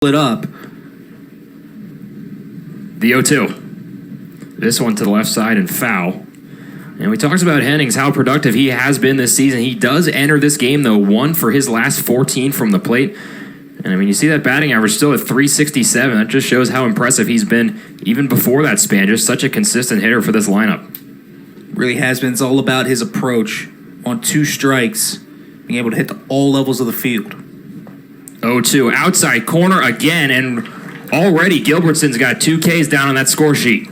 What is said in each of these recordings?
it up. The 0-2. This one to the left side and foul. And we talked about Hennings, how productive he has been this season. He does enter this game, though, 1 for his last 14 from the plate. And, I mean, you see that batting average still at .367. That just shows how impressive he's been even before that span. Just such a consistent hitter for this lineup. Really has been. It's all about his approach on 2 strikes, being able to hit all levels of the field. 0-2, outside corner again, and already Gilbertson's got 2 Ks down on that score sheet.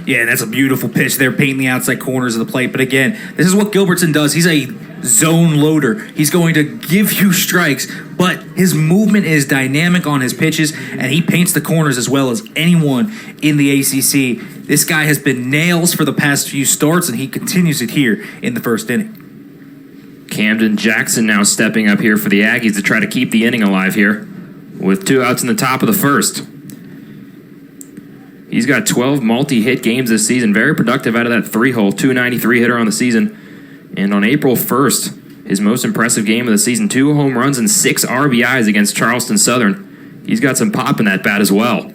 Yeah, that's a beautiful pitch. They're painting the outside corners of the plate. But again, this is what Gilbertson does. He's a zone loader. He's going to give you strikes, but his movement is dynamic on his pitches, and he paints the corners as well as anyone in the ACC. This guy has been nails for the past few starts, and he continues it here in the first inning. Camden Jackson now stepping up here for the Aggies to try to keep the inning alive here with 2 outs in the top of the first. He's got 12 multi-hit games this season. Very productive out of that 3-hole, .293 hitter on the season. And on April 1st, his most impressive game of the season, 2 home runs and 6 RBIs against Charleston Southern. He's got some pop in that bat as well.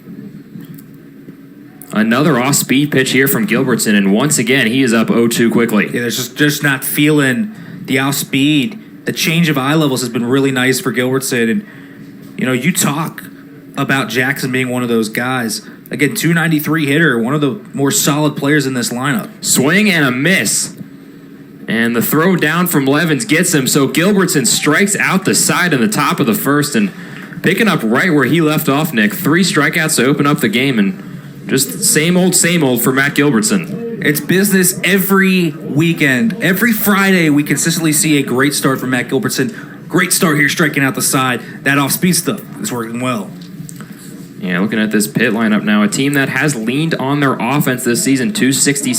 Another off-speed pitch here from Gilbertson, and once again, he is up 0-2 quickly. Yeah, there's just not feeling the off-speed. The change of eye levels has been really nice for Gilbertson. And, you know, you talk about Jackson being one of those guys. Again, .293 hitter, one of the more solid players in this lineup. Swing and a miss. And the throw down from Levens gets him, so Gilbertson strikes out the side in the top of the first and picking up right where he left off, Nick. 3 strikeouts to open up the game, and just same old for Matt Gilbertson. It's business every weekend. Every Friday, we consistently see a great start from Matt Gilbertson. Great start here, striking out the side. That off-speed stuff is working well. Yeah, looking at this pit lineup now, a team that has leaned on their offense this season, 276,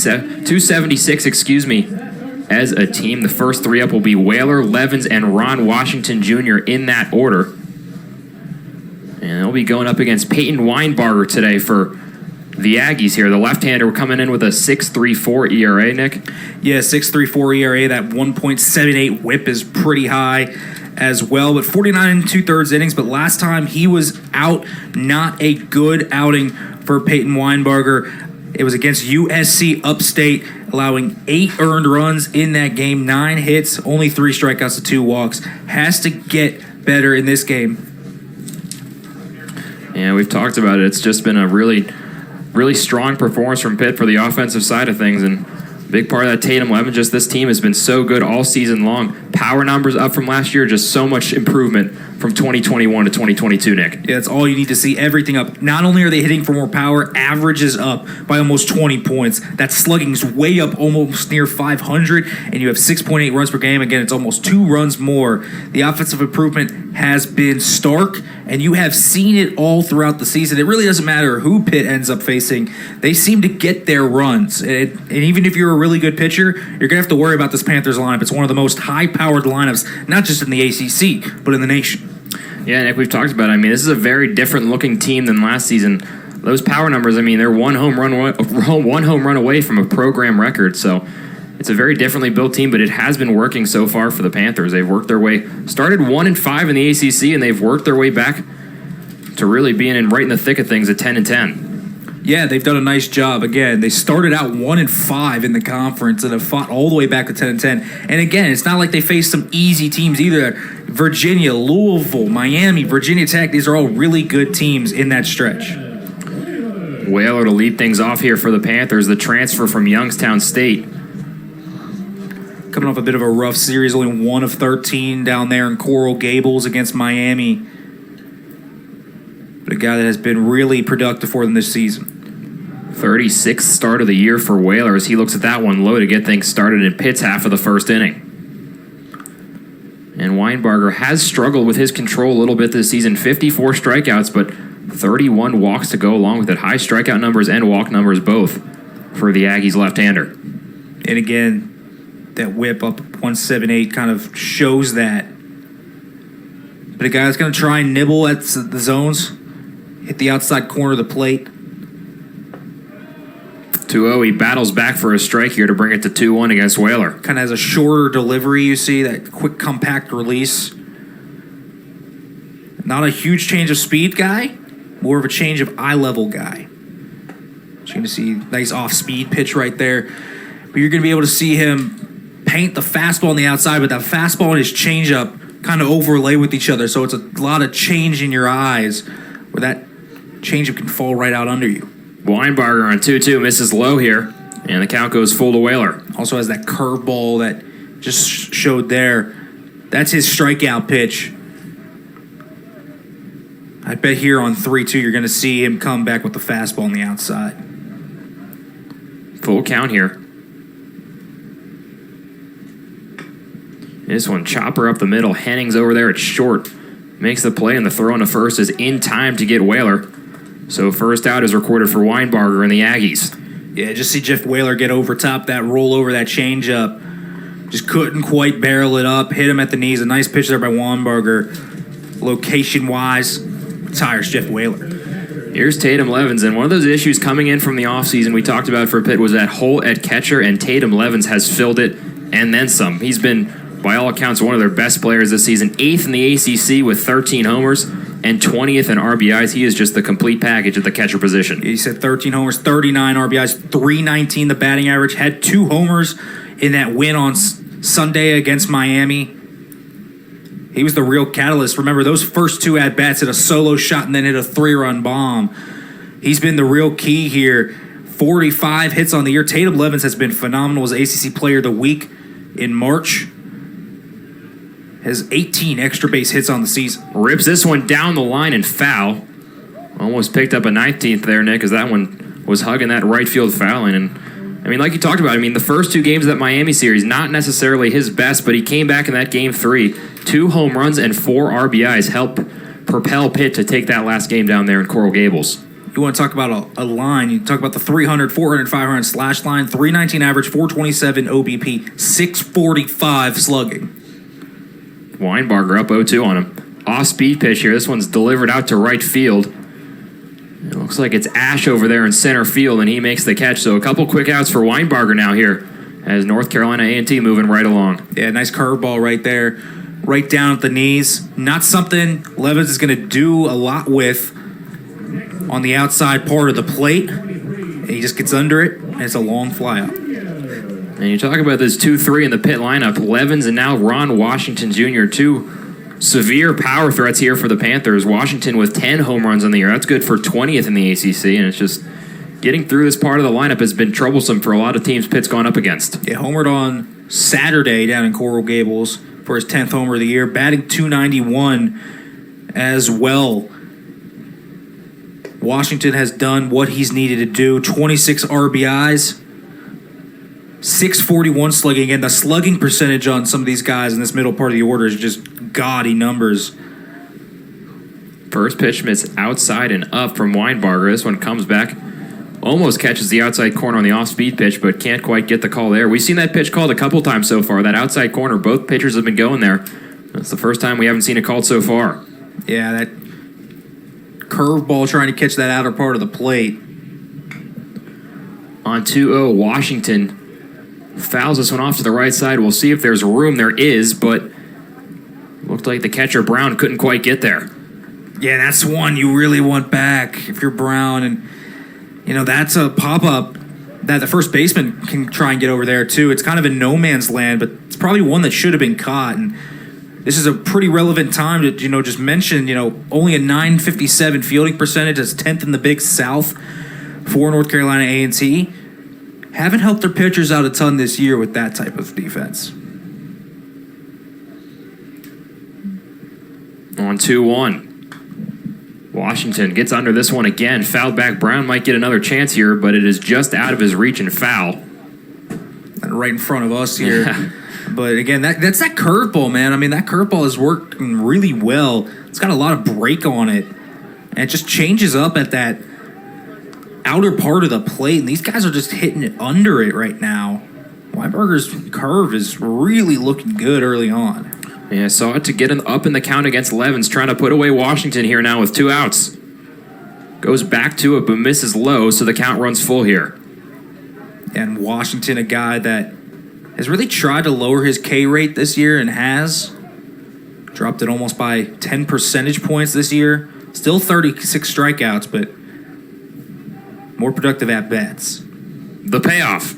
as a team. The first 3 up will be Whaler, Levens, and Ron Washington Jr. in that order. And they'll be going up against Peyton Weinbarger today for the Aggies here. The left-hander coming in with a 6.34 ERA, Nick. Yeah, 6.34 ERA. That 1.78 whip is pretty high as well, but 49 2/3 innings. But last time he was out, not a good outing for Peyton Weinbarger. It was against USC Upstate, allowing 8 earned runs in that game, 9 hits, only 3 strikeouts to 2 walks. Has to get better in this game. Yeah, we've talked about it. It's just been a really strong performance from Pitt for the offensive side of things, and big part of that Tatum Levin, just this team has been so good all season long. Power numbers up from last year, just so much improvement from 2021 to 2022, Nick. Yeah, that's all you need to see. Everything up. Not only are they hitting for more power, average is up by almost 20 points. That slugging's way up almost near 500, and you have 6.8 runs per game. Again, it's almost 2 runs more. The offensive improvement has been stark, and you have seen it all throughout the season. It really doesn't matter who Pitt ends up facing. They seem to get their runs. And even if you're a really good pitcher, you're going to have to worry about this Panthers lineup. It's one of the most high-powered lineups, not just in the ACC, but in the nation. Yeah, Nick, we've talked about it. I mean, this is a very different-looking team than last season. Those power numbers, I mean, they're one home run away from a program record, so it's a very differently built team, but it has been working so far for the Panthers. They've worked their way, started 1-5 in the ACC, and they've worked their way back to really being right in the thick of things at 10-10. Yeah, they've done a nice job. Again, they started out 1-5 in the conference and have fought all the way back to 10-10. And again, it's not like they faced some easy teams either. Virginia, Louisville, Miami, Virginia Tech, these are all really good teams in that stretch. Whaler to lead things off here for the Panthers, the transfer from Youngstown State. Coming off a bit of a rough series, only 1 of 13 down there in Coral Gables against Miami. But a guy that has been really productive for them this season. 36th start of the year for Whaler as he looks at that one low to get things started in Pitt's half of the first inning. And Weinbarger has struggled with his control a little bit this season. 54 strikeouts, but 31 walks to go along with it. High strikeout numbers and walk numbers both for the Aggies left-hander. And again, that whip up 178 kind of shows that. But a guy that's going to try and nibble at the zones, hit the outside corner of the plate. 2-0, he battles back for a strike here to bring it to 2-1 against Whaler. Kind of has a shorter delivery, you see, that quick, compact release. Not a huge change of speed guy, more of a change of eye level guy. You're going to see nice off-speed pitch right there. But you're going to be able to see him paint the fastball on the outside, but that fastball and his changeup kind of overlay with each other. So it's a lot of change in your eyes where that changeup can fall right out under you. Weinbarger on 2-2 misses low here, and the count goes full to Whaler. Also has that curveball that just showed there. That's his strikeout pitch. I bet here on 3-2 you're going to see him come back with the fastball on the outside. Full count here. This one, chopper up the middle. Hennings over there at short. Makes the play, and the throw on to first is in time to get Whaler. So first out is recorded for Weinbarger and the Aggies. Yeah, just see Jeff Whaler get over top that rollover, that changeup. Just couldn't quite barrel it up. Hit him at the knees. A nice pitch there by Weinbarger. Location-wise, tires Jeff Whaler. Here's Tatum Levins, and one of those issues coming in from the offseason we talked about for a bit was that hole at catcher, and Tatum Levins has filled it and then some. He's been, by all accounts, one of their best players this season, 8th in the ACC with 13 homers and 20th in RBIs. He is just the complete package at the catcher position. He said 13 homers, 39 RBIs, 319 the batting average, had 2 homers in that win on Sunday against Miami. He was the real catalyst. Remember, those first 2 at-bats hit a solo shot and then hit a 3-run bomb. He's been the real key here. 45 hits on the year. Tatum Levins has been phenomenal as ACC Player of the Week in March. Has 18 extra base hits on the season. Rips this one down the line and foul. Almost picked up a 19th there, Nick, as that one was hugging that right field foul line. And I mean, like you talked about, the first 2 games of that Miami series, not necessarily his best, but he came back in that game 3. 2 home runs and 4 RBIs helped propel Pitt to take that last game down there in Coral Gables. You want to talk about a line, you talk about the 300, 400, 500 slash line, 319 average, 427 OBP, 645 slugging. Weinbarger up 0-2 on him. Off-speed pitch here. This one's delivered out to right field. It looks like it's Ash over there in center field, and he makes the catch. So a couple quick outs for Weinbarger now here as North Carolina A&T moving right along. Yeah, nice curveball right there. Right down at the knees. Not something Levins is going to do a lot with on the outside part of the plate. And he just gets under it, and it's a long fly out. And you talk about this 2-3 in the Pitt lineup. Levins and now Ron Washington Jr., 2 severe power threats here for the Panthers. Washington with 10 home runs on the year. That's good for 20th in the ACC, and it's just getting through this part of the lineup has been troublesome for a lot of teams Pitt's gone up against. Yeah, homered on Saturday down in Coral Gables for his 10th homer of the year, batting .291 as well. Washington has done what he's needed to do. 26 RBIs, 641 slugging. Again, the slugging percentage on some of these guys in this middle part of the order is just gaudy numbers. First pitch miss outside and up from Weinbarger. This one comes back, almost catches the outside corner on the off-speed pitch, but can't quite get the call there. We've seen that pitch called a couple times so far. That outside corner, both pitchers have been going there. That's the first time we haven't seen it called so far. Yeah, that curveball trying to catch that outer part of the plate. On 2-0, Washington fouls this one off to the right side. We'll see if there's room. There is, but looked like the catcher Brown couldn't quite get there. Yeah, that's one you really want back if you're Brown. And, that's a pop-up that the first baseman can try and get over there, too. It's kind of in no man's land, but it's probably one that should have been caught. And this is a pretty relevant time to, just mention, only a .957 fielding percentage. That's 10th in the Big South for North Carolina A&T. Haven't helped their pitchers out a ton this year with that type of defense. On 2-1. Washington gets under this one again. Fouled back. Brown might get another chance here, but it is just out of his reach and foul. And right in front of us here. Yeah. But again, that's that curveball, man. I mean, that curveball has worked really well. It's got a lot of break on it. And it just changes up at that outer part of the plate. And these guys are just hitting it under it right now. Weinberger's curve is really looking good early on. Yeah, saw it to get up in the count against Levins, trying to put away Washington here now with 2 outs. Goes back to it, but misses low, so the count runs full here. And Washington, a guy that has really tried to lower his K rate this year and has dropped it almost by 10 percentage points this year. Still 36 strikeouts, but more productive at-bats. The payoff.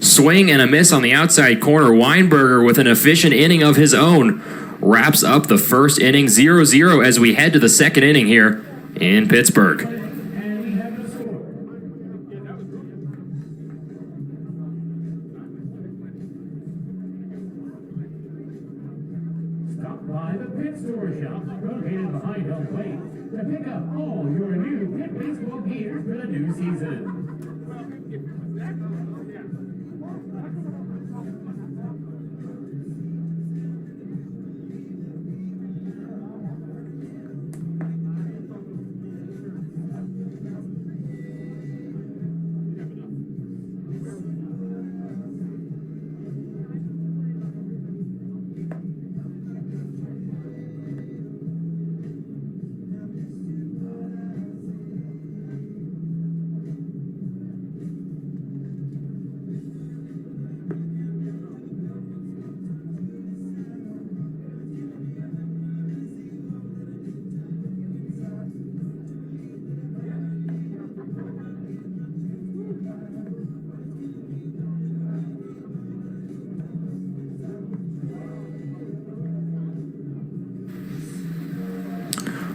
Swing and a miss on the outside corner. Weinberger with an efficient inning of his own wraps up the first inning 0-0 as we head to the second inning here in Pittsburgh. Stop by the Pit Store shop located behind home plate to pick up all your new Pit baseball gear for the new season.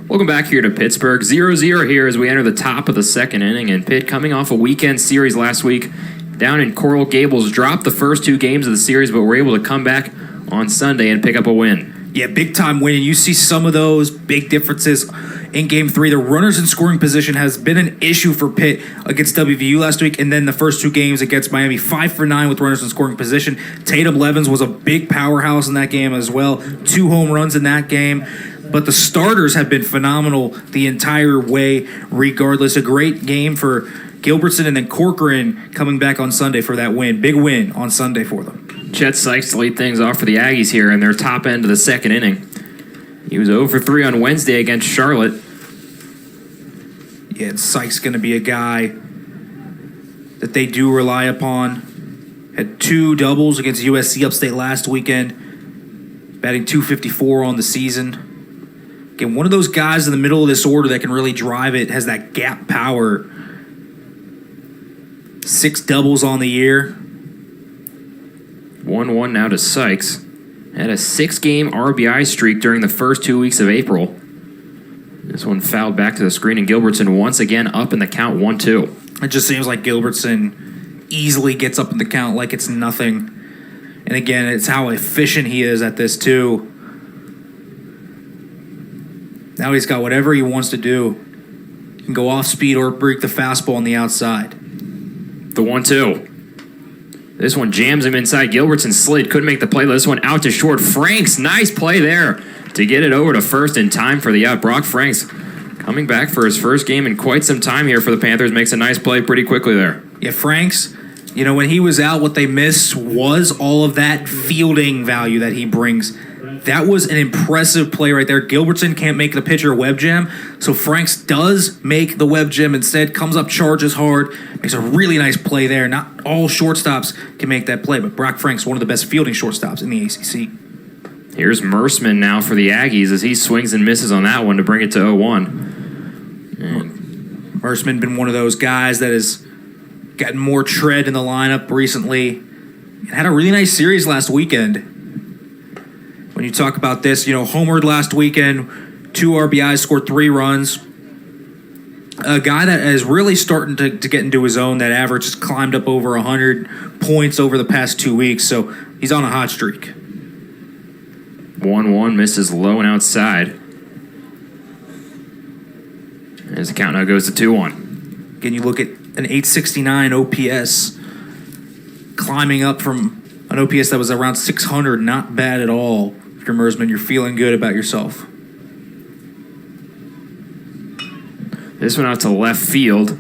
Welcome back here to Pittsburgh. 0-0 here as we enter the top of the second inning. And Pitt, coming off a weekend series last week down in Coral Gables, dropped the first two games of the series, but were able to come back on Sunday and pick up a win. Yeah, big-time win. And you see some of those big differences in Game 3. The runners in scoring position has been an issue for Pitt against WVU last week, and then the first two games against Miami, 5 for 9 with runners in scoring position. Tatum Levens was a big powerhouse in that game as well. 2 home runs in that game. But the starters have been phenomenal the entire way, regardless. A great game for Gilbertson, and then Corcoran coming back on Sunday for that win. Big win on Sunday for them. Chet Sykes to lead things off for the Aggies here in their top end of the second inning. He was 0 for 3 on Wednesday against Charlotte. Yeah, and Sykes going to be a guy that they do rely upon. Had 2 doubles against USC Upstate last weekend, batting .254 on the season. Again, one of those guys in the middle of this order that can really drive it, has that gap power. 6 doubles on the year. 1-1 now to Sykes. Had a 6-game RBI streak during the first 2 weeks of April. This one fouled back to the screen, and Gilbertson once again up in the count 1-2. It just seems like Gilbertson easily gets up in the count like it's nothing. And again, it's how efficient he is at this too. Now he's got whatever he wants to do. He can go off speed or break the fastball on the outside. The 1-2. This one jams him inside. Gilbertson slid, couldn't make the play. This one out to short. Franks, nice play there to get it over to first in time for the out. Brock Franks coming back for his first game in quite some time here for the Panthers. Makes a nice play pretty quickly there. Yeah, Franks, when he was out, what they missed was all of that fielding value that he brings. That was an impressive play right there. Gilbertson can't make the pitcher web jam, so Franks does make the web jam instead, comes up, charges hard, makes a really nice play there. Not all shortstops can make that play, but Brock Franks, one of the best fielding shortstops in the ACC. Here's Mersman now for the Aggies as he swings and misses on that one to bring it to 0-1. Mersman been one of those guys that has gotten more tread in the lineup recently. Had a really nice series last weekend. When you talk about this, homered last weekend, 2 RBIs, scored 3 runs. A guy that is really starting to get into his own. That average has climbed up over 100 points over the past 2 weeks, so he's on a hot streak. 1-1 misses low and outside. As the count now goes to 2-1. Again, you look at an 869 OPS, climbing up from an OPS that was around 600, not bad at all. If you're Mersman, you're feeling good about yourself. This one out to left field.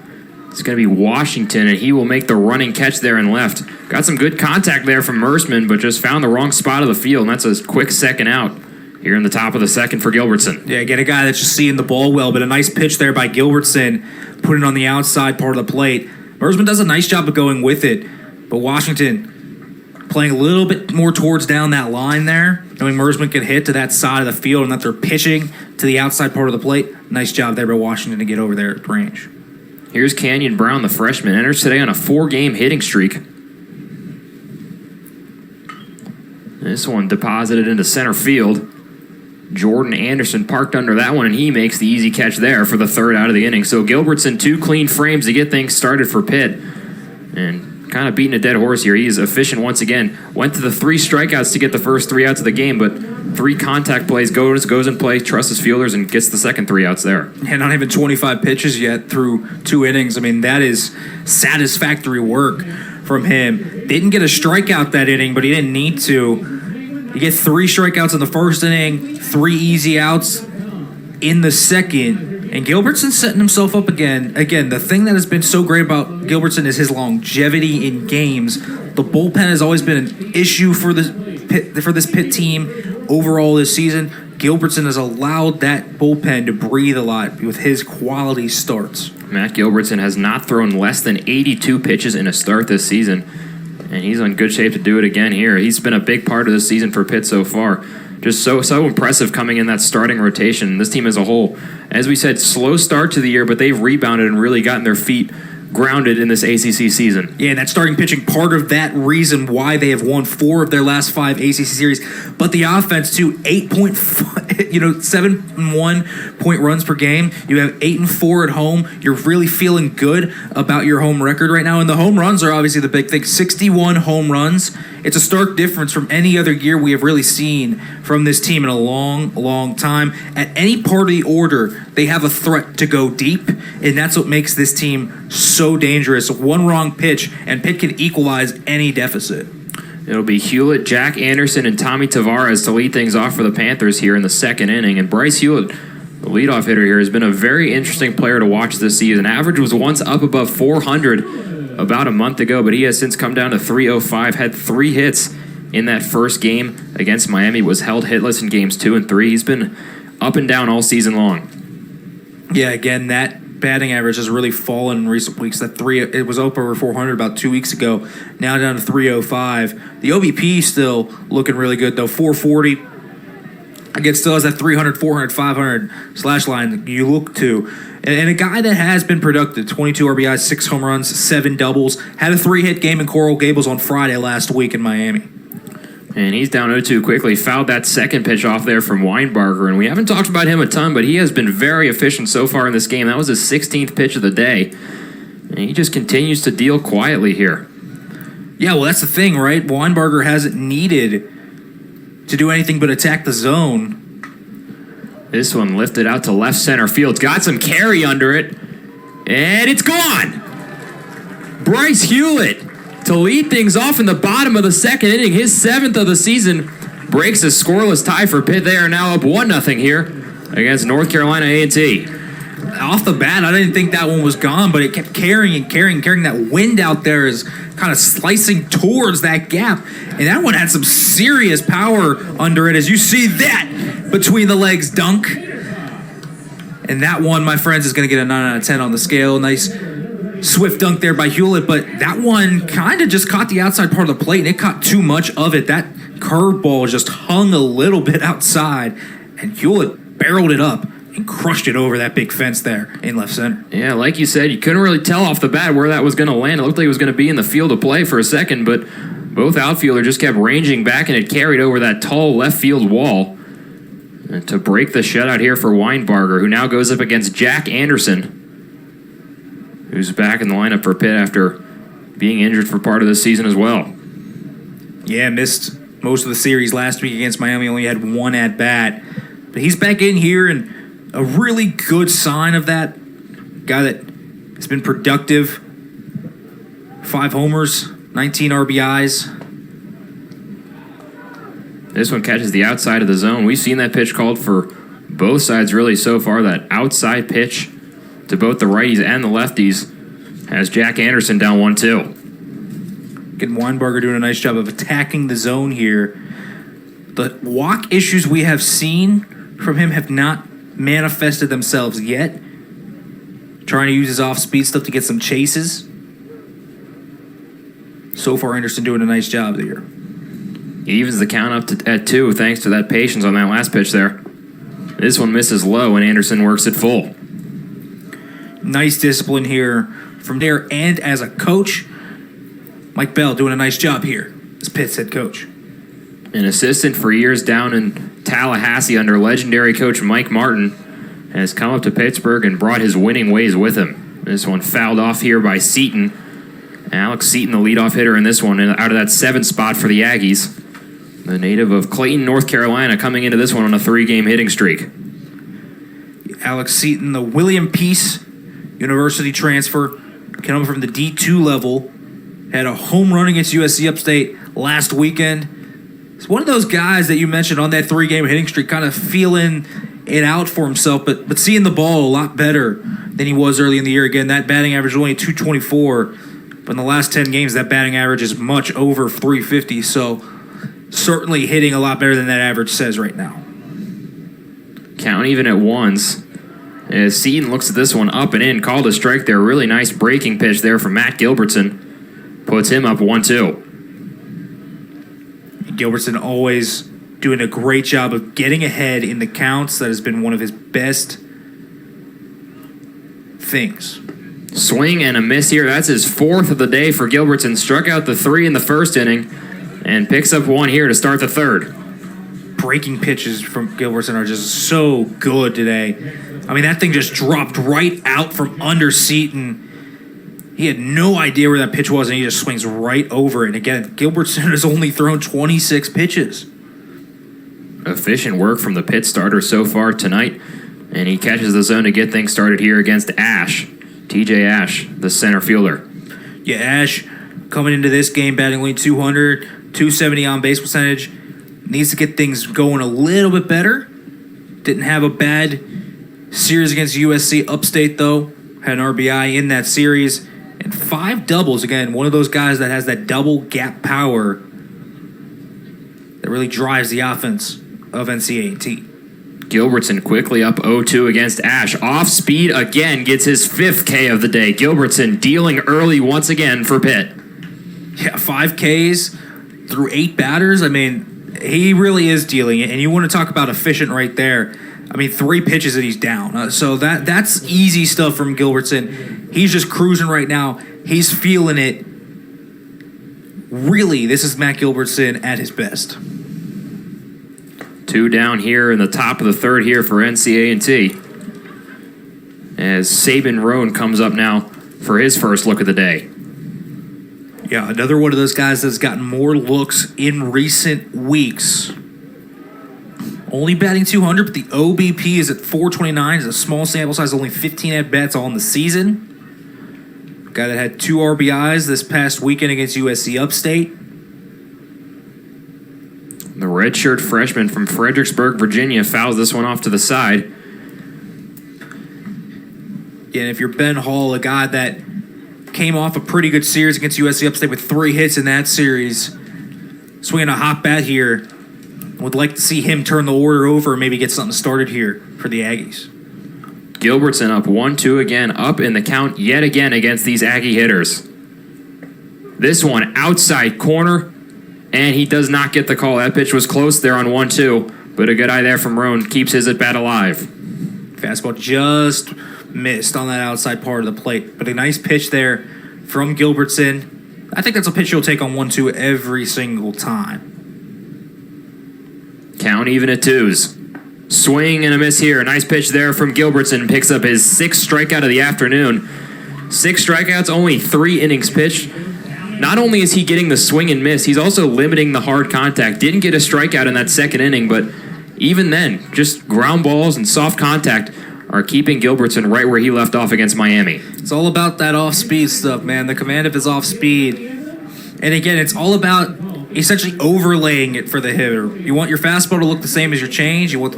It's going to be Washington, and he will make the running catch there in left. Got some good contact there from Mersman, but just found the wrong spot of the field, and that's a quick second out here in the top of the second for Gilbertson. Yeah, get a guy that's just seeing the ball well, but a nice pitch there by Gilbertson, put it on the outside part of the plate. Mersman does a nice job of going with it, but Washington playing a little bit more towards down that line there, knowing Mersman can hit to that side of the field and that they're pitching to the outside part of the plate. Nice job there by Washington to get over there at range. Here's Canyon Brown, the freshman, enters today on a 4-game hitting streak. This one deposited into center field. Jordan Anderson parked under that one, and he makes the easy catch there for the third out of the inning. So Gilbertson, 2 clean frames to get things started for Pitt. And kind of beating a dead horse here. He is efficient once again. Went to the 3 strikeouts to get the first 3 outs of the game, but 3 contact plays, goes in play, trusts his fielders, and gets the second 3 outs there. And not even 25 pitches yet through 2 innings. I mean, that is satisfactory work from him. Didn't get a strikeout that inning, but he didn't need to. You get 3 strikeouts in the first inning, 3 easy outs in the second, and Gilbertson's setting himself up again. Again, the thing that has been so great about Gilbertson is his longevity in games. The bullpen has always been an issue for this Pitt team overall this season. Gilbertson has allowed that bullpen to breathe a lot with his quality starts. Matt Gilbertson has not thrown less than 82 pitches in a start this season. And he's in good shape to do it again here. He's been a big part of the season for Pitt so far. Just so impressive coming in that starting rotation. This team as a whole, as we said, slow start to the year, but they've rebounded and really gotten their feet grounded in this ACC season. Yeah, and that starting pitching, part of that reason why they have won 4 of their last 5 ACC series. But the offense too, 7.1 point runs per game. You have 8-4 at home. You're really feeling good about your home record right now. And the home runs are obviously the big thing. 61 home runs. It's a stark difference from any other year we have really seen from this team in a long, long time. At any part of the order, they have a threat to go deep, and that's what makes this team so dangerous. 1 wrong pitch, and Pitt can equalize any deficit. It'll be Hewlett, Jack Anderson, and Tommy Tavares to lead things off for the Panthers here in the second inning. And Bryce Hewlett, the leadoff hitter here, has been a very interesting player to watch this season. Average was once up above 400 about a month ago, but he has since come down to 305, had 3 hits in that first game against Miami, was held hitless in games 2 and 3. He's been up and down all season long. Yeah, again, that batting average has really fallen in recent weeks. It was up over 400 about 2 weeks ago, now down to 305. The OBP still looking really good, though, 440. Again, still has that 300, 400, 500 slash line you look to. And a guy that has been productive, 22 RBIs, 6 home runs, 7 doubles, had a 3-hit game in Coral Gables on Friday last week in Miami. And he's down 0-2 quickly. Fouled that second pitch off there from Weinbarger. And we haven't talked about him a ton, but he has been very efficient so far in this game. That was his 16th pitch of the day. And he just continues to deal quietly here. Yeah, well, that's the thing, right? Weinbarger hasn't needed to do anything but attack the zone. This one lifted out to left center field. Got some carry under it. And it's gone! Bryce Hewlett to lead things off in the bottom of the second inning. His 7th of the season breaks a scoreless tie for Pitt. They are now up 1-0 here against North Carolina A&T. Off the bat, I didn't think that one was gone, but it kept carrying. That wind out there is kind of slicing towards that gap. And that one had some serious power under it, as you see that between the legs dunk. And that one, my friends, is going to get a 9 out of 10 on the scale. Nice swift dunk there by Hewlett, but that one kind of just caught the outside part of the plate, and it caught too much of it. That curveball just hung a little bit outside, and Hewlett barreled it up and crushed it over that big fence there in left center. Yeah, like you said, you couldn't really tell off the bat where that was going to land. It looked like it was going to be in the field of play for a second, but both outfielders just kept ranging back, and it carried over that tall left field wall. And to break the shutout here for Weinbarger, who now goes up against Jack Anderson, who's back in the lineup for Pitt after being injured for part of the season as well. Yeah, missed most of the series last week against Miami, only had 1 at-bat. But he's back in here, and a really good sign of that. Guy that has been productive. 5 homers, 19 RBIs. This one catches the outside of the zone. We've seen that pitch called for both sides really so far. That outside pitch to both the righties and the lefties has Jack Anderson down 1-2. Getting Weinbarger doing a nice job of attacking the zone here. The walk issues we have seen from him have not manifested themselves yet. Trying to use his off-speed stuff to get some chases. So far, Anderson doing a nice job there. He evens the count up at 2 thanks to that patience on that last pitch there. This one misses low, and Anderson works it full. Nice discipline here from there, and as a coach, Mike Bell doing a nice job here as Pitt's head coach. An assistant for years down in Tallahassee under legendary coach Mike Martin has come up to Pittsburgh and brought his winning ways with him. This one fouled off here by Seaton. Alex Seaton, the leadoff hitter in this one, out of that 7th spot for the Aggies. The native of Clayton, North Carolina, coming into this one on a 3-game hitting streak. Alex Seaton, the William Peace University transfer, came up from the D2 level, had a home run against USC Upstate last weekend. It's one of those guys that you mentioned on that 3-game hitting streak, kind of feeling it out for himself, but seeing the ball a lot better than he was early in the year. Again, that batting average was only 224, but in the last 10 games, that batting average is much over 350, so certainly hitting a lot better than that average says right now. Count even at 1s. As Seaton looks at this one up and in, called a strike there. Really nice breaking pitch there from Matt Gilbertson. Puts him up 1-2. Gilbertson always doing a great job of getting ahead in the counts. That has been one of his best things. Swing and a miss here. That's his 4th of the day for Gilbertson. Struck out the 3 in the first inning and picks up 1 here to start the 3rd. Breaking pitches from Gilbertson are just so good today. I mean, that thing just dropped right out from under Seaton. He had no idea where that pitch was, and he just swings right over it. And again, Gilbertson has only thrown 26 pitches. Efficient work from the Pitt starter so far tonight, and he catches the zone to get things started here against Ash. TJ Ash, the center fielder. Yeah, Ash coming into this game batting only 200, 270 on base percentage. Needs to get things going a little bit better. Didn't have a bad series against USC Upstate, though. Had an RBI in that series. And 5 doubles. Again, one of those guys that has that double gap power that really drives the offense of NCA&T. Gilbertson quickly up 0-2 against Ash. Off speed again, gets his 5th K of the day. Gilbertson dealing early once again for Pitt. Yeah, 5 Ks through 8 batters. I mean, he really is dealing it. And you want to talk about efficient right there. I mean, 3 pitches and he's down. So that's easy stuff from Gilbertson. He's just cruising right now. He's feeling it. Really, this is Matt Gilbertson at his best. 2 down here in the top of the 3rd here for NCA&T. As Sabin Roan comes up now for his first look of the day. Yeah, another one of those guys that's gotten more looks in recent weeks. Only batting 200, but the OBP is at 429. It's a small sample size, only 15 at-bats on the season. Guy that had 2 RBIs this past weekend against USC Upstate. The redshirt freshman from Fredericksburg, Virginia, fouls this one off to the side. Yeah, and if you're Ben Hall, a guy that came off a pretty good series against USC Upstate with 3 hits in that series, swinging a hot bat here, would like to see him turn the order over and maybe get something started here for the Aggies. Gilbertson up 1-2 again, up in the count yet again against these Aggie hitters. This one outside corner, and he does not get the call. That pitch was close there on 1-2, but a good eye there from Roan keeps his at-bat alive. Fastball just missed on that outside part of the plate, but a nice pitch there from Gilbertson. I think that's a pitch you'll take on 1-2 every single time. Count even at 2s. Swing and a miss here. A nice pitch there from Gilbertson. Picks up his 6th strikeout of the afternoon. 6 strikeouts, only 3 innings pitched. Not only is he getting the swing and miss, he's also limiting the hard contact. Didn't get a strikeout in that 2nd inning, but even then, just ground balls and soft contact are keeping Gilbertson right where he left off against Miami. It's all about that off-speed stuff, man. The command of his off-speed. And again, it's all about essentially overlaying it for the hitter. You want your fastball to look the same as your change. You want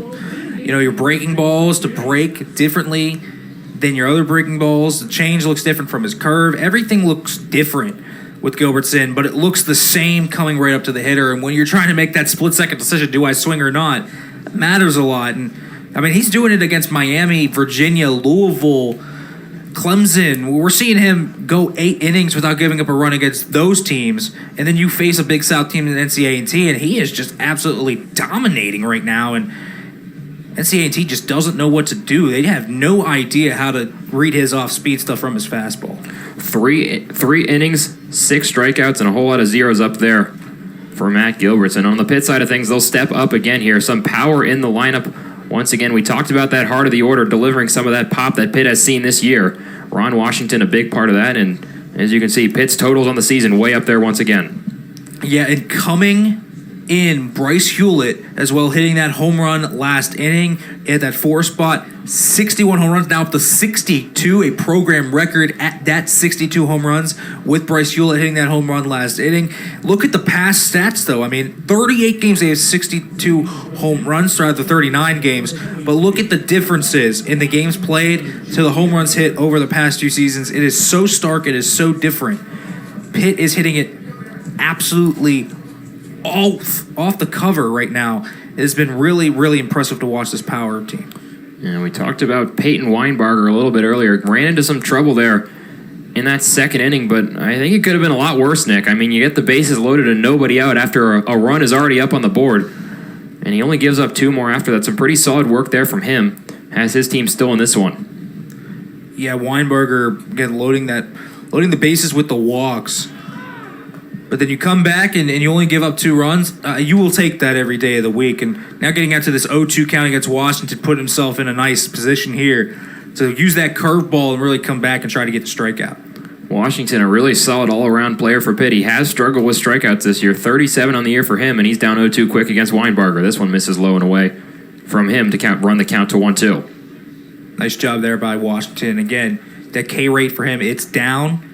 your breaking balls to break differently than your other breaking balls. The change looks different from his curve. Everything looks different with Gilbertson, but it looks the same coming right up to the hitter. And when you're trying to make that split-second decision, do I swing or not, it matters a lot. And I mean, he's doing it against Miami, Virginia, Louisville, Clemson, we're seeing him go 8 innings without giving up a run against those teams, and then you face a Big South team in NCAA, and he is just absolutely dominating right now, and NCAA just doesn't know what to do. They have no idea how to read his off-speed stuff from his fastball. Three innings, 6 strikeouts, and a whole lot of zeros up there for Matt Gilbertson. On the Pitt side of things, they'll step up again here. Some power in the lineup. Once again, we talked about that heart of the order, delivering some of that pop that Pitt has seen this year. Ron Washington, a big part of that, and as you can see, Pitt's totals on the season way up there once again. Yeah, and coming in, Bryce Hewlett as well, hitting that home run last inning at that 4 spot. 61 home runs, now up to 62, a program record at that 62 home runs with Bryce Hewlett hitting that home run last inning. Look at the past stats, though. I mean, 38 games, they have 62 home runs throughout the 39 games. But look at the differences in the games played to the home runs hit over the past 2 seasons. It is so stark. It is so different. Pitt is hitting it absolutely off the cover right now. It has been really, really impressive to watch this power team. Yeah, we talked about Peyton Weinbarger a little bit earlier. Ran into some trouble there in that second inning, but I think it could have been a lot worse, Nick. I mean, you get the bases loaded and nobody out after a run is already up on the board, and he only gives up 2 more after that. Some pretty solid work there from him. Has his team still in this one. Yeah, Weinberger, again, loading the bases with the walks. But then you come back and you only give up 2 runs. You will take that every day of the week. And now getting out to this 0-2 count against Washington, put himself in a nice position here to use that curveball and really come back and try to get the strikeout. Washington, a really solid all-around player for Pitt. He has struggled with strikeouts this year. 37 on the year for him, and he's down 0-2 quick against Weinbarger. This one misses low and away from him to run the count to 1-2. Nice job there by Washington. Again, that K rate for him, it's down.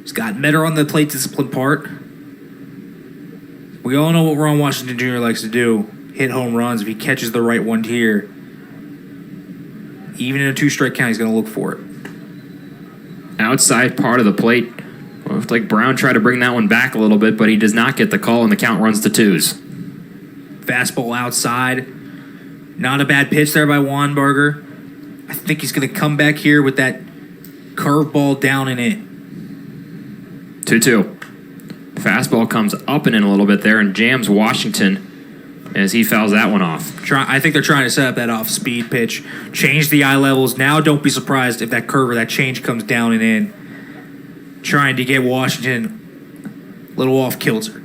He's got better on the plate discipline part. We all know what Ron Washington Jr. likes to do. Hit home runs. If he catches the right one here, even in a 2-strike count, he's going to look for it. Outside part of the plate. Looked like Brown tried to bring that one back a little bit, but he does not get the call, and the count runs to 2s. Fastball outside. Not a bad pitch there by Weinberger. I think he's going to come back here with that curveball down and in. 2-2. Fastball comes up and in a little bit there and jams Washington as he fouls that one off. I think they're trying to set up that off-speed pitch. Change the eye levels. Now don't be surprised if that curve or that change comes down and in. Trying to get Washington a little off kilter.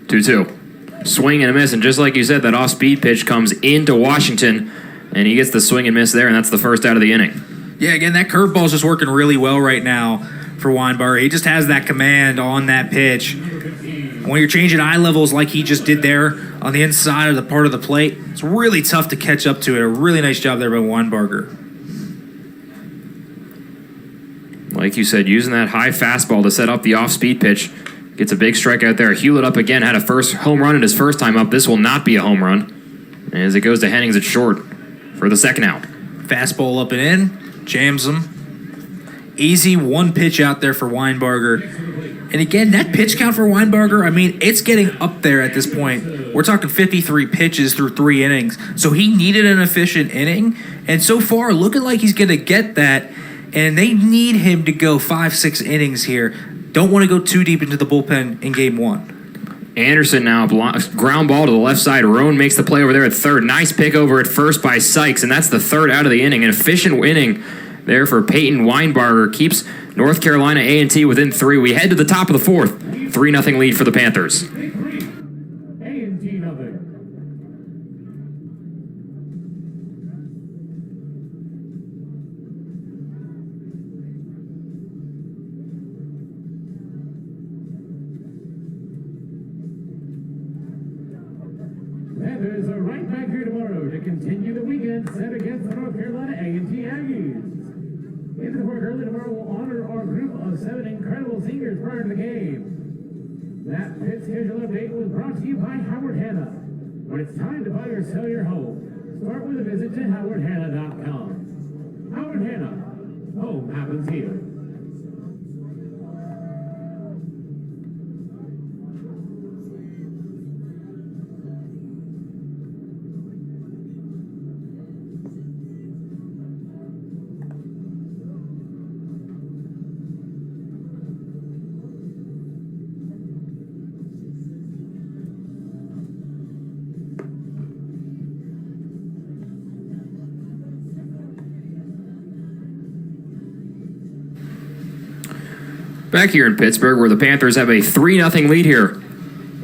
2-2. Swing and a miss, and just like you said, that off-speed pitch comes into Washington, and he gets the swing and miss there, and that's the first out of the inning. Yeah, again, that curveball is just working really well right now for Weinberger. He just has that command on that pitch. When you're changing eye levels like he just did there on the inside of the part of the plate, it's really tough to catch up to it. A really nice job there by Weinberger. Like you said, using that high fastball to set up the off-speed pitch. Gets a big strikeout there. Hewlett up again, had a first home run in his first time up. This will not be a home run. As it goes to Hennings at short for the second out. Fastball up and in, jams him. Easy 1 pitch out there for Weinberger. And again, that pitch count for Weinberger, I mean, it's getting up there at this point. We're talking 53 pitches through 3 innings. So he needed an efficient inning. And so far, looking like he's going to get that. And they need him to go 5-6 innings here. Don't want to go too deep into the bullpen in game 1. Anderson now, ground ball to the left side. Roan makes the play over there at third. Nice pick over at first by Sykes, and that's the third out of the inning. An efficient inning there for Peyton Weinbarger. Keeps North Carolina A&T within 3. We head to the top of the 4th. 3-0 lead for the Panthers. A&T nothing. Panthers are right back here tomorrow to continue the weekend set against the North Carolina A&T Aggies. Into the work early tomorrow will honor our group of 7 incredible seniors prior to the game. That pit schedule update was brought to you by Howard Hanna. When it's time to buy or sell your home, start with a visit to howardhanna.com. Howard Hanna, home happens here. Back here in Pittsburgh, where the Panthers have a 3-0 lead here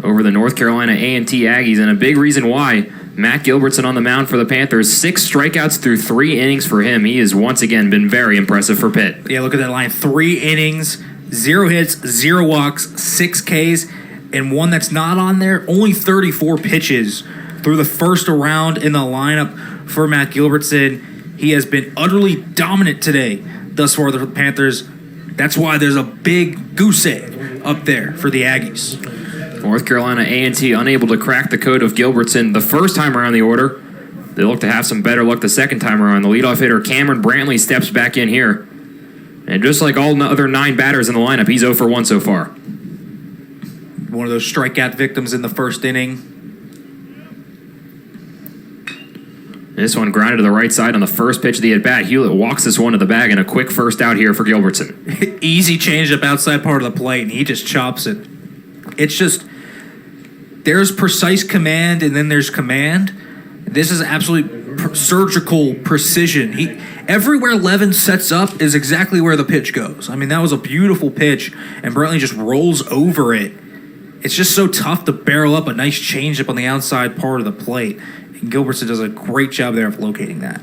over the North Carolina A&T Aggies, and a big reason why. Matt Gilbertson on the mound for the Panthers. 6 strikeouts through 3 innings for him. He has once again been very impressive for Pitt. Yeah, look at that line. 3 innings, 0 hits, 0 walks, 6 Ks, and one that's not on there. Only 34 pitches through the first round in the lineup for Matt Gilbertson. He has been utterly dominant today thus far for the Panthers. That's why there's a big goose egg up there for the Aggies. North Carolina A&T unable to crack the code of Gilbertson the first time around the order. They look to have some better luck the second time around. The leadoff hitter, Cameron Brantley, steps back in here. And just like all the other 9 batters in the lineup, he's 0 for 1 so far. One of those strikeout victims in the first inning. This one grounded to the right side on the first pitch of the at-bat. Hewlett walks this one to the bag, and a quick first out here for Gilbertson. Easy changeup outside part of the plate, and he just chops it. It's just, there's precise command, and then there's command. This is absolute surgical precision. Everywhere Levin sets up is exactly where the pitch goes. I mean, that was a beautiful pitch, and Brantley just rolls over it. It's just so tough to barrel up a nice changeup on the outside part of the plate. And Gilbertson does a great job there of locating that.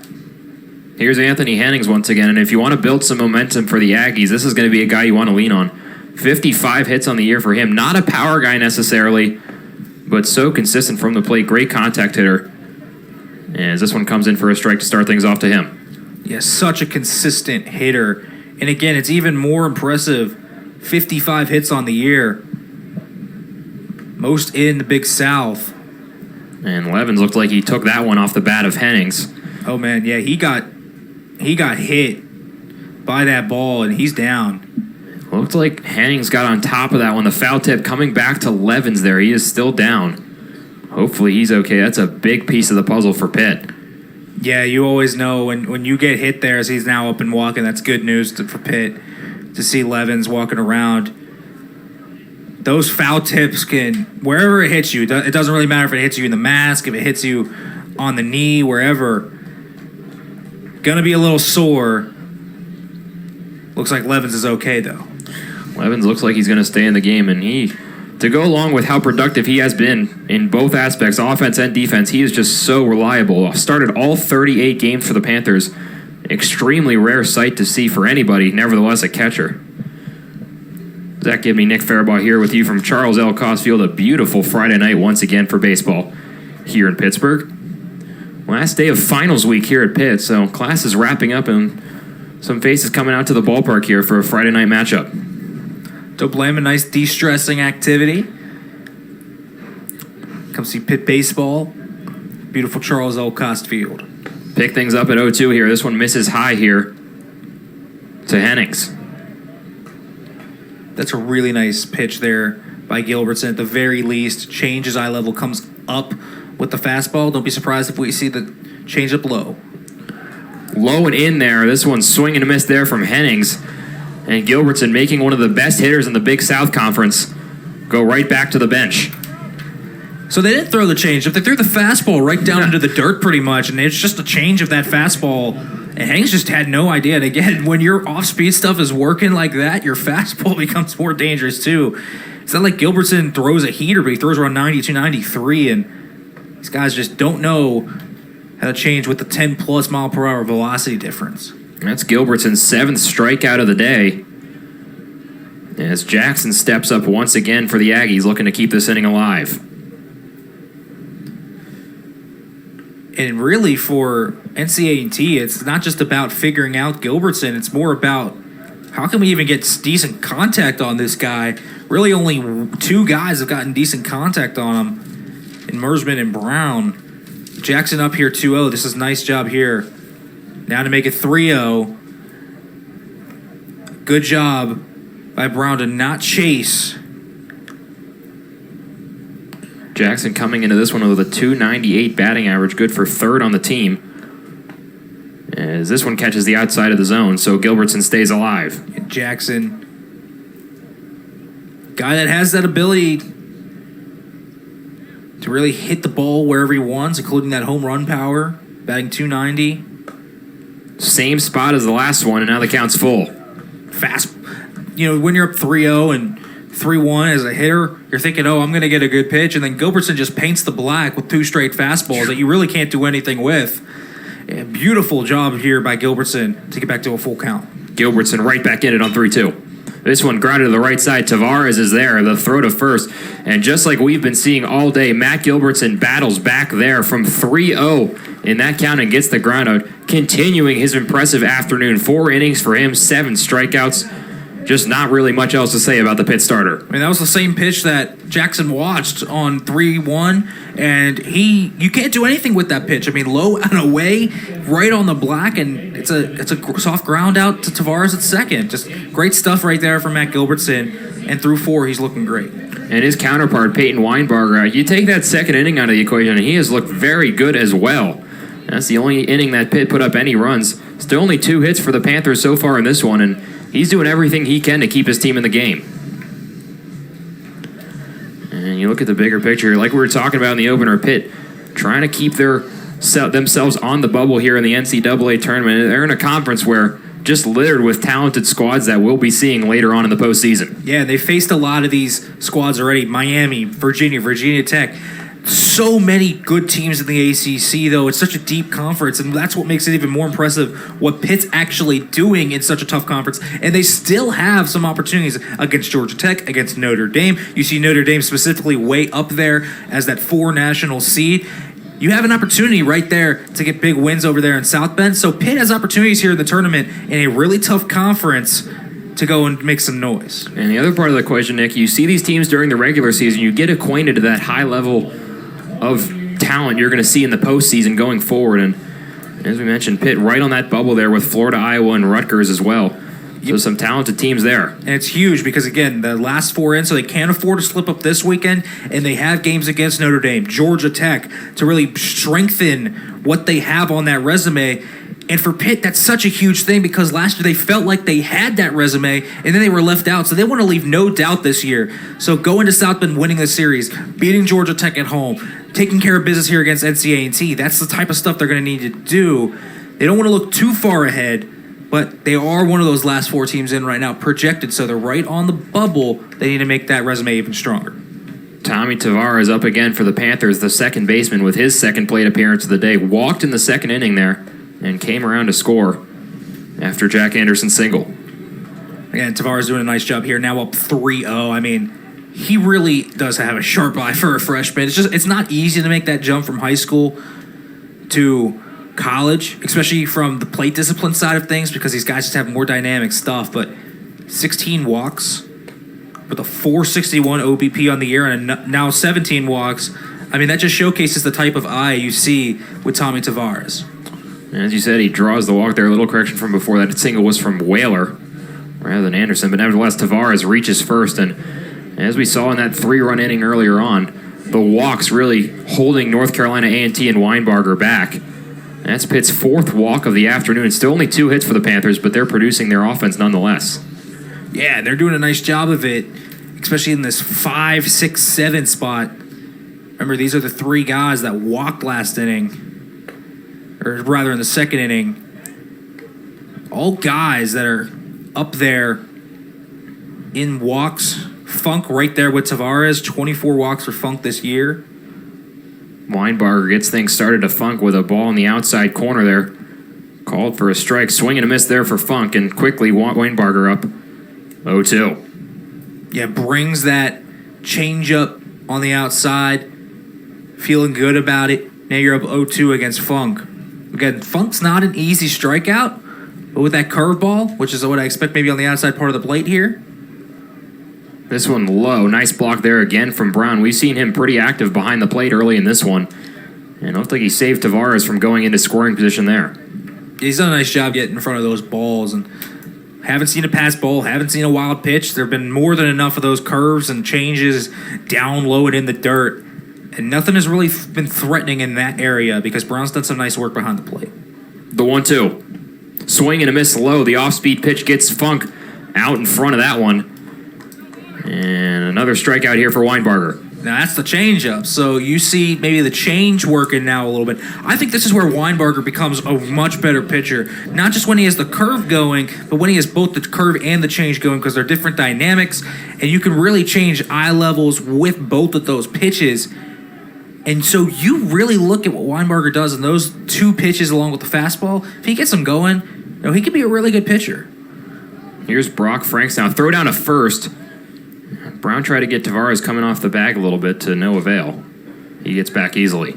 Here's Anthony Hennings once again, and if you want to build some momentum for the Aggies, this is going to be a guy you want to lean on. 55 hits on the year for him. Not a power guy necessarily, but so consistent from the plate. Great contact hitter. As this one comes in for a strike to start things off to him. Yeah, such a consistent hitter. And again, it's even more impressive. 55 hits on the year. Most in the Big South. And Levins looked like he took that one off the bat of Hennings. Oh, man, yeah, he got hit by that ball, and he's down. Looked like Hennings got on top of that one. The foul tip coming back to Levins there. He is still down. Hopefully he's okay. That's a big piece of the puzzle for Pitt. Yeah, you always know when you get hit there as he's now up and walking, that's good news for Pitt to see Levins walking around. Those foul tips can, wherever it hits you, it doesn't really matter if it hits you in the mask, if it hits you on the knee, wherever. Gonna be a little sore. Looks like Levins is okay, though. Levins looks like he's going to stay in the game, and to go along with how productive he has been in both aspects, offense and defense, he is just so reliable. Started all 38 games for the Panthers. Extremely rare sight to see for anybody, nevertheless a catcher. Zach Gibney, Nick Faribaugh here with you from Charles L. Cosfield. A beautiful Friday night once again for baseball here in Pittsburgh. Last day of finals week here at Pitt, so class is wrapping up and some faces coming out to the ballpark here for a Friday night matchup. Don't blame a nice de-stressing activity. Come see Pitt baseball. Beautiful Charles L. Cost Field. Pick things up at 0-2 here. This one misses high here to Hennings. That's a really nice pitch there by Gilbertson. At the very least, change his eye level, comes up with the fastball. Don't be surprised if we see the change up low. Low and in there. This one's swing and a miss there from Hennings. And Gilbertson, making one of the best hitters in the Big South Conference, go right back to the bench. So they didn't throw the changeup. They threw the fastball right down into the dirt pretty much, and it's just a change of that fastball. And Hennings just had no idea. And again, when your off-speed stuff is working like that, your fastball becomes more dangerous too. It's not like Gilbertson throws a heater, but he throws around 92, 93, and these guys just don't know how to change with the 10-plus mile-per-hour velocity difference. That's Gilbertson's 7th strikeout of the day. As Jackson steps up once again for the Aggies, looking to keep this inning alive. And really for NCAA, it's not just about figuring out Gilbertson. It's more about how can we even get decent contact on this guy. Really only 2 guys have gotten decent contact on him in Mersman and Brown. Jackson up here 2-0. This is a nice job here. Now to make it 3-0. Good job by Brown to not chase. Jackson coming into this one with a .298 batting average, good for 3rd on the team. As this one catches the outside of the zone, so Gilbertson stays alive. And Jackson, guy that has that ability to really hit the ball wherever he wants, including that home run power, batting .290. Same spot as the last one, and now the count's full. when you're up 3-0 and 3-1 as a hitter, you're thinking, oh, I'm going to get a good pitch. And then Gilbertson just paints the black with 2 straight fastballs that you really can't do anything with. Beautiful job here by Gilbertson to get back to a full count. Gilbertson right back in it on 3-2. This one grounded to the right side. Tavares is there, the throw to first. And just like we've been seeing all day, Matt Gilbertson battles back there from 3-0 in that count and gets the ground out, continuing his impressive afternoon. 4 innings for him, 7 strikeouts. Just not really much else to say about the Pitt starter. I mean, that was the same pitch that Jackson watched on 3-1, and you can't do anything with that pitch. I mean, low and away, right on the black, and it's a soft ground out to Tavares at second. Just great stuff right there from Matt Gilbertson, and through 4, he's looking great. And his counterpart, Peyton Weinbarger, you take that second inning out of the equation, and he has looked very good as well. That's the only inning that Pitt put up any runs. Still only 2 hits for the Panthers so far in this one, and he's doing everything he can to keep his team in the game. And you look at the bigger picture, like we were talking about in the opener, Pitt trying to keep themselves on the bubble here in the NCAA tournament. They're in a conference where just littered with talented squads that we'll be seeing later on in the postseason. Yeah, they faced a lot of these squads already. Miami, Virginia Tech. So many good teams in the ACC, though. It's such a deep conference, and that's what makes it even more impressive what Pitt's actually doing in such a tough conference. And they still have some opportunities against Georgia Tech, against Notre Dame. You see Notre Dame specifically way up there as that 4 national seed. You have an opportunity right there to get big wins over there in South Bend. So Pitt has opportunities here in the tournament in a really tough conference to go and make some noise. And the other part of the equation, Nick, you see these teams during the regular season, you get acquainted to that high level of talent you're going to see in the postseason going forward. And as we mentioned, Pitt right on that bubble there with Florida, Iowa, and Rutgers as well. So some talented teams there. And it's huge because, again, the last 4 in, so they can't afford to slip up this weekend, and they have games against Notre Dame, Georgia Tech, to really strengthen what they have on that resume. And for Pitt, that's such a huge thing because last year they felt like they had that resume and then they were left out. So they want to leave no doubt this year. So going to South Bend, winning the series, beating Georgia Tech at home, taking care of business here against NC-A&T, that's the type of stuff they're going to need to do. They don't want to look too far ahead, but they are one of those last 4 teams in right now, projected. So they're right on the bubble. They need to make that resume even stronger. Tommy Tavares up again for the Panthers, the second baseman with his second plate appearance of the day. Walked in the second inning there and came around to score after Jack Anderson's single. Again, Tavares doing a nice job here. Now up 3-0. I mean, he really does have a sharp eye for a freshman. It's not easy to make that jump from high school to college, especially from the plate discipline side of things, because these guys just have more dynamic stuff. But 16 walks with a 461 OBP on the year and now 17 walks. I mean, that just showcases the type of eye you see with Tommy Tavares. As you said, he draws the walk there. A little correction from before. That single was from Whaler rather than Anderson. But nevertheless, Tavares reaches first. And as we saw in that 3-run inning earlier on, the walks really holding North Carolina A&T and Weinbarger back. That's Pitt's 4th walk of the afternoon. Still only 2 hits for the Panthers, but they're producing their offense nonetheless. Yeah, they're doing a nice job of it, especially in this 5, 6, 7 spot. Remember, these are the 3 guys that walked last inning. Or rather in the second inning, all guys that are up there in walks. Funk right there with Tavares, 24 walks for Funk this year. Weinbarger gets things started to Funk with a ball in the outside corner there. Called for a strike, swing and a miss there for Funk, and quickly Weinbarger up 0-2. Yeah, brings that changeup on the outside, feeling good about it. Now you're up 0-2 against Funk. Again, Funk's not an easy strikeout, but with that curveball, which is what I expect maybe on the outside part of the plate here. This one low. Nice block there again from Brown. We've seen him pretty active behind the plate early in this one. And it looked like he saved Tavares from going into scoring position there. He's done a nice job getting in front of those balls. And haven't seen a pass ball, haven't seen a wild pitch. There have been more than enough of those curves and changes down low and in the dirt. And nothing has really been threatening in that area because Brown's done some nice work behind the plate. The 1-2. Swing and a miss low. The off-speed pitch gets Funk out in front of that one. And another strikeout here for Weinbarger. Now that's the changeup. So you see maybe the change working now a little bit. I think this is where Weinbarger becomes a much better pitcher. Not just when he has the curve going, but when he has both the curve and the change going, because they're different dynamics, and you can really change eye levels with both of those pitches. And so you really look at what Weinbarger does in those two pitches along with the fastball. If he gets them going, he could be a really good pitcher. Here's Brock Franks now. Throw down to first. Brown tried to get Tavares coming off the bag a little bit to no avail. He gets back easily.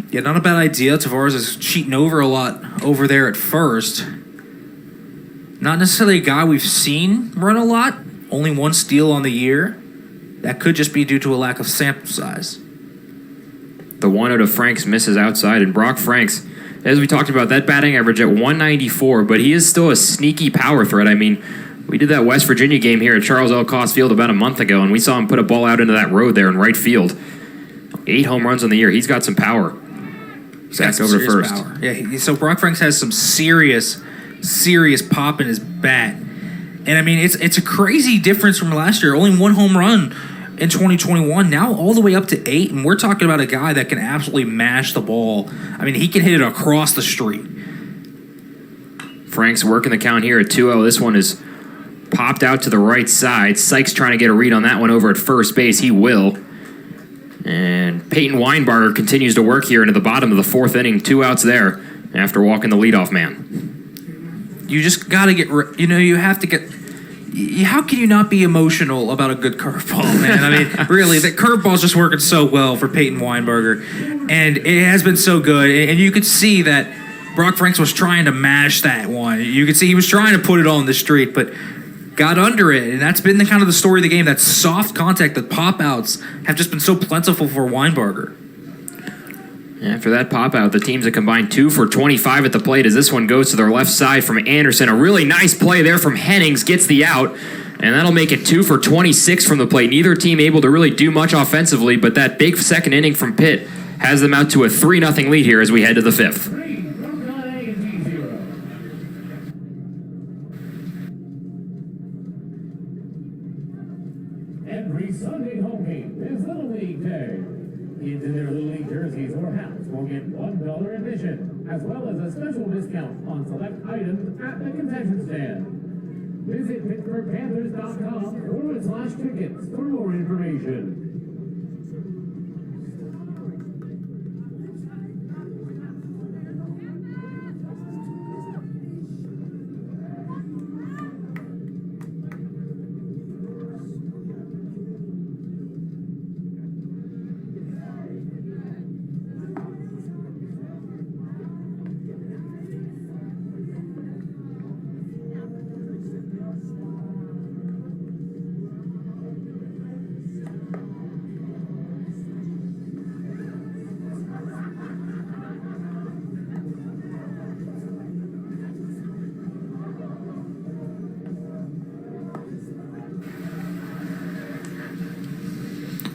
Yeah, not a bad idea. Tavares is cheating over a lot over there at first. Not necessarily a guy we've seen run a lot. Only one steal on the year. That could just be due to a lack of sample size. The 1-0 to Franks misses outside, and Brock Franks, as we talked about, that batting average at 194, but he is still a sneaky power threat. I mean, we did that West Virginia game here at Charles L. Cost Field about a month ago, and we saw him put a ball out into that road there in right field. 8 home runs on the year. He's got some power. Zach over to first. Power. Yeah, so Brock Franks has some serious pop in his bat. And, I mean, it's a crazy difference from last year. Only 1 home run in 2021, now all the way up to 8, and we're talking about a guy that can absolutely mash the ball. I mean, he can hit it across the street. Frank's working the count here at 2-0. This one is popped out to the right side. Sykes trying to get a read on that one over at first base. He will. And Peyton Weinbarger continues to work here into the bottom of the 4th inning. 2 outs there after walking the leadoff man. You just got to get, you have to get. How can you not be emotional about a good curveball, man? I mean, really, the curveball's just working so well for Peyton Weinbarger, and it has been so good. And you could see that Brock Franks was trying to mash that one. You could see he was trying to put it on the street, but got under it, and that's been the kind of the story of the game. That soft contact, the pop-outs have just been so plentiful for Weinbarger. After that pop-out, the teams have combined 2 for 25 at the plate as this one goes to their left side from Anderson. A really nice play there from Hennings, gets the out, and that'll make it 2 for 26 from the plate. Neither team able to really do much offensively, but that big second inning from Pitt has them out to a 3-0 lead here as we head to the 5th. Every Sunday home game is Little League Day. Kids in their Little League jerseys or hats will get $1 admission, as well as a special discount on select items at the concession stand. Visit PittsburghPanthers.com/tickets for more information.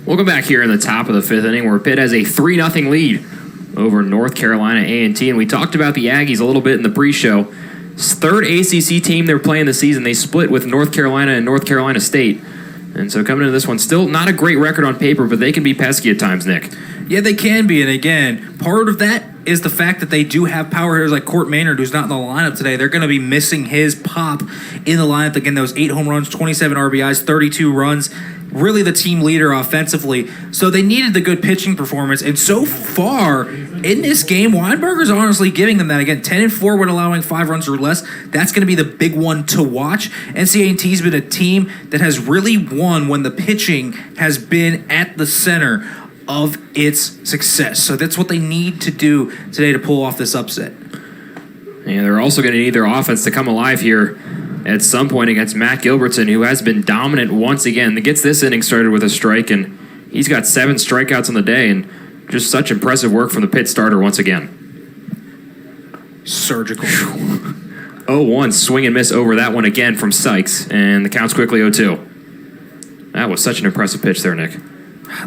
Welcome back here in the top of the 5th inning where Pitt has a 3-0 lead over North Carolina A&T. And we talked about the Aggies a little bit in the pre-show. It's 3rd ACC team they're playing this season. They split with North Carolina and North Carolina State. And so coming into this one, still not a great record on paper, but they can be pesky at times, Nick. Yeah, they can be. And again, part of that is the fact that they do have power hitters like Court Maynard, who's not in the lineup today. They're going to be missing his pop in the lineup. Again, those 8 home runs, 27 RBIs, 32 runs. Really the team leader offensively. So they needed the good pitching performance. And so far in this game, Weinberger's honestly giving them that. Again, 10-4 when allowing 5 runs or less. That's going to be the big one to watch. NCAA's been a team that has really won when the pitching has been at the center of its success. So that's what they need to do today to pull off this upset. And they're also going to need their offense to come alive here at some point against Matt Gilbertson, who has been dominant once again. That gets this inning started with a strike, and he's got 7 strikeouts on the day, and just such impressive work from the Pitt starter once again. Surgical. 0-1, swing and miss over that one again from Sykes, and the count's quickly 0-2. That was such an impressive pitch there, Nick.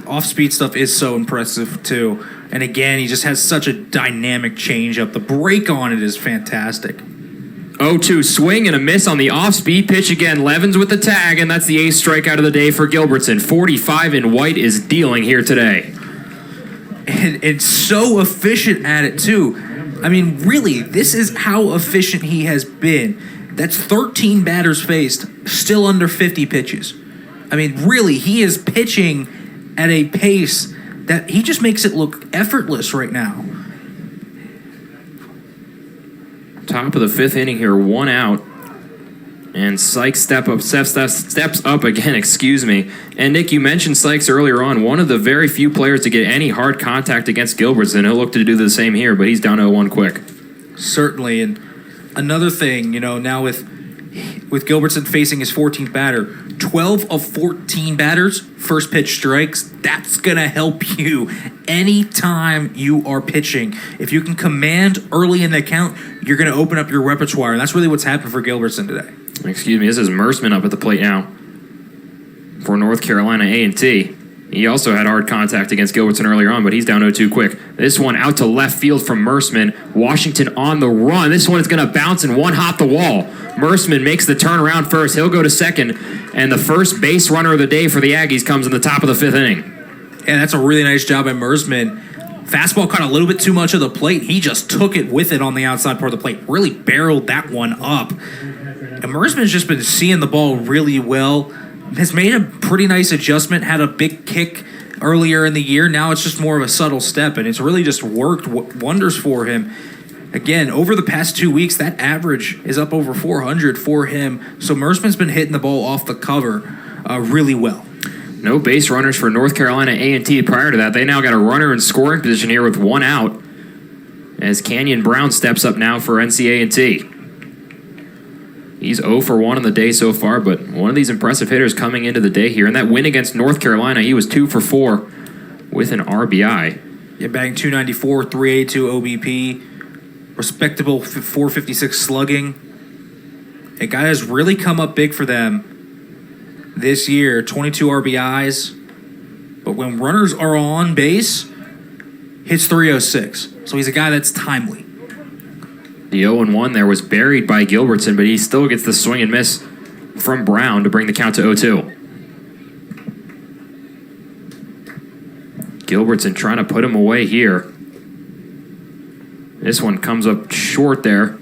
Off-speed stuff is so impressive, too. And again, he just has such a dynamic changeup. The break on it is fantastic. 0-2 swing and a miss on the off-speed pitch again. Levens with the tag, and that's the 8th strikeout of the day for Gilbertson. 45 in white is dealing here today. And it's so efficient at it, too. I mean, really, this is how efficient he has been. That's 13 batters faced, still under 50 pitches. I mean, really, he is pitching at a pace that he just makes it look effortless right now. Top of the 5th inning here, 1 out. And Sykes steps up again, excuse me. And Nick, you mentioned Sykes earlier on, one of the very few players to get any hard contact against Gilbertson. He'll look to do the same here, but he's down 0-1 quick. Certainly, and another thing, now with Gilbertson facing his 14th batter, 12 of 14 batters, first pitch strikes. That's going to help you anytime you are pitching. If you can command early in the count, you're going to open up your repertoire, and that's really what's happened for Gilbertson today. Excuse me, this is Mersman up at the plate now for North Carolina A&T. He also had hard contact against Gilbertson earlier on, but he's down 0-2 quick. This one out to left field from Mersman. Washington on the run. This one is going to bounce and one-hop the wall. Mersman makes the turnaround first. He'll go to second, and the first base runner of the day for the Aggies comes in the top of the 5th inning. And that's a really nice job by Mersman. Fastball caught a little bit too much of the plate. He just took it with it on the outside part of the plate. Really barreled that one up. And Mersman's just been seeing the ball really well. Has made a pretty nice adjustment, had a big kick earlier in the year. Now it's just more of a subtle step, and it's really just worked wonders for him. Again, over the past 2 weeks, that average is up over 400 for him. So Mersman's been hitting the ball off the cover really well. No base runners for North Carolina A&T prior to that. They now got a runner in scoring position here with 1 out as Canyon Brown steps up now for NCA&T. He's 0 for 1 on the day so far, but one of these impressive hitters coming into the day here. And that win against North Carolina, he was 2 for 4 with an RBI. Yeah, batting 294, 382 OBP, respectable 456 slugging. A guy has really come up big for them this year, 22 RBIs. But when runners are on base, hits 306. So he's a guy that's timely. The 0-1 there was buried by Gilbertson, but he still gets the swing and miss from Brown to bring the count to 0-2. Gilbertson trying to put him away here. This one comes up short there.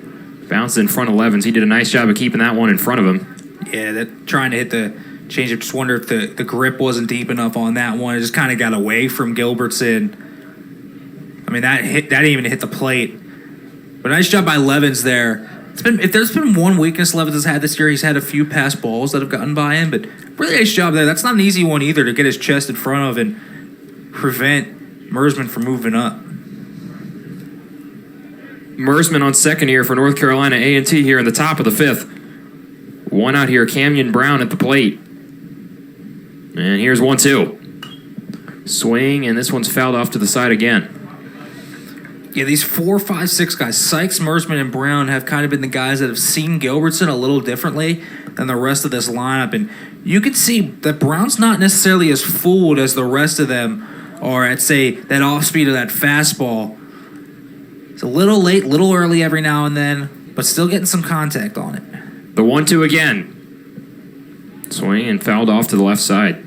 Bounced in front of Levens. He did a nice job of keeping that one in front of him. Yeah, trying to hit the changeup. Just wonder if the grip wasn't deep enough on that one. It just kind of got away from Gilbertson. I mean, that didn't even hit the plate. But nice job by Levens there. If there's been one weakness Levens has had this year, he's had a few pass balls that have gotten by him, but really nice job there. That's not an easy one either to get his chest in front of and prevent Mersman from moving up. Mersman on second here for North Carolina A&T here in the top of the 5th. 1 out here, Canyon Brown at the plate. And here's 1-2. Swing, and this one's fouled off to the side again. Yeah, these 4, 5, 6 guys, Sykes, Mersman, and Brown have kind of been the guys that have seen Gilbertson a little differently than the rest of this lineup. And you can see that Brown's not necessarily as fooled as the rest of them are at, say, that off-speed of that fastball. It's a little late, little early every now and then, but still getting some contact on it. The 1-2 again. Swing and fouled off to the left side.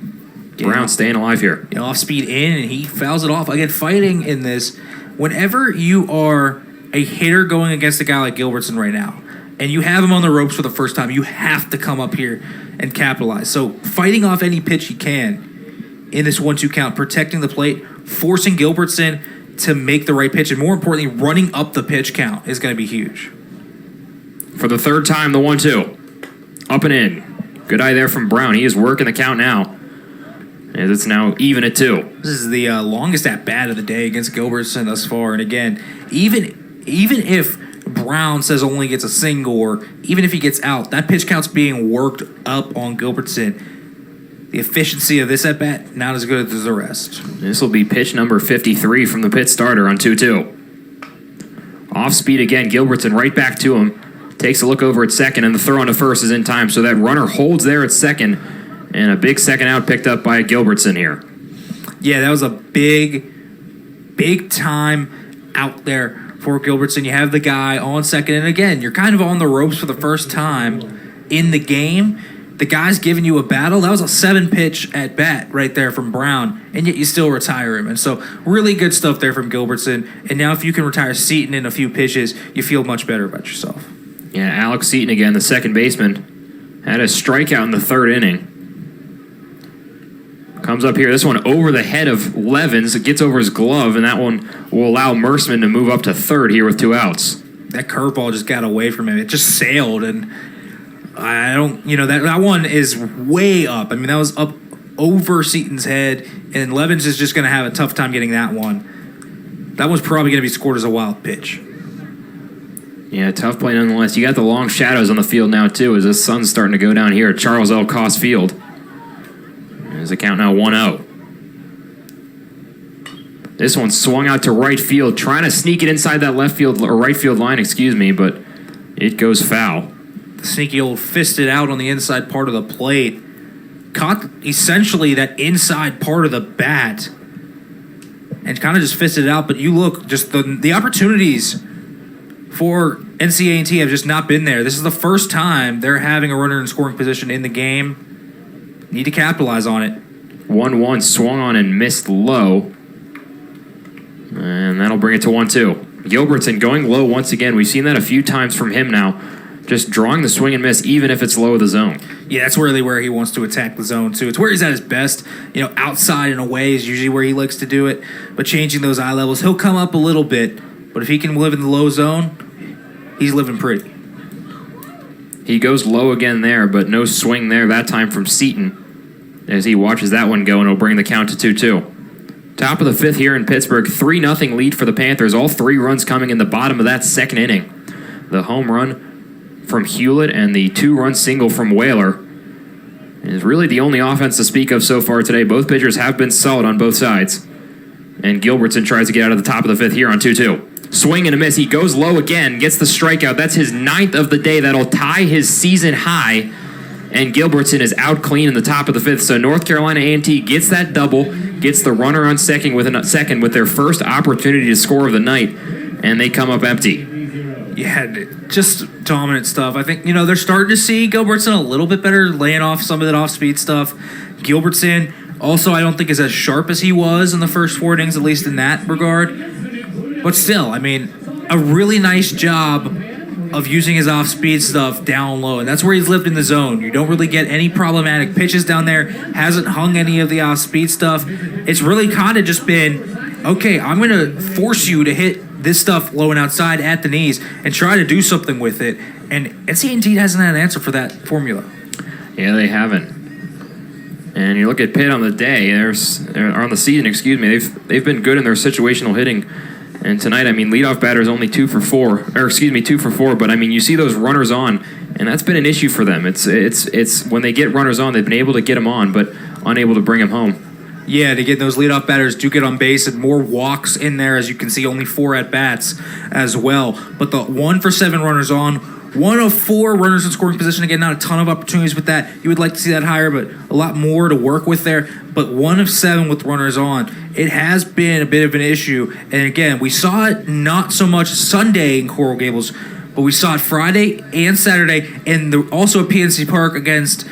Brown staying alive here. Yeah, off-speed in, and he fouls it off. Again, fighting in this. Whenever you are a hitter going against a guy like Gilbertson right now, and you have him on the ropes for the first time, you have to come up here and capitalize. So fighting off any pitch you can in this 1-2 count, protecting the plate, forcing Gilbertson to make the right pitch, and more importantly, running up the pitch count is going to be huge. For the 3rd time, the 1-2. Up and in. Good eye there from Brown. He is working the count now. And it's now even at 2. This is the longest at-bat of the day against Gilbertson thus far. And again, even if Brown says only gets a single, or even if he gets out, that pitch count's being worked up on Gilbertson. The efficiency of this at-bat, not as good as the rest. This will be pitch number 53 from the pit starter on 2-2. Off speed again, Gilbertson right back to him. Takes a look over at second, and the throw on to first is in time. So that runner holds there at second, and a big second out picked up by Gilbertson here. Yeah, that was a big time out there for Gilbertson. You have the guy on second, and again, you're kind of on the ropes for the first time in the game. The guy's giving you a battle. That was a 7-pitch at bat right there from Brown, and yet you still retire him. And so really good stuff there from Gilbertson. And now if you can retire Seaton in a few pitches, you feel much better about yourself. Yeah, Alex Seaton again, the second baseman, had a strikeout in the third inning. Comes up here, this one over the head of Levens. It gets over his glove, and that one will allow Merceman to move up to third here with 2 outs. That curveball just got away from him. It just sailed, and I don't, that one is way up. I mean, that was up over Seaton's head, and Levens is just going to have a tough time getting that one. That one's probably going to be scored as a wild pitch. Yeah, tough play nonetheless. You got the long shadows on the field now, too, as the sun's starting to go down here at Charles L. Coss Field. There's the count now 1-0. This one swung out to right field, trying to sneak it inside that left field or right field line, but it goes foul. The sneaky old fisted out on the inside part of the plate. Caught essentially that inside part of the bat and kind of just fisted it out. But you look, just the opportunities for NCA&T have just not been there. This is the first time they're having a runner in scoring position in the game. Need to capitalize on it. 1-1 swung on and missed low. And that'll bring it to 1-2. Gilbertson going low once again. We've seen that a few times from him now. Just drawing the swing and miss, even if it's low of the zone. Yeah, that's really where he wants to attack the zone, too. It's where he's at his best. Outside and away is usually where he likes to do it. But changing those eye levels, he'll come up a little bit. But if he can live in the low zone, he's living pretty. He goes low again there, but no swing there that time from Seaton as he watches that one go, and it'll bring the count to 2-2. Top of the fifth here in Pittsburgh, 3-0 lead for the Panthers. All 3 runs coming in the bottom of that second inning. The home run from Hewlett and the 2-run single from Whaler is really the only offense to speak of so far today. Both pitchers have been solid on both sides. And Gilbertson tries to get out of the top of the fifth here on 2-2. Swing and a miss. He goes low again, gets the strikeout. That's his 9th of the day. That'll tie his season high. And Gilbertson is out clean in the top of the fifth. So North Carolina A&T gets that double, gets the runner on second with their first opportunity to score of the night, and they come up empty. Yeah, just dominant stuff. I think, they're starting to see Gilbertson a little bit better, laying off some of that off-speed stuff. Gilbertson also, I don't think, is as sharp as he was in the first 4 innings, at least in that regard. But still, a really nice job of using his off-speed stuff down low. And that's where he's lived in the zone. You don't really get any problematic pitches down there. Hasn't hung any of the off-speed stuff. It's really kind of just been, okay, I'm going to force you to hit this stuff low and outside at the knees and try to do something with it. And NCA&T hasn't had an answer for that formula. Yeah, they haven't. And you look at Pitt on the day, or on the season, they've been good in their situational hitting. And tonight, leadoff batter is only 2 for 4. But you see those runners on, and that's been an issue for them. It's when they get runners on, they've been able to get them on, but unable to bring them home. Yeah, to get those leadoff batters do get on base and more walks in there, as you can see, only 4 at-bats as well. But the 1 for 7 runners on, 1 of 4 runners in scoring position. Again, not a ton of opportunities with that. You would like to see that higher, but a lot more to work with there. But 1 of 7 with runners on. It has been a bit of an issue. And again, we saw it not so much Sunday in Coral Gables, but we saw it Friday and Saturday, and also at PNC Park against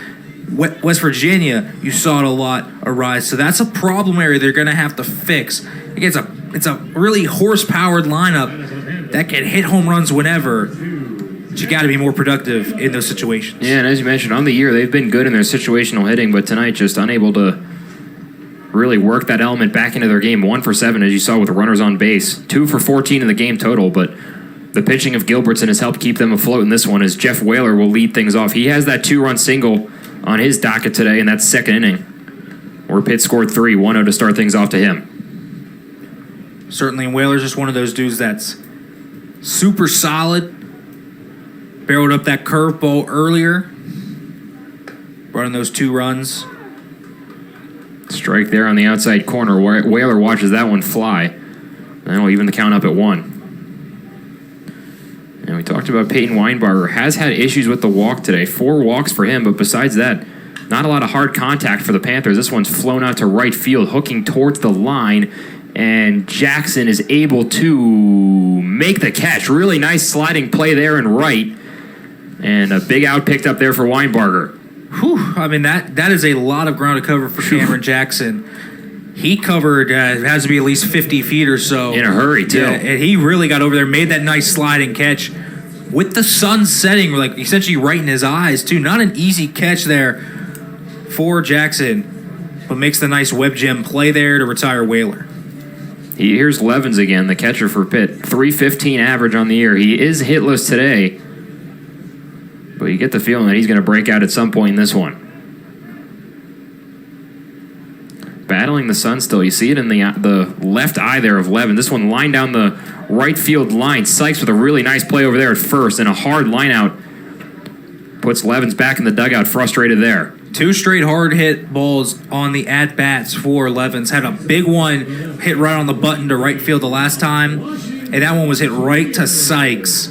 West Virginia. You saw it a lot arise. So that's a problem area they're going to have to fix. Again, it's a really horse-powered lineup that can hit home runs whenever. But you got to be more productive in those situations. Yeah, and as you mentioned, on the year, they've been good in their situational hitting, but tonight just unable to really work that element back into their game. 1 for 7, as you saw, with the runners on base. 2 for 14 in the game total, but the pitching of Gilbertson has helped keep them afloat in this one, as Jeff Whaler will lead things off. He has that 2-run single on his docket today in that second inning, where Pitt scored 3, 1-0 to start things off to him. Certainly, Whaler's just one of those dudes that's super solid. Barreled up that curveball earlier. Running those 2 runs. Strike there on the outside corner. Whaler watches that one fly. That'll even the count up at 1. And we talked about Peyton Weinbarger. Has had issues with the walk today. 4 walks for him, but besides that, not a lot of hard contact for the Panthers. This one's flown out to right field, hooking towards the line, And Jackson is able to make the catch. Really nice sliding play there and right. And a big out picked up there for Weinbarger. Whew, I mean, that is a lot of ground to cover for Cameron Jackson. He covered, it has to be at least 50 feet or so. In a hurry, too. Yeah, and he really got over there, made that nice sliding catch with the sun setting, like essentially right in his eyes, too. Not an easy catch there for Jackson, but makes the nice web gem play there to retire Whaler. Here's Levens again, the catcher for Pitt. 315 average on the year. He is hitless today, but you get the feeling that he's going to break out at some point in this one. Battling the sun still. You see it in the left eye there of Levens. This one lined down the right field line. Sykes with a really nice play over there at first, and a hard line out puts Levens back in the dugout, frustrated there. 2 straight hard hit balls on the at-bats for Levens. Had a big one hit right on the button to right field the last time, and that one was hit right to Sykes.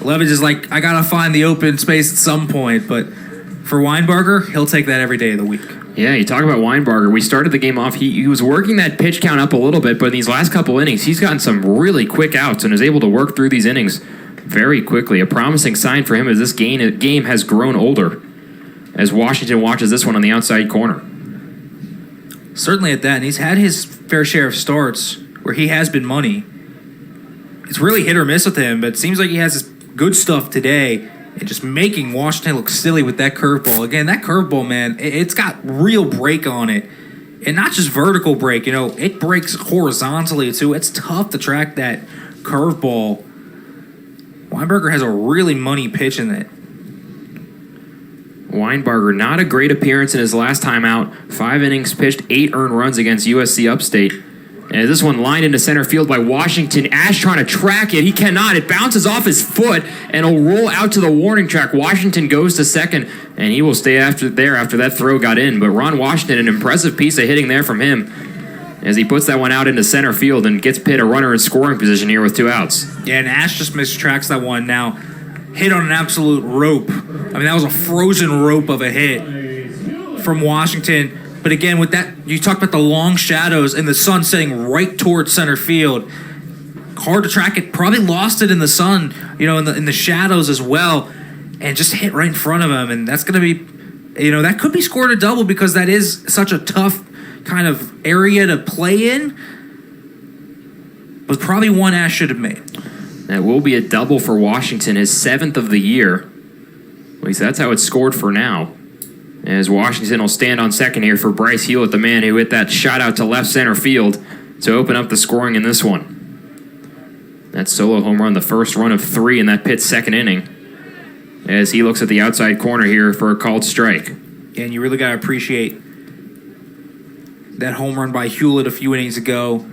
Levens is like, I got to find the open space at some point, but for Weinbarger, he'll take that every day of the week. Yeah, you talk about Weinbarger. We started the game off. He was working that pitch count up a little bit, but in these last couple innings, he's gotten some really quick outs and is able to work through these innings very quickly. A promising sign for him as this game has grown older, as Washington watches this one on the outside corner. Certainly at that, and he's had his fair share of starts where he has been money. It's really hit or miss with him, but it seems like he has his good stuff today and just making Washington look silly with that curveball. Again, that curveball, man, it's got real break on it. And not just vertical break, it breaks horizontally too. It's tough to track that curveball. Weinbarger has a really money pitch in it. Weinbarger, not a great appearance in his last time out. 5 innings pitched, 8 earned runs against USC Upstate. And this one lined into center field by Washington. Ash trying to track it. He cannot. It bounces off his foot and will roll out to the warning track. Washington goes to second, and he will stay after that throw got in. But Ron Washington, an impressive piece of hitting there from him as he puts that one out into center field and gets Pitt a runner in scoring position here with 2 outs. Yeah, and Ash just mistracks that one now. Hit on an absolute rope. I mean, that was a frozen rope of a hit from Washington. But again, with that, you talk about the long shadows and the sun setting right towards center field. Hard to track it. Probably lost it in the sun, in the shadows as well, and just hit right in front of him. And that's going to be, that could be scored a double because that is such a tough kind of area to play in. But probably one Ash should have made. That will be a double for Washington, his 7th of the year. At least that's how it's scored for now. As Washington will stand on second here for Bryce Hewlett, the man who hit that shot out to left center field to open up the scoring in this one. That solo home run, the first run of 3 in that Pitt second inning, as he looks at the outside corner here for a called strike. And you really got to appreciate that home run by Hewlett a few innings ago.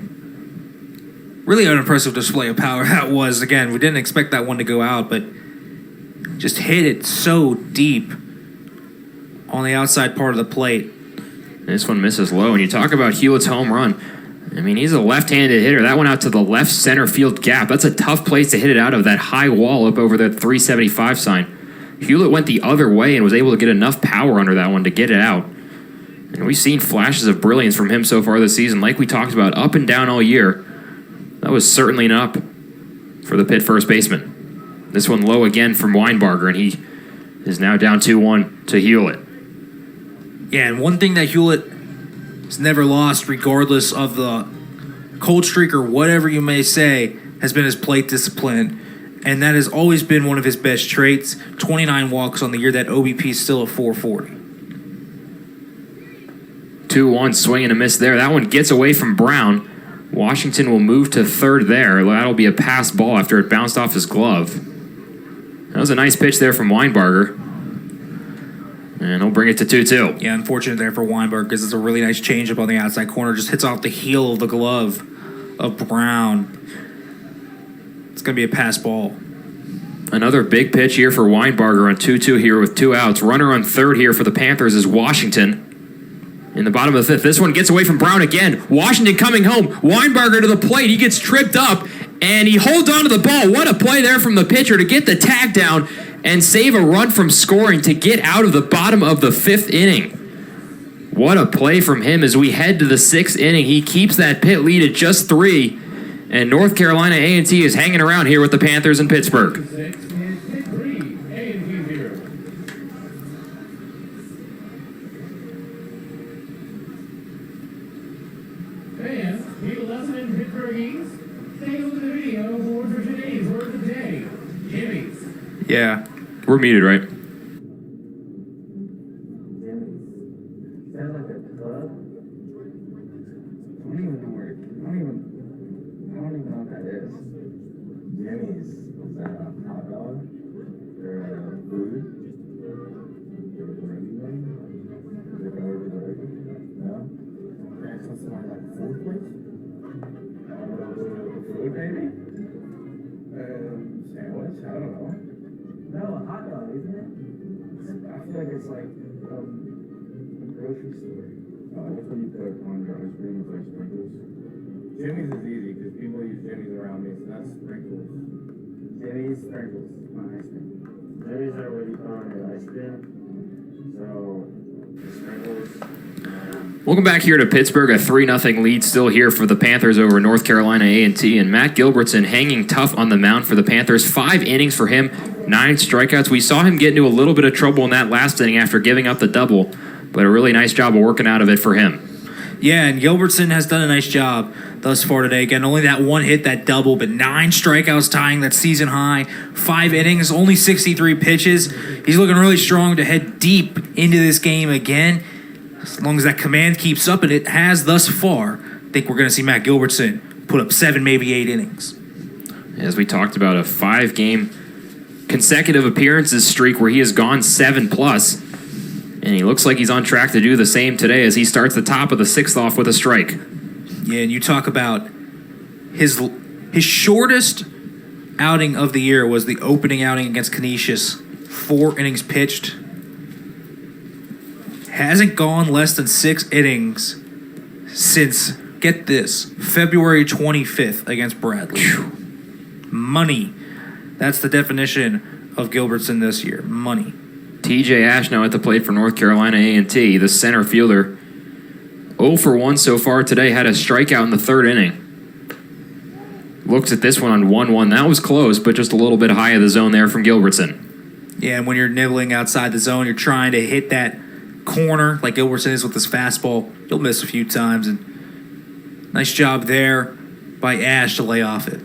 Really an impressive display of power that was. Again, we didn't expect that one to go out, but just hit it so deep on the outside part of the plate. This one misses low. And you talk about Hewlett's home run. I mean, he's a left-handed hitter. That one out to the left center field gap. That's a tough place to hit it out of, that high wall up over that 375 sign. Hewlett went the other way and was able to get enough power under that one to get it out. And we've seen flashes of brilliance from him so far this season. Like we talked about, up and down all year. That was certainly an up for the Pitt first baseman. This one low again from Weinbarger, and he is now down 2-1 to Hewlett. Yeah, and one thing that Hewlett has never lost, regardless of the cold streak or whatever you may say, has been his plate discipline. And that has always been one of his best traits. 29 walks on the year. That OBP is still a 440. 2-1 swing and a miss there. That one gets away from Brown. Washington will move to third there. That'll be a pass ball after it bounced off his glove. That was a nice pitch there from Weinbarger. And he'll bring it to 2-2. Yeah, unfortunate there for Weinberg because it's a really nice changeup on the outside corner. Just hits off the heel of the glove of Brown. It's going to be a pass ball. Another big pitch here for Weinbarger on 2-2 here with 2 outs. Runner on third here for the Panthers is Washington. In the bottom of the 5th, this one gets away from Brown again. Washington coming home. Weinbarger to the plate. He gets tripped up, and he holds on to the ball. What a play there from the pitcher to get the tag down and save a run from scoring to get out of the bottom of the 5th inning. What a play from him as we head to the 6th inning. He keeps that Pitt lead at just 3, and North Carolina A&T is hanging around here with the Panthers in Pittsburgh. 6 and 3, A&T 0. Fans, people listening to Pittsburgh East, take a look at the video for today's word of the day. Jimmy's. Yeah. We're muted, right? Sounds like a club. I don't even know what that is. Jimmy's. Is that a hot dog? Or a food? Is it burger? No? That's something like a food place? Food maybe? Sandwich? I don't know. No, a hot dog, isn't it? I feel like it's like grocery store. That's what you put on your ice cream with like sprinkles. Jimmy's is easy because people use Jimmy's around me, so that's sprinkles. Jimmy's sprinkles on ice cream. Jimmy's are what you put on your ice cream. So the sprinkles. Welcome back here to Pittsburgh. A 3-0 lead still here for the Panthers over North Carolina A&T. And Matt Gilbertson hanging tough on the mound for the Panthers. 5 innings for him, 9 strikeouts. We saw him get into a little bit of trouble in that last inning after giving up the double. But a really nice job of working out of it for him. Yeah, and Gilbertson has done a nice job thus far today. Again, only that one hit, that double, but 9 strikeouts tying that season high. 5 innings, only 63 pitches. He's looking really strong to head deep into this game again. As long as that command keeps up, and it has thus far, I think we're going to see Matt Gilbertson put up 7, maybe 8 innings. As we talked about, a 5-game consecutive appearances streak where he has gone 7+. And he looks like he's on track to do the same today as he starts the top of the 6th off with a strike. Yeah, and you talk about his shortest outing of the year was the opening outing against Canisius. 4 innings pitched. Hasn't gone less than 6 innings since, get this, February 25th against Bradley. Money. That's the definition of Gilbertson this year. Money. TJ Ash now at the plate for North Carolina A&T, the center fielder. 0 for 1 so far today, had a strikeout in the 3rd inning. Looks at this one on 1-1. That was close, but just a little bit high of the zone there from Gilbertson. Yeah, and when you're nibbling outside the zone, you're trying to hit that corner like Gilbertson is with his fastball. You'll miss a few times, and nice job there by Ash to lay off it.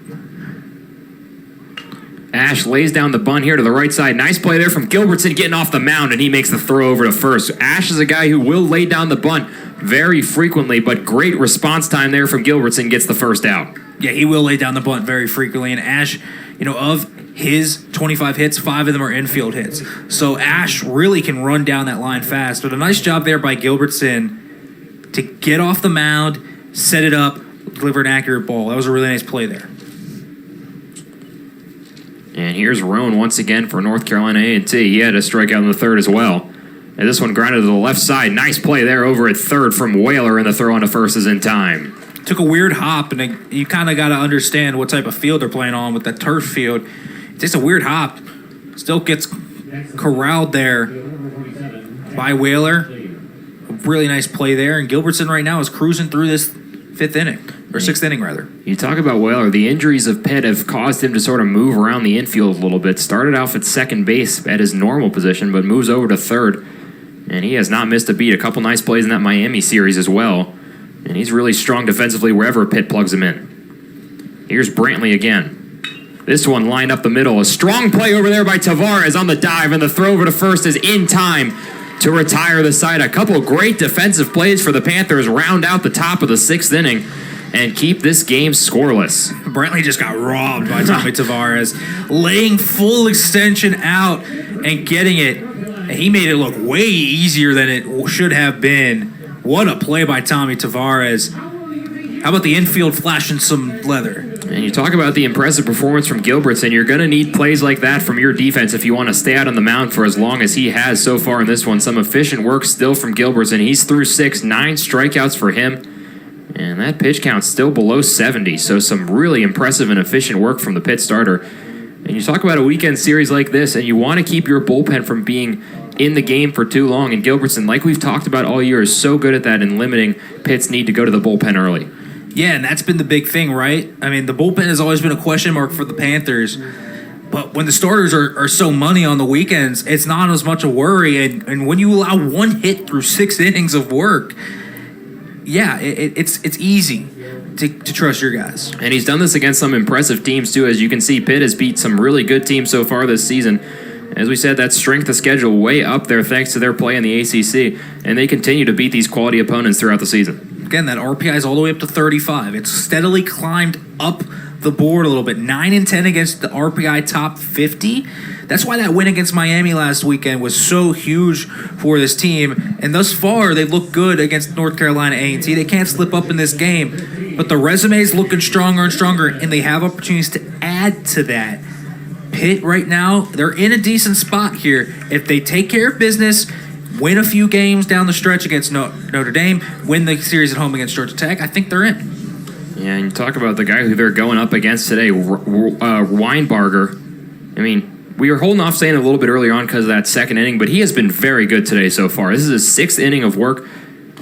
Ash lays down the bunt here to the right side. Nice play there from Gilbertson getting off the mound, and he makes the throw over to first. Ash is a guy who will lay down the bunt very frequently, but great response time there from Gilbertson gets the first out. Yeah, he will lay down the bunt very frequently, and Ash, of his 25 hits, 5 of them are infield hits. So Ash really can run down that line fast, but a nice job there by Gilbertson to get off the mound, set it up, deliver an accurate ball. That was a really nice play there. And here's Roan once again for North Carolina A&T. He had a strikeout in the 3rd as well. And this one grounded to the left side. Nice play there over at 3rd from Whaler, and the throw on to first is in time. Took a weird hop, and you kind of got to understand what type of field they're playing on with that turf field. It's just a weird hop. Still gets corralled there by Whaler. A really nice play there, and Gilbertson right now is cruising through this 5th inning, or 6th inning rather. You talk about Whaler. The injuries of Pitt have caused him to sort of move around the infield a little bit. Started off at second base at his normal position, but moves over to 3rd. And he has not missed a beat. A couple nice plays in that Miami series as well. And he's really strong defensively wherever Pitt plugs him in. Here's Brantley again. This one lined up the middle. A strong play over there by Tavares on the dive, and the throw over to first is in time to retire the side. A couple of great defensive plays for the Panthers round out the top of the 6th inning and keep this game scoreless. Brantley just got robbed by Tommy Tavares, laying full extension out and getting it. And he made it look way easier than it should have been. What a play by Tommy Tavares. How about the infield flashing some leather? And you talk about the impressive performance from Gilbertson. You're going to need plays like that from your defense if you want to stay out on the mound for as long as he has so far in this one. Some efficient work still from Gilbertson. He's through 6, 9 strikeouts for him. And that pitch count's still below 70, so some really impressive and efficient work from the Pitt starter. And you talk about a weekend series like this, and you want to keep your bullpen from being in the game for too long. And Gilbertson, like we've talked about all year, is so good at that in limiting Pitt's need to go to the bullpen early. Yeah, and that's been the big thing, right? I mean, the bullpen has always been a question mark for the Panthers. But when the starters are so money on the weekends, it's not as much a worry. And when you allow one hit through 6 innings of work, yeah, it's easy to trust your guys. And he's done this against some impressive teams, too. As you can see, Pitt has beat some really good teams so far this season. As we said, that strength of schedule way up there thanks to their play in the ACC. And they continue to beat these quality opponents throughout the season. Again, that RPI is all the way up to 35. It's steadily climbed up the board a little bit. 9-10 against the RPI top 50. That's why that win against Miami last weekend was so huge for this team. And thus far, they've looked good against North Carolina A&T. They can't slip up in this game. But the resume is looking stronger and stronger, and they have opportunities to add to that. Pitt right now, they're in a decent spot here. If they take care of business, win a few games down the stretch against Notre Dame, win the series at home against Georgia Tech, I think they're in. Yeah, and you talk about the guy who they're going up against today, Weinbarger. I mean, we were holding off saying it a little bit earlier on because of that second inning, but he has been very good today so far. This is his 6th inning of work.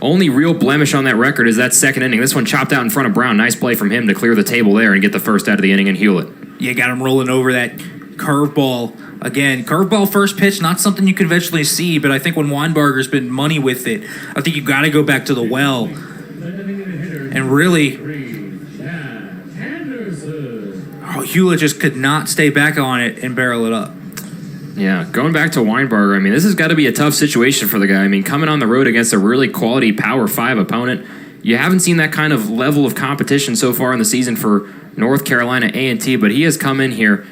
Only real blemish on that record is that second inning. This one chopped out in front of Brown. Nice play from him to clear the table there and get the first out of the inning and Hewlett. You got him rolling over that curveball. Again, curveball first pitch, not something you conventionally see, but I think when Weinbarger's been money with it, I think you got to go back to the well. And really, Hewlett just could not stay back on it and barrel it up. Yeah, going back to Weinbarger, I mean, this has got to be a tough situation for the guy. I mean, coming on the road against a really quality Power 5 opponent, you haven't seen that kind of level of competition so far in the season for North Carolina A&T, but he has come in here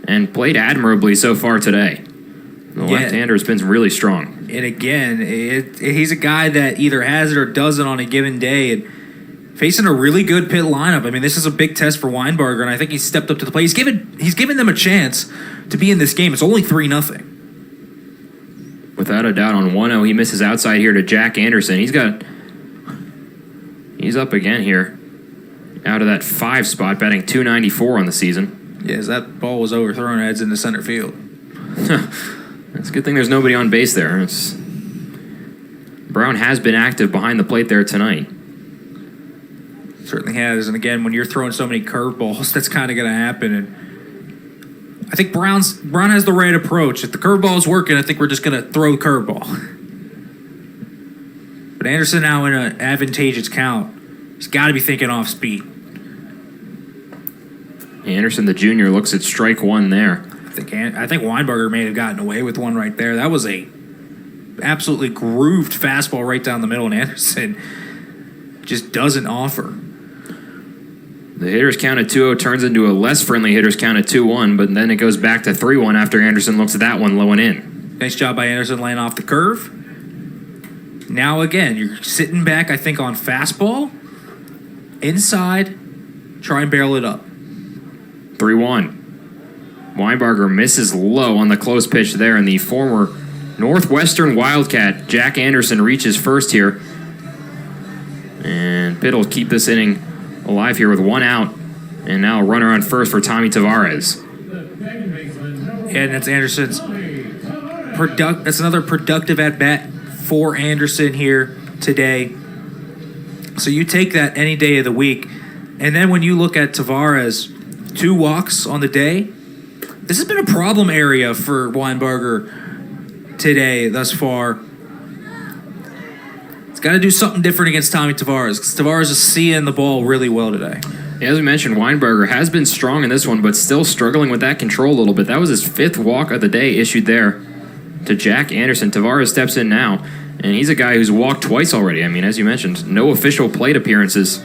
and played admirably so far today. The left-hander has been really strong. And again, he's a guy that either has it or doesn't on a given day. And facing a really good Pitt lineup. I mean, this is a big test for Weinbarger, and I think he's stepped up to the plate. He's given them a chance to be in this game. It's only 3-0. Without a doubt, on 1-0, he misses outside here to Jack Anderson. He's up again here, out of that 5 spot, batting .294 on the season. Yes, that ball was overthrown, heads into center field. It's a good thing there's nobody on base there. Brown has been active behind the plate there tonight. Certainly has, and again, when you're throwing so many curveballs, that's kind of going to happen. And I think Brown has the right approach. If the curveball is working, I think we're just going to throw the curveball. But Anderson now in an advantageous count. He's got to be thinking off speed. Anderson, the junior, looks at strike 1 there. I think Weinbarger may have gotten away with one right there. That was a absolutely grooved fastball right down the middle, and Anderson just doesn't offer. The hitter's count at 2-0 turns into a less friendly hitter's count at 2-1, but then it goes back to 3-1 after Anderson looks at that one low and in. Nice job by Anderson laying off the curve. Now again, you're sitting back, I think, on fastball. Inside, try and barrel it up. 3-1. Weinbarger misses low on the close pitch there, and the former Northwestern Wildcat, Jack Anderson, reaches first here. And Pitt will keep this inning alive here with 1 out. And now a runner on first for Tommy Tavares. And that's Anderson's that's another productive at-bat for Anderson here today. So you take that any day of the week. And then when you look at Tavares, 2 walks on the day, this has been a problem area for Weinbarger today thus far. He's got to do something different against Tommy Tavares, because Tavares is seeing the ball really well today. As we mentioned, Weinbarger has been strong in this one, but still struggling with that control a little bit. That was his 5th walk of the day issued there to Jack Anderson. Tavares steps in now, and he's a guy who's walked twice already. I mean, as you mentioned, no official plate appearances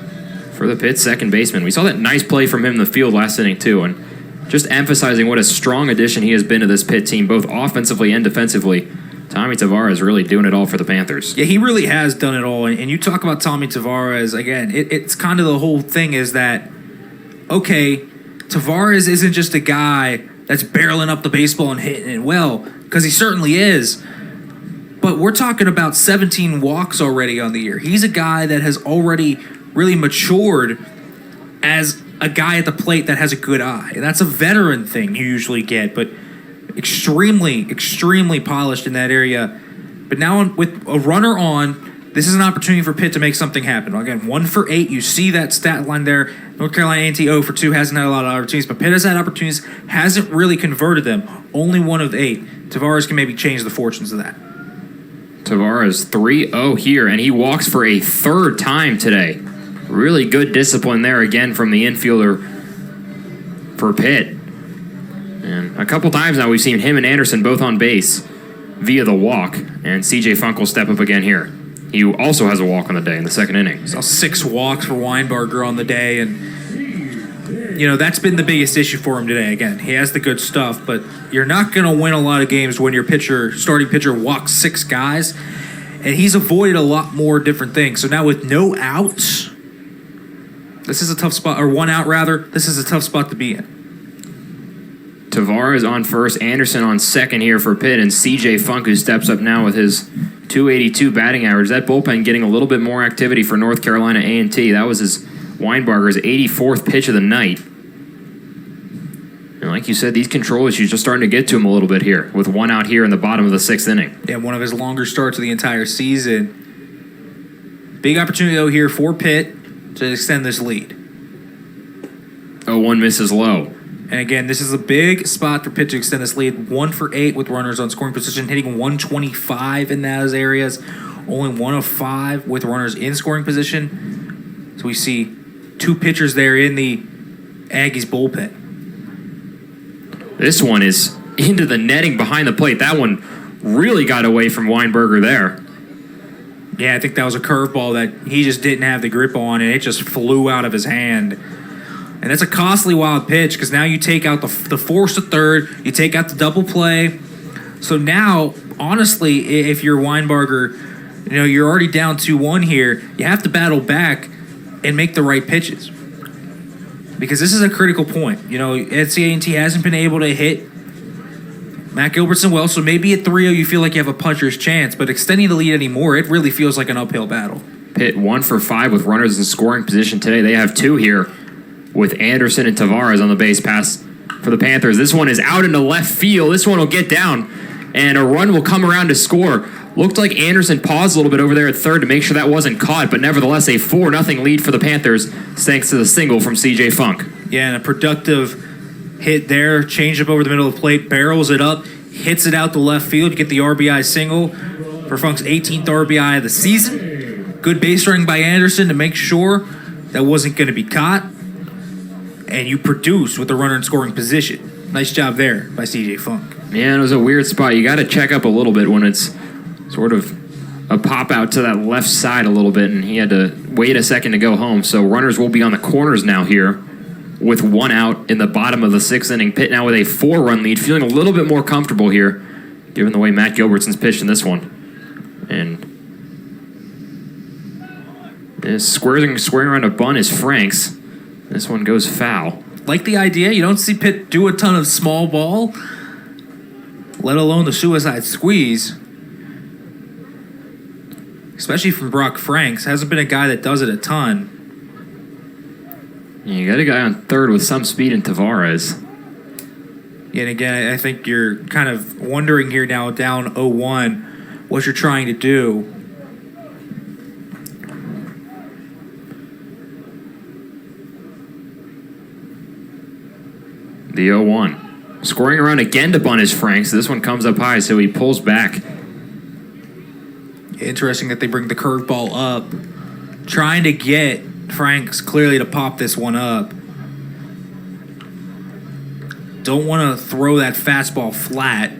for the Pitt second baseman. We saw that nice play from him in the field last inning, too, and just emphasizing what a strong addition he has been to this Pitt team, both offensively and defensively. Tommy Tavares really doing it all for the Panthers. Yeah, he really has done it all. And you talk about Tommy Tavares, again, it's kind of the whole thing is that, okay, Tavares isn't just a guy that's barreling up the baseball and hitting it well, because he certainly is. But we're talking about 17 walks already on the year. He's a guy that has already really matured as a guy at the plate that has a good eye. And that's a veteran thing you usually get. But extremely polished in that area. But now with a runner on, this is an opportunity for Pitt to make something happen. Again, 1 for 8. You see that stat line there. North Carolina A&T 0 for 2 hasn't had a lot of opportunities, but Pitt has had opportunities, hasn't really converted them. Only 1 of 8. Tavares can maybe change the fortunes of that. Tavares 3-0 here, and he walks for a 3rd time today. Really good discipline there again from the infielder for Pitt. And a couple times now we've seen him and Anderson both on base via the walk, and C.J. Funk will step up again here. He also has a walk on the day in the 2nd inning. Saw 6 walks for Weinbarger on the day, and that's been the biggest issue for him today. Again, he has the good stuff, but you're not going to win a lot of games when your starting pitcher walks 6 guys, and he's avoided a lot more different things. So now with no outs, this is a tough spot, or 1 out rather, this is a tough spot to be in. Tavares on first, Anderson on second here for Pitt, and C.J. Funk, who steps up now with his .282 batting average. That bullpen getting a little bit more activity for North Carolina A&T. That was his Weinbarger's 84th pitch of the night. And like you said, these control issues just starting to get to him a little bit here, with 1 out here in the bottom of the 6th inning. Yeah, one of his longer starts of the entire season. Big opportunity, though, here for Pitt to extend this lead. 0-1 misses low. And again, this is a big spot for Pitt to extend this lead. 1 for 8 with runners on scoring position, hitting 125 in those areas. Only 1 of 5 with runners in scoring position. So we see 2 pitchers there in the Aggies bullpen. This one is into the netting behind the plate. That one really got away from Weinberger there. Yeah, I think that was a curveball that he just didn't have the grip on, and it just flew out of his hand. And that's a costly wild pitch because now you take out the force to third, you take out the double play. So now, honestly, if you're Weinbarger, you're already down 2-1 here. You have to battle back and make the right pitches because this is a critical point. NC A&T hasn't been able to hit Matt Gilbertson well, so maybe at 3-0 you feel like you have a puncher's chance, but extending the lead anymore, it really feels like an uphill battle. Pitt 1 for 5 with runners in scoring position today. They have 2 here, with Anderson and Tavares on the base pass for the Panthers. This one is out into left field. This one will get down, and a run will come around to score. Looked like Anderson paused a little bit over there at third to make sure that wasn't caught, but nevertheless a 4-0 lead for the Panthers thanks to the single from C.J. Funk. Yeah, and a productive hit there. Change up over the middle of the plate, barrels it up, hits it out to left field. You get the RBI single for Funk's 18th RBI of the season. Good base running by Anderson to make sure that wasn't going to be caught. And you produce with the runner in scoring position. Nice job there by C.J. Funk. Yeah, it was a weird spot. You got to check up a little bit when it's sort of a pop out to that left side a little bit, and he had to wait a second to go home. So runners will be on the corners now here with 1 out in the bottom of the 6th inning. Pitt now with a 4-run lead, feeling a little bit more comfortable here, given the way Matt Gilbertson's pitched in this one. And squaring around a bunt is Franks. This one goes foul. Like the idea. You don't see Pitt do a ton of small ball, let alone the suicide squeeze. Especially from Brock Franks. Hasn't been a guy that does it a ton. Yeah, you got a guy on third with some speed in Tavares. Yeah, and again, I think you're kind of wondering here now, down 0-1, what you're trying to do. The 0-1. Scoring around again to bunt is Franks. This one comes up high, so he pulls back. Interesting that they bring the curveball up. Trying to get Franks clearly to pop this one up. Don't want to throw that fastball flat.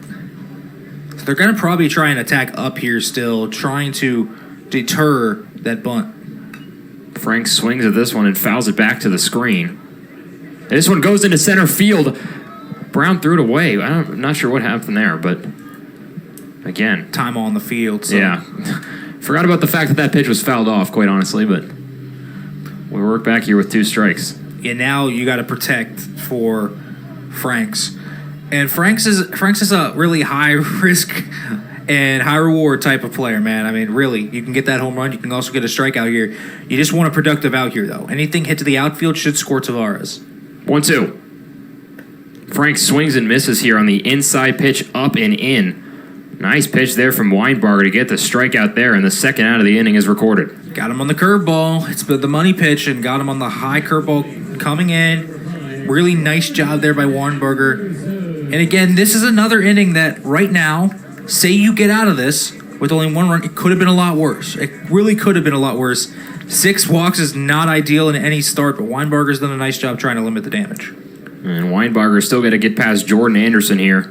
So they're going to probably try and attack up here still, trying to deter that bunt. Franks swings at this one and fouls it back to the screen. This one goes into center field. Brown threw it away. I'm not sure what happened there, but again. Time on the field. So. Yeah. Forgot about the fact that pitch was fouled off, quite honestly, but we work back here with 2 strikes. Yeah, now you got to protect for Franks. And Franks is a really high risk and high reward type of player, man. I mean, really, you can get that home run. You can also get a strikeout here. You just want a productive out here, though. Anything hit to the outfield should score Tavares. 1-2. Frank swings and misses here on the inside pitch, up and in. Nice pitch there from Weinbarger to get the strikeout there, and the second out of the inning is recorded. Got him on the curveball. It's the money pitch, and got him on the high curveball coming in. Really nice job there by Weinberger. And again, this is another inning that right now, say you get out of this with only one run, it could have been a lot worse. It really could have been a lot worse. 6 walks is not ideal in any start, but Weinberger's done a nice job trying to limit the damage. And Weinbarger's still got to get past Jordan Anderson here.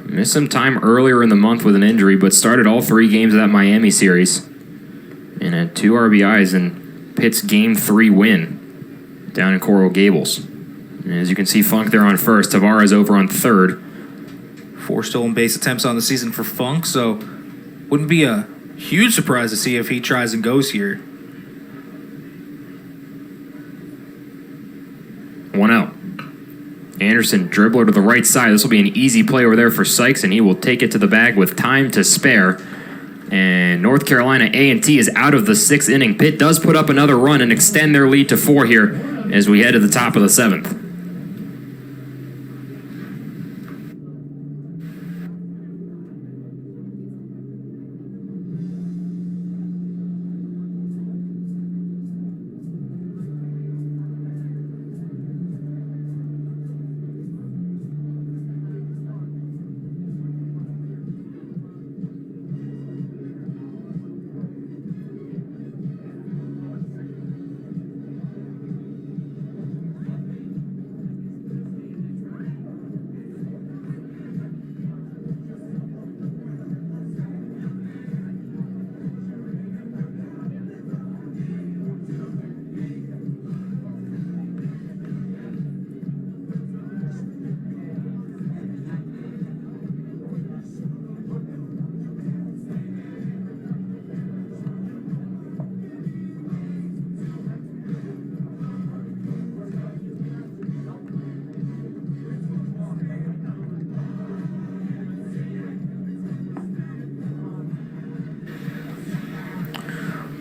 Missed some time earlier in the month with an injury, but started all 3 games of that Miami series. And had 2 RBIs in Pitt's Game 3 win down in Coral Gables. And as you can see, Funk there on first. Tavares over on third. 4 stolen base attempts on the season for Funk, so wouldn't be a huge surprise to see if he tries and goes here. 1 out. Anderson, dribbler to the right side. This will be an easy play over there for Sykes, and he will take it to the bag with time to spare. And North Carolina A&T is out of the 6th inning. Pitt does put up another run and extend their lead to 4 here as we head to the top of the 7th.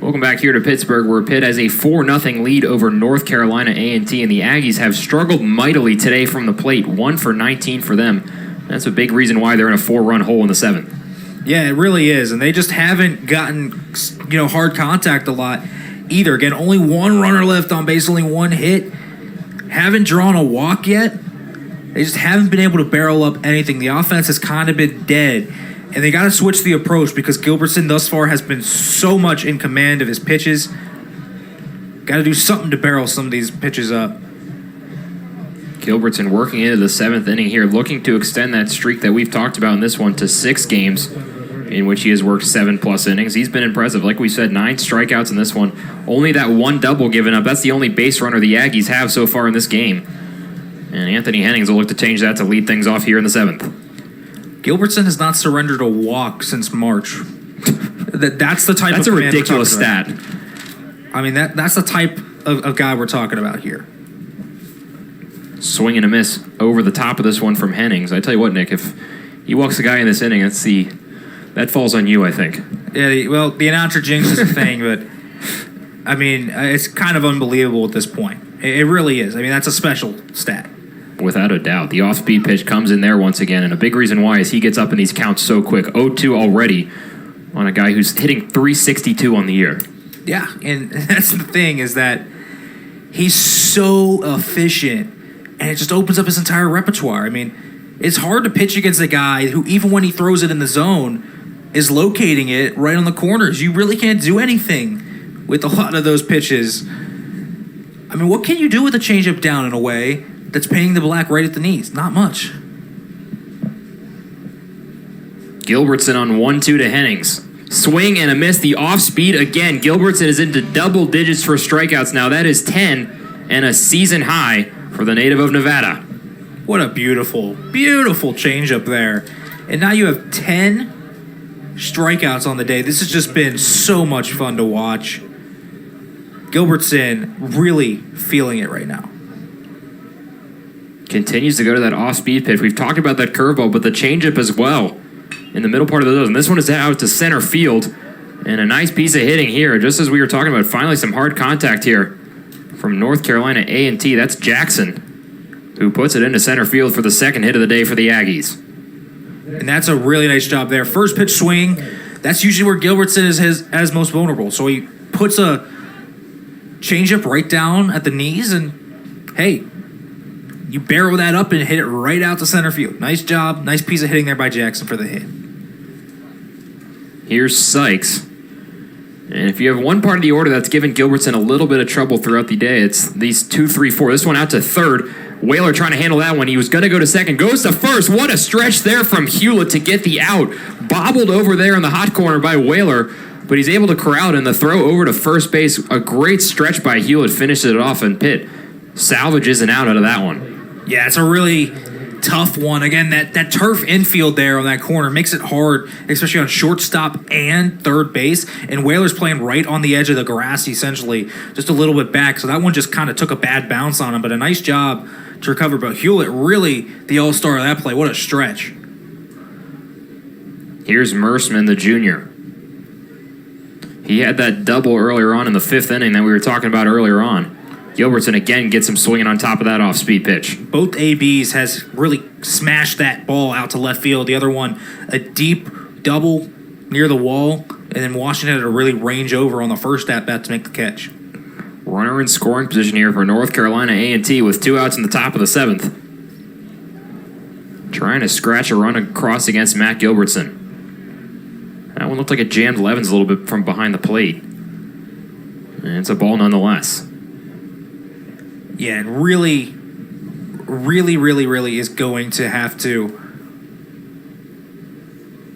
Welcome back here to Pittsburgh, where Pitt has a 4-0 lead over North Carolina A&T, and the Aggies have struggled mightily today from the plate. 1 for 19 for them. That's a big reason why they're in a 4-run hole in the 7th. Yeah, it really is, and they just haven't gotten hard contact a lot either. Again, only 1 runner left on base, only 1 hit. Haven't drawn a walk yet. They just haven't been able to barrel up anything. The offense has kind of been dead. And they got to switch the approach because Gilbertson thus far has been so much in command of his pitches. Got to do something to barrel some of these pitches up. Gilbertson working into the 7th inning here, looking to extend that streak that we've talked about in this one to 6 games, in which he has worked 7+ innings. He's been impressive. Like we said, 9 strikeouts in this one. Only that 1 double given up. That's the only base runner the Aggies have so far in this game. And Anthony Hennings will look to change that to lead things off here in the 7th. Gilbertson has not surrendered a walk since March. That's the type. That's of a ridiculous stat. I mean, that's the type of guy we're talking about here. Swing and a miss over the top of this one from Hennings. I tell you what, Nick, if he walks a guy in this inning, that falls on you, I think. Yeah, well, the announcer jinx is a thing, but I mean, it's kind of unbelievable at this point. It really is. I mean, that's a special stat. Without a doubt. The off-speed pitch comes in there once again, and a big reason why is he gets up in these counts so quick. 0-2 already on a guy who's hitting .362 on the year. Yeah, and that's the thing is that he's so efficient, and it just opens up his entire repertoire. I mean, it's hard to pitch against a guy who, even when he throws it in the zone, is locating it right on the corners. You really can't do anything with a lot of those pitches. I mean, what can you do with a changeup down in a way that's painting the black right at the knees? Not much. Gilbertson on 1-2 to Hennings. Swing and a miss. The off-speed again. Gilbertson is into double digits for strikeouts now. That is 10 and a season high for the native of Nevada. What a beautiful, beautiful changeup there. And now you have 10 strikeouts on the day. This has just been so much fun to watch. Gilbertson really feeling it right now. Continues to go to that off-speed pitch. We've talked about that curveball, but the changeup as well in the middle part of the zone. This one is out to center field, and a nice piece of hitting here. Just as we were talking about, finally some hard contact here from North Carolina A&T. That's Jackson who puts it into center field for the second hit of the day for the Aggies. And that's a really nice job there. First pitch swing, that's usually where Gilbertson is as most vulnerable. So he puts a changeup right down at the knees, and hey, you barrel that up and hit it right out to center field. Nice job. Nice piece of hitting there by Jackson for the hit. Here's Sykes. And if you have one part of the order that's given Gilbertson a little bit of trouble throughout the day, it's these 2, 3, 4. This one out to third. Whaler trying to handle that one. He was going to go to second. Goes to first. What a stretch there from Hewlett to get the out. Bobbled over there in the hot corner by Whaler, but he's able to corral it, and the throw over to first base. A great stretch by Hewlett finishes it off, and Pitt salvages an out of that one. Yeah, it's a really tough one. Again, that turf infield there on that corner makes it hard, especially on shortstop and third base. And Whaler's playing right on the edge of the grass, essentially, just a little bit back. So that one just kind of took a bad bounce on him, but a nice job to recover. But Hewlett, really the all-star of that play. What a stretch. Here's Merseman, the junior. He had that double earlier on in the 5th inning that we were talking about earlier on. Gilbertson again gets him swinging on top of that off-speed pitch. Both ABs has really smashed that ball out to left field. The other one, a deep double near the wall, and then Washington had to really range over on the first at-bat to make the catch. Runner in scoring position here for North Carolina A&T with 2 outs in the top of the 7th. Trying to scratch a run across against Matt Gilbertson. That one looked like it jammed Levens a little bit from behind the plate. And it's a ball nonetheless. Yeah, and really is going to have to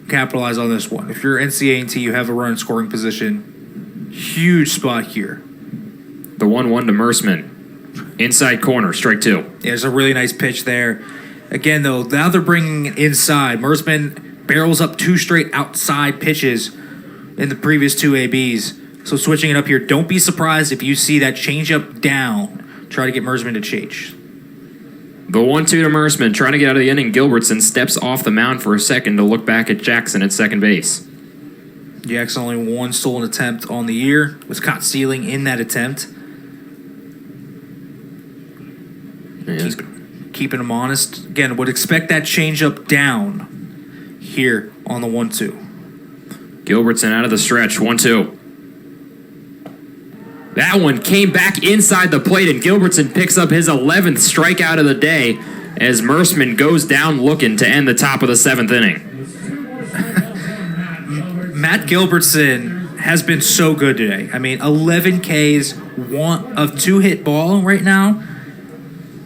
capitalize on this one. If you're NCAA, you have a run in scoring position. Huge spot here. The 1-1 to Merseman. Inside corner, strike 2. Yeah, there's a really nice pitch there. Again, though, now they're bringing it inside. Merseman barrels up 2 straight outside pitches in the previous 2 ABs. So switching it up here, don't be surprised if you see that changeup down. Try to get Merseman to chase. The 1-2 to Merseman, trying to get out of the inning. Gilbertson steps off the mound for a second to look back at Jackson at second base. Jackson only 1 stolen attempt on the year. Was caught stealing in that attempt. Keeping him honest. Again, would expect that changeup down here on the 1-2. Gilbertson out of the stretch, 1-2. That one came back inside the plate, and Gilbertson picks up his 11th strikeout of the day as Merseman goes down looking to end the top of the 7th inning. Matt Gilbertson has been so good today. I mean, 11 Ks, of 2 hit ball right now.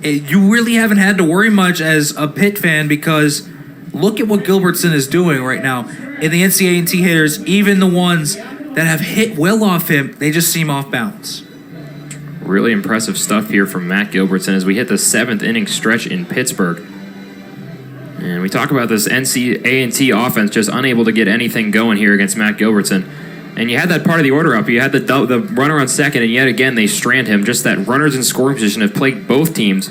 You really haven't had to worry much as a Pitt fan because look at what Gilbertson is doing right now. In the NCAA hitters, even the ones that have hit well off him, they just seem off balance. Really impressive stuff here from Matt Gilbertson as we hit the 7th inning stretch in Pittsburgh. And we talk about this NCAA offense just unable to get anything going here against Matt Gilbertson. And you had that part of the order up. You had the runner on second, and yet again they strand him. Just that runners in scoring position have plagued both teams,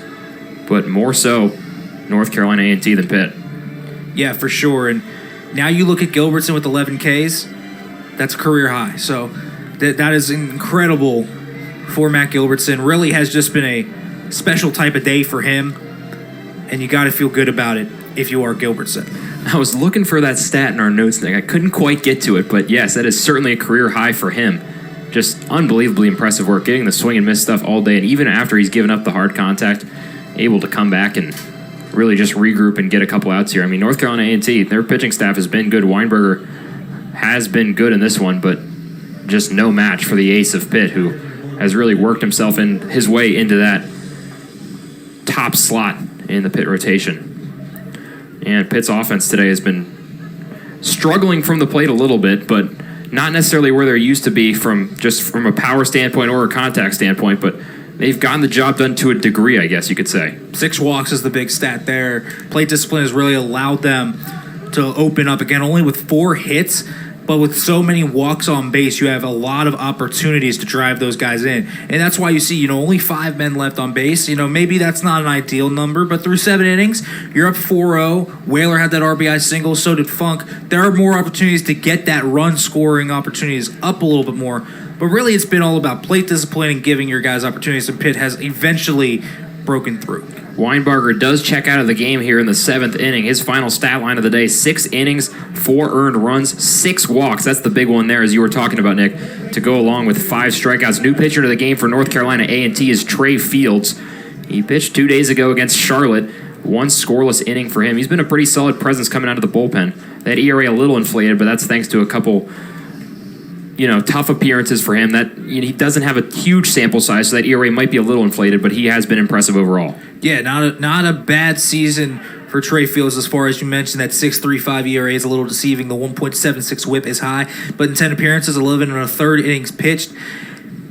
but more so North Carolina A&T than Pitt. Yeah, for sure. And now you look at Gilbertson with 11 Ks. That's a career high. So that is incredible for Matt Gilbertson. Really has just been a special type of day for him, and you got to feel good about it if you are Gilbertson. I was looking for that stat in our notes thing. I couldn't quite get to it, but yes, that is certainly a career high for him. Just unbelievably impressive work, getting the swing and miss stuff all day, and even after he's given up the hard contact, able to come back and really just regroup and get a couple outs here. I mean, North Carolina A&T, their pitching staff has been good. Weinberger has been good in this one, but just no match for the ace of Pitt, who has really worked himself in his way into that top slot in the Pitt rotation. And Pitt's offense today has been struggling from the plate a little bit, but not necessarily where they're used to be from a power standpoint or a contact standpoint, but they've gotten the job done to a degree, I guess you could say. 6 walks is the big stat there. Plate discipline has really allowed them to open up again, only with 4 hits, but with so many walks on base, you have a lot of opportunities to drive those guys in. And that's why you see, only 5 men left on base. Maybe that's not an ideal number, but through 7 innings, you're up 4-0. Whaler had that RBI single, so did Funk. There are more opportunities to get that run scoring opportunities up a little bit more. But really, it's been all about plate discipline and giving your guys opportunities, and Pitt has eventually broken through. Weinbarger does check out of the game here in the 7th inning. His final stat line of the day, 6 innings, 4 earned runs, 6 walks. That's the big one there, as you were talking about, Nick, to go along with 5 strikeouts. New pitcher to the game for North Carolina A&T is Trey Fields. He pitched 2 days ago against Charlotte. 1 scoreless inning for him. He's been a pretty solid presence coming out of the bullpen. That ERA a little inflated, but that's thanks to a couple tough appearances for him. That he doesn't have a huge sample size, so that ERA might be a little inflated, but he has been impressive overall. Yeah, not a bad season for Trey Fields as far as you mentioned. That 6.35 ERA is a little deceiving. The 1.76 WHIP is high, but in 10 appearances, 11 and a third innings pitched.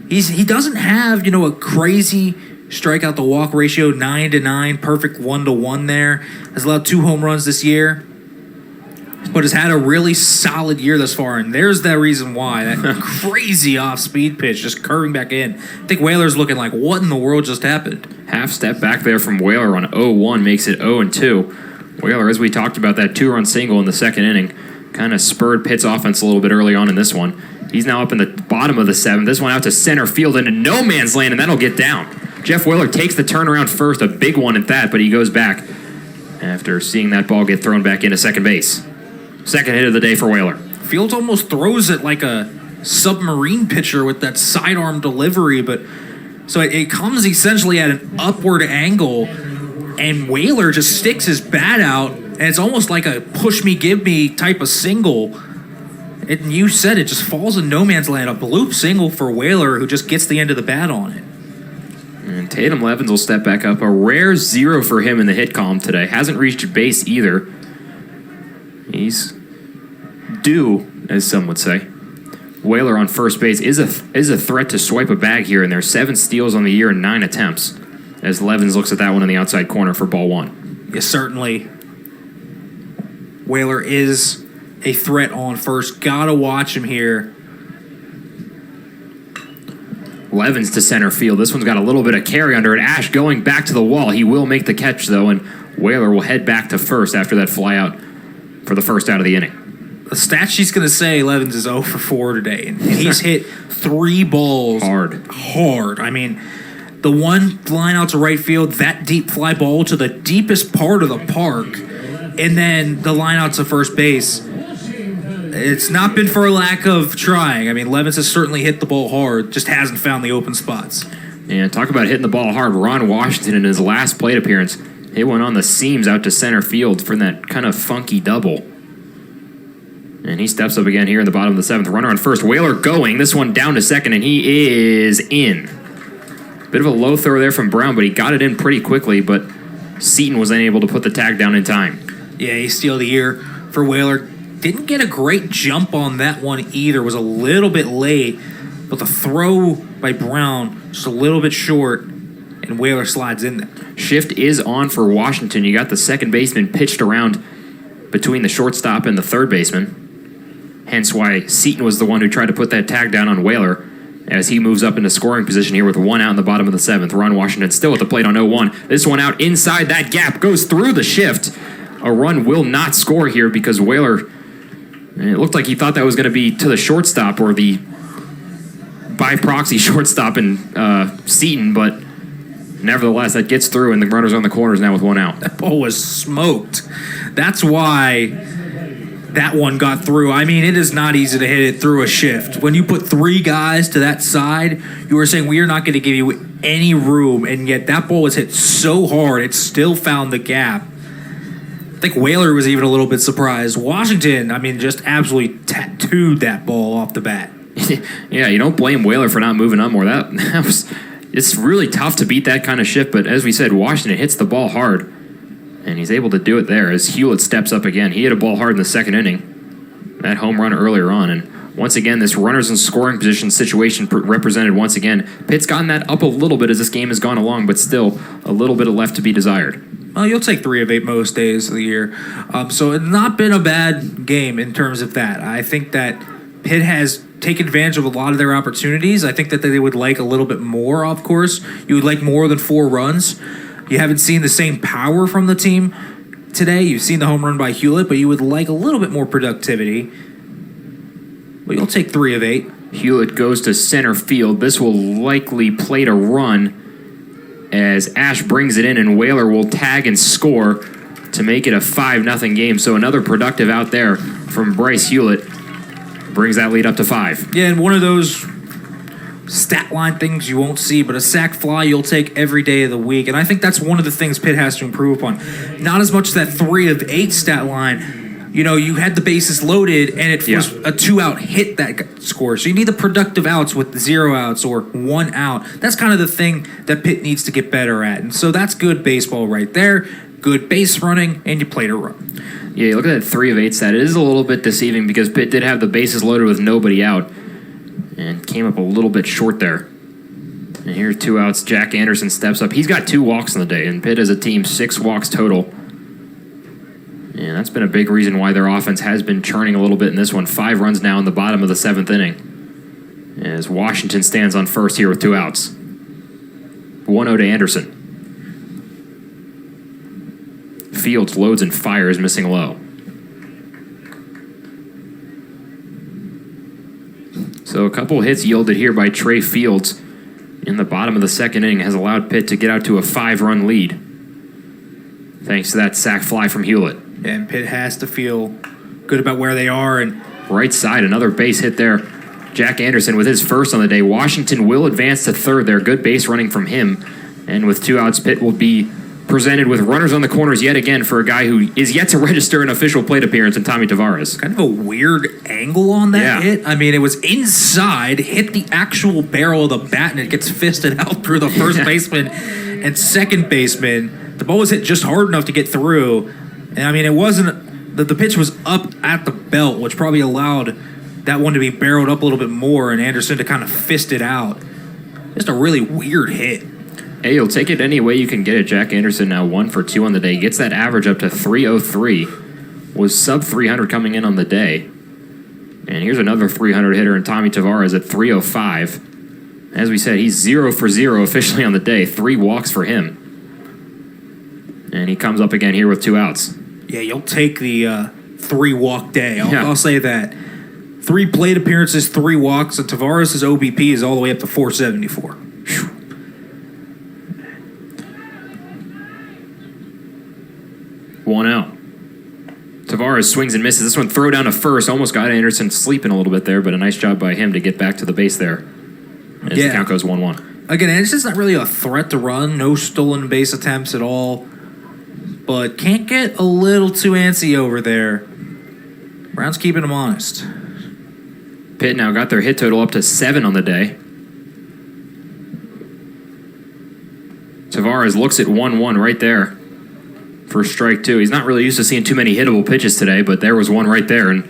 He doesn't have a crazy strikeout to walk ratio, 9-9, perfect 1-1 there. Has allowed 2 home runs this year, but has had a really solid year thus far, and there's that reason why. That crazy off-speed pitch just curving back in. I think Whaler's looking like, what in the world just happened? Half step back there from Whaler on 0-1 makes it 0-2. Whaler, as we talked about, that 2-run single in the 2nd inning, kind of spurred Pitt's offense a little bit early on in this one. He's now up in the bottom of the 7th. This one out to center field into no man's land, and that'll get down. Jeff Whaler takes the turnaround first, a big one at that, but he goes back after seeing that ball get thrown back into second base. 2nd hit of the day for Whaler. Fields almost throws it like a submarine pitcher with that sidearm delivery, but so it comes essentially at an upward angle, and Whaler just sticks his bat out, and it's almost like a push me, give me type of single. And you said it just falls in no man's land. A bloop single for Whaler, who just gets the end of the bat on it. And Tatum Levens will step back up. A rare 0 for him in the hit column today. Hasn't reached base either. He's due, as some would say. Whaler on first base is a threat to swipe a bag here, and there's 7 steals on the year and 9 attempts. As Levens looks at that one in the outside corner for ball 1. Yes, certainly. Whaler is a threat on first. Gotta watch him here. Levens to center field. This one's got a little bit of carry under it. Ash going back to the wall. He will make the catch, though, and Whaler will head back to first after that fly out for the first out of the inning. The stat sheet's going to say Levens is 0 for 4 today, and he's hit 3 balls. Hard. I mean, the one line out to right field, that deep fly ball to the deepest part of the park, and then the line out to first base. It's not been for a lack of trying. I mean, Levens has certainly hit the ball hard, just hasn't found the open spots. And talk about hitting the ball hard. Ron Washington in his last plate appearance, he went on the seams out to center field for that kind of funky double. And he steps up again here in the bottom of the 7th. Runner on first. Whaler going. This one down to second, and he is in. Bit of a low throw there from Brown, but he got it in pretty quickly, but Seaton was unable to put the tag down in time. Yeah, he's steal of the year for Whaler. Didn't get a great jump on that one either. Was a little bit late, but the throw by Brown just a little bit short, and Whaler slides in there. Shift is on for Washington. You got the second baseman pitched around between the shortstop and the third baseman. Hence why Seaton was the one who tried to put that tag down on Whaler as he moves up into scoring position here with 1 out in the bottom of the 7th. Ron Washington still at the plate on 0-1. This one out inside that gap, goes through the shift. A run will not score here because Whaler, it looked like he thought that was going to be to the shortstop or the by proxy shortstop in Seaton, but nevertheless, that gets through, and the runner's on the corners now with 1 out. That ball was smoked. That's why that one got through. I mean, it is not easy to hit it through a shift. When you put 3 guys to that side, you were saying we are not going to give you any room, and yet that ball was hit so hard, it still found the gap. I think Whaler was even a little bit surprised. Washington, I mean, just absolutely tattooed that ball off the bat. Yeah, you don't blame Whaler for not moving up more. That was, it's really tough to beat that kind of shift, but as we said, Washington hits the ball hard, and he's able to do it there as Hewlett steps up again. He hit a ball hard in the 2nd inning, that home run earlier on, and once again, this runners in scoring position situation represented once again. Pitt's gotten that up a little bit as this game has gone along, but still a little bit of left to be desired. Well, you'll take 3 of 8 most days of the year. So it's not been a bad game in terms of that. I think that Pitt has taken advantage of a lot of their opportunities. I think that they would like a little bit more, of course. You would like more than 4 runs. You haven't seen the same power from the team today. You've seen the home run by Hewlett, but you would like a little bit more productivity. But you'll take 3 of 8. Hewlett goes to center field. This will likely plate a run. as Ash brings it in, and Whaler will tag and score to make it a 5-0 game. So another productive out there from Bryce Hewlett brings that lead up to 5. Yeah, and one of those stat line things you won't see, but a sack fly you'll take every day of the week. And I think that's one of the things Pitt has to improve upon. Not as much that 3 of 8 stat line. You know, you had the bases loaded, and it was a 2-out hit that score. So you need the productive outs with 0 outs or 1 out. That's kind of the thing that Pitt needs to get better at. And so that's good baseball right there. Good base running, and you play to run. Yeah, you look at that 3 of 8 stat. It is a little bit deceiving because Pitt did have the bases loaded with nobody out and came up a little bit short there. And here's 2 outs. Jack Anderson steps up. He's got 2 walks on the day, and Pitt as a team, 6 walks total. And that's been a big reason why their offense has been churning a little bit in this one. 5 runs now in the bottom of the 7th inning. As Washington stands on first here with 2 outs. 1-0 to Anderson. Fields loads and fires, missing low. So a couple hits yielded here by Trey Fields in the bottom of the 2nd inning has allowed Pitt to get out to a 5-run lead. Thanks to that sac fly from Hewlett. And Pitt has to feel good about where they are. And right side, another base hit there. Jack Anderson with his first on the day. Washington will advance to 3rd there. Good base running from him. And with 2 outs, Pitt will be presented with runners on the corners yet again for a guy who is yet to register an official plate appearance in Tommy Tavares. Kind of a weird angle on that hit. I mean, it was inside, hit the actual barrel of the bat, and it gets fisted out through the first baseman and second baseman. The ball was hit just hard enough to get through. And I mean, it wasn't, the pitch was up at the belt, which probably allowed that one to be barreled up a little bit more and Anderson to kind of fist it out. Just a really weird hit. Hey, you'll take it any way you can get it. Jack Anderson now 1 for 2 on the day. Gets that average up to 303. Was sub 300 coming in on the day. And here's another 300 hitter in Tommy Tavares at 305. As we said, he's 0 for 0 officially on the day. 3 walks for him. And he comes up again here with 2 outs. Yeah, you'll take the 3-walk day. I'll say that. 3 plate appearances, 3 walks, and Tavares' OBP is all the way up to 474. Whew. One out. Tavares swings and misses. This one throw down to first. Almost got Anderson sleeping a little bit there, but a nice job by him to get back to the base there. As the count goes 1-1. Again, Anderson's not really a threat to run. No stolen base attempts at all. But can't get a little too antsy over there. Brown's keeping him honest. Pitt now got their hit total up to 7 on the day. Tavares looks at 1-1 right there for strike 2. He's not really used to seeing too many hittable pitches today, but there was one right there, and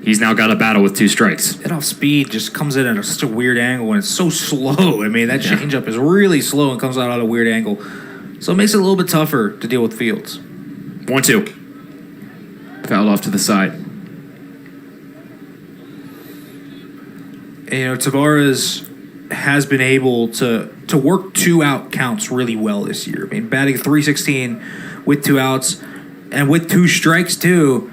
he's now got a battle with 2 strikes. Hit off speed just comes in at such a weird angle, and it's so slow. I mean, that changeup is really slow and comes out at a weird angle. So it makes it a little bit tougher to deal with Fields. 1-2. Fouled off to the side. And, you know, Tavares has been able to work 2-out counts really well this year. I mean, batting .316 with 2 outs and with 2 strikes too.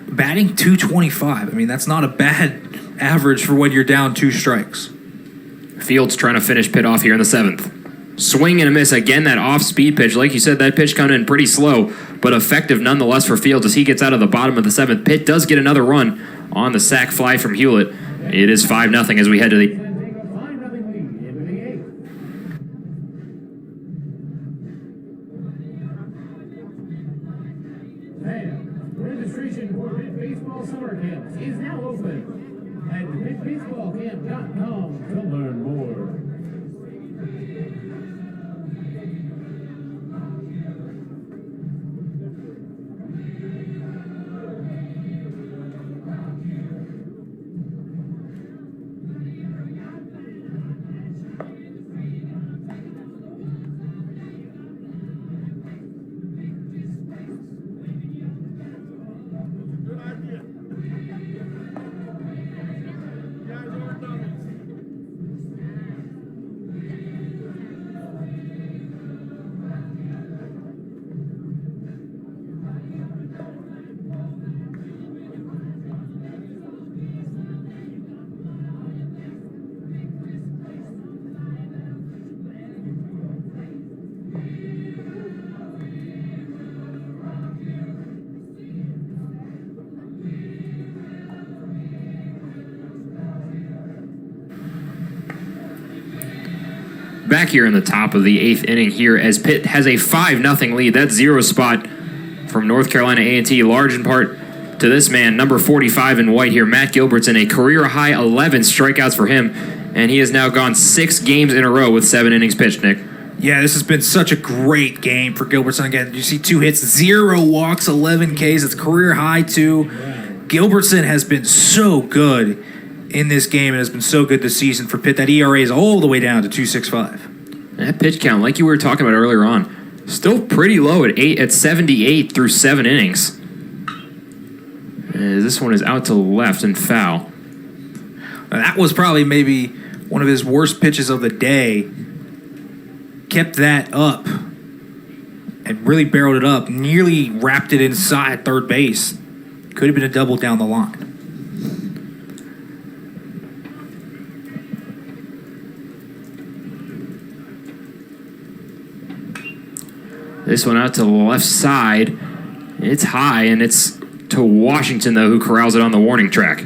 Batting .225. I mean, that's not a bad average for when you're down 2 strikes. Fields trying to finish Pitt off here in the 7th. Swing and a miss. Again, that off-speed pitch. Like you said, that pitch coming in pretty slow, but effective nonetheless for Fields as he gets out of the bottom of the 7th. Pitt does get another run on the sac fly from Hewlett. It is 5-0 as we head to the... Registration for Pitt Baseball Summer Camps is now open at pittbaseballcamp.com to learn more. back here in the top of the 8th inning here as Pitt has a 5-0 lead. That 0 spot from North Carolina A&T, large in part to this man, number 45 in white here, Matt Gilbertson, a career-high 11 strikeouts for him, and he has now gone 6 games in a row with 7 innings pitched, Nick. Yeah, this has been such a great game for Gilbertson. Again, you see 2 hits, 0 walks, 11 Ks. It's career high, too. Gilbertson has been so good in this game and has been so good this season for Pitt. That ERA is all the way down to 2.65. That pitch count, like you were talking about earlier on, still pretty low at 78 through 7 innings. This one is out to left and foul. Now, that was probably maybe one of his worst pitches of the day. Kept that up and really barreled it up. Nearly wrapped it inside third base. Could have been a double down the line. This one out to the left side. It's high, and it's to Washington, though, who corrals it on the warning track.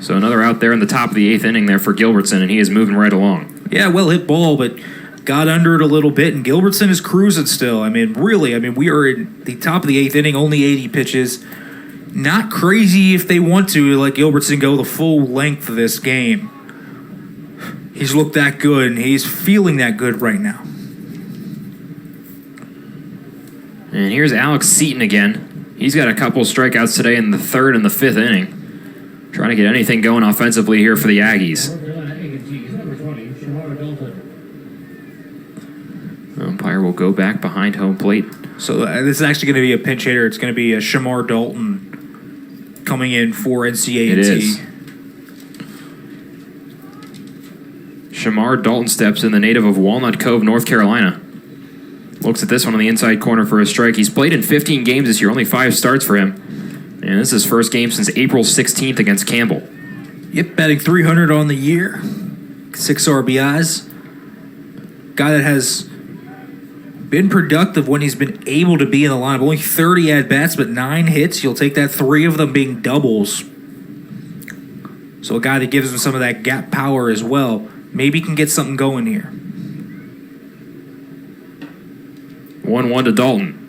So another out there in the top of the 8th inning there for Gilbertson, and he is moving right along. Yeah, well hit ball, but got under it a little bit, and Gilbertson is cruising still. Really, we are in the top of the 8th inning, only 80 pitches. Not crazy if they want to let Gilbertson go the full length of this game. He's looked that good, and he's feeling that good right now. And here's Alex Seaton again. He's got a couple strikeouts today in the 3rd and the 5th inning. Trying to get anything going offensively here for the Aggies. The umpire will go back behind home plate. So this is actually going to be a pinch hitter. It's going to be a Shamar Dalton coming in for NCAA. It is. Shamar Dalton steps in, the native of Walnut Cove, North Carolina. Looks at this one on the inside corner for a strike. He's played in 15 games this year, only 5 starts for him. And this is his first game since April 16th against Campbell. Yep, batting 300 on the year. 6 RBIs. Guy that has been productive when he's been able to be in the lineup. Only 30 at-bats, but 9 hits. You'll take that, 3 of them being doubles. So a guy that gives him some of that gap power as well. Maybe can get something going here. 1-1 to Dalton.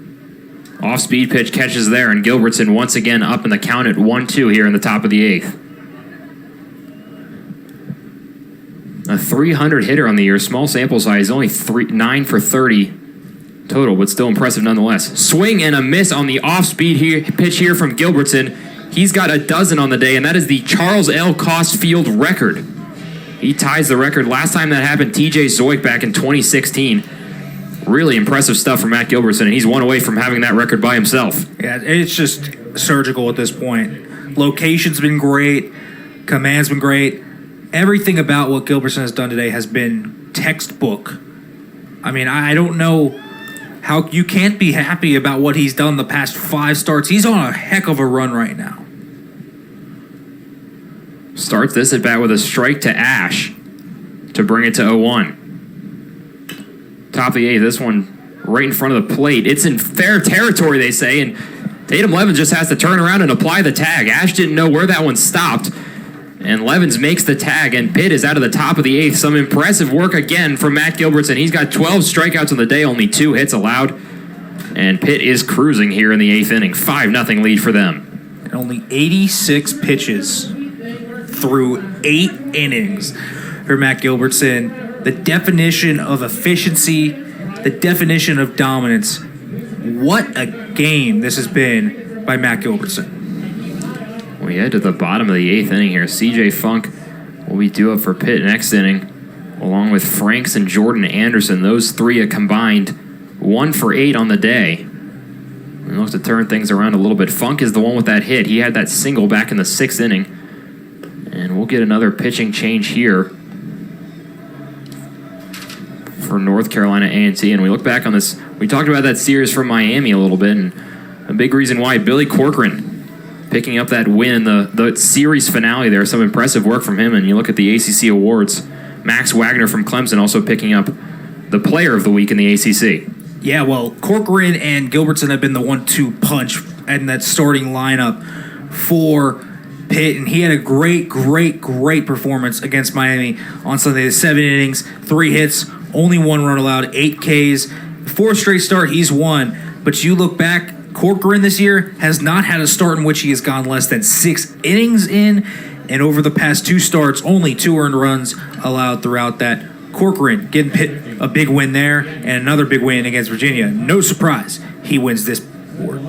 Off-speed pitch catches there, and Gilbertson once again up in the count at 1-2 here in the top of the 8th. A 300 hitter on the year, small sample size, only 9 for 30 total, but still impressive nonetheless. Swing and a miss on the off-speed pitch here from Gilbertson. He's got a dozen on the day, and that is the Charles L. Cost Field record. He ties the record. Last time that happened, TJ Zoik back in 2016. Really impressive stuff from Matt Gilbertson, and he's one away from having that record by himself. Yeah, it's just surgical at this point. Location's been great. Command's been great. Everything about what Gilbertson has done today has been textbook. I don't know how you can't be happy about what he's done the past 5 starts. He's on a heck of a run right now. Starts this at bat with a strike to Ash to bring it to 0-1. Top of the 8th, this one right in front of the plate. It's in fair territory, they say, and Tatum Levens just has to turn around and apply the tag. Ash didn't know where that one stopped, and Levens makes the tag, and Pitt is out of the top of the 8th. Some impressive work again from Matt Gilbertson. He's got 12 strikeouts on the day, only 2 hits allowed, and Pitt is cruising here in the 8th inning. 5-0 lead for them. And only 86 pitches through 8 innings for Matt Gilbertson. The definition of efficiency, the definition of dominance. What a game this has been by Matt Gilbertson. We head to the bottom of the 8th inning here. CJ Funk will be due up for Pitt next inning, along with Franks and Jordan Anderson. Those 3 a combined 1 for 8 on the day. We look to turn things around a little bit. Funk is the one with that hit. He had that single back in the 6th inning. And we'll get another pitching change here for North Carolina A&T. And we look back on this. We talked about that series from Miami a little bit, and a big reason why Billy Corcoran picking up that win in the series finale there. Some impressive work from him. And you look at the ACC awards. Max Wagner from Clemson also picking up the player of the week in the ACC. Yeah, well, Corcoran and Gilbertson have been the 1-2 punch in that starting lineup for Pitt. Pitt, and he had a great performance against Miami on Sunday. 7 innings, 3 hits, only 1 run allowed, 8 Ks. 4th straight start, he's won. But you look back, Corcoran this year has not had a start in which he has gone less than 6 innings in, and over the past 2 starts, only 2 earned runs allowed throughout that. Corcoran getting Pitt a big win there, and another big win against Virginia. No surprise, he wins this award.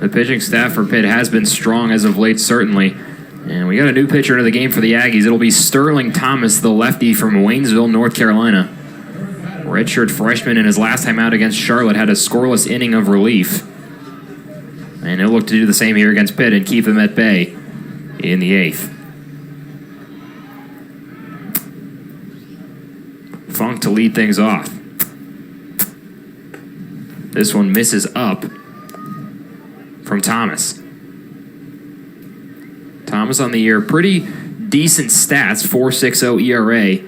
The pitching staff for Pitt has been strong as of late, certainly. And we got a new pitcher into the game for the Aggies. It'll be Sterling Thomas, the lefty from Waynesville, North Carolina. Redshirt freshman in his last time out against Charlotte had a scoreless inning of relief. And he'll look to do the same here against Pitt and keep them at bay in the 8th. Funk to lead things off. This one misses up from Thomas. Thomas on the year, pretty decent stats, 4.60 ERA.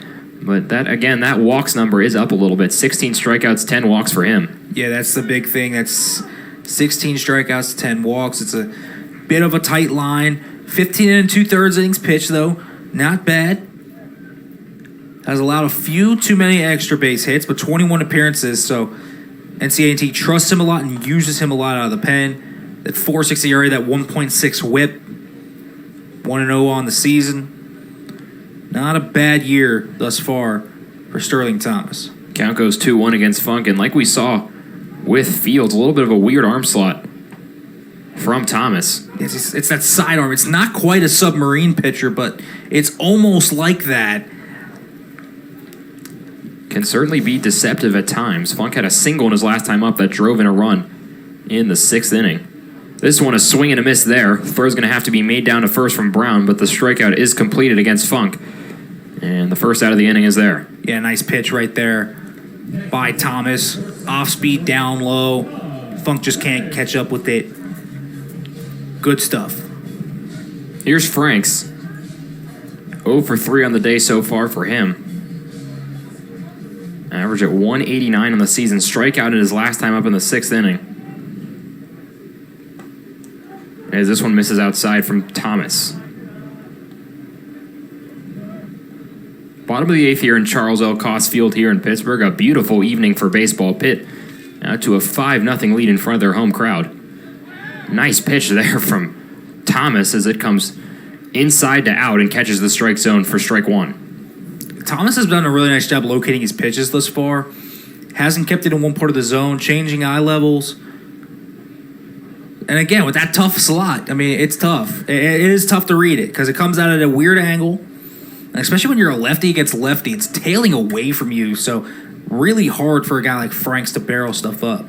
But that walks number is up a little bit. 16 strikeouts, 10 walks for him. Yeah, that's the big thing. That's 16 strikeouts, 10 walks. It's a bit of a tight line. 15 2/3 innings pitched, though. Not bad. Has allowed a few too many extra base hits, but 21 appearances, so NCAA trusts him a lot and uses him a lot out of the pen. That 4.60 ERA, that 1.6 whip, 1-0 on the season. Not a bad year thus far for Sterling Thomas. Count goes 2-1 against Funk, and like we saw with Fields, a little bit of a weird arm slot from Thomas. It's that sidearm. It's not quite a submarine pitcher, but it's almost like that. Can certainly be deceptive at times. Funk had a single in his last time up that drove in a run in the 6th inning. This one, a swing and a miss there. Throw's going to have to be made down to first from Brown, but the strikeout is completed against Funk. And the first out of the inning is there. Yeah, nice pitch right there by Thomas. Off speed, down low. Funk just can't catch up with it. Good stuff. Here's Franks. 0 for 3 on the day so far for him. Average at 189 on the season. Strikeout in his last time up in the 6th inning. As this one misses outside from Thomas. Bottom of the 8th here in Charles L. Cost Field here in Pittsburgh. A beautiful evening for baseball. Pitt out to a 5-0 lead in front of their home crowd. Nice pitch there from Thomas as it comes inside to out and catches the strike zone for strike 1. Thomas has done a really nice job locating his pitches thus far. Hasn't kept it in one part of the zone, changing eye levels. And again, with that tough slot, I mean, it's tough. It is tough to read it because it comes out at a weird angle. And especially when you're a lefty against lefty, it's tailing away from you. So really hard for a guy like Franks to barrel stuff up.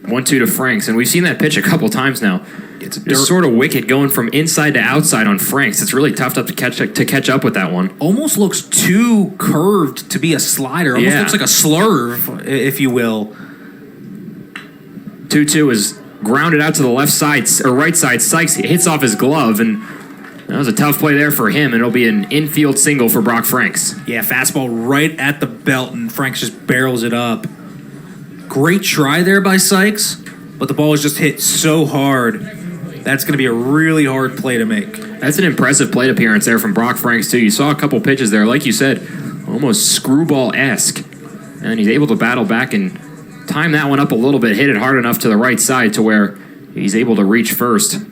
1-2 to Franks, and we've seen that pitch a couple times now. It's sort of wicked going from inside to outside on Franks. It's really tough to catch up with that one. Almost looks too curved to be a slider. Almost looks like a slurve, if you will. 2-2 is grounded out to the left side or right side. Sykes hits off his glove, and that was a tough play there for him, and it'll be an infield single for Brock Franks. Yeah, fastball right at the belt, and Franks just barrels it up. Great try there by Sykes, but the ball was just hit so hard. That's going to be a really hard play to make. That's an impressive plate appearance there from Brock Franks, too. You saw a couple pitches there, like you said, almost screwball-esque. And he's able to battle back and time that one up a little bit, hit it hard enough to the right side to where he's able to reach first.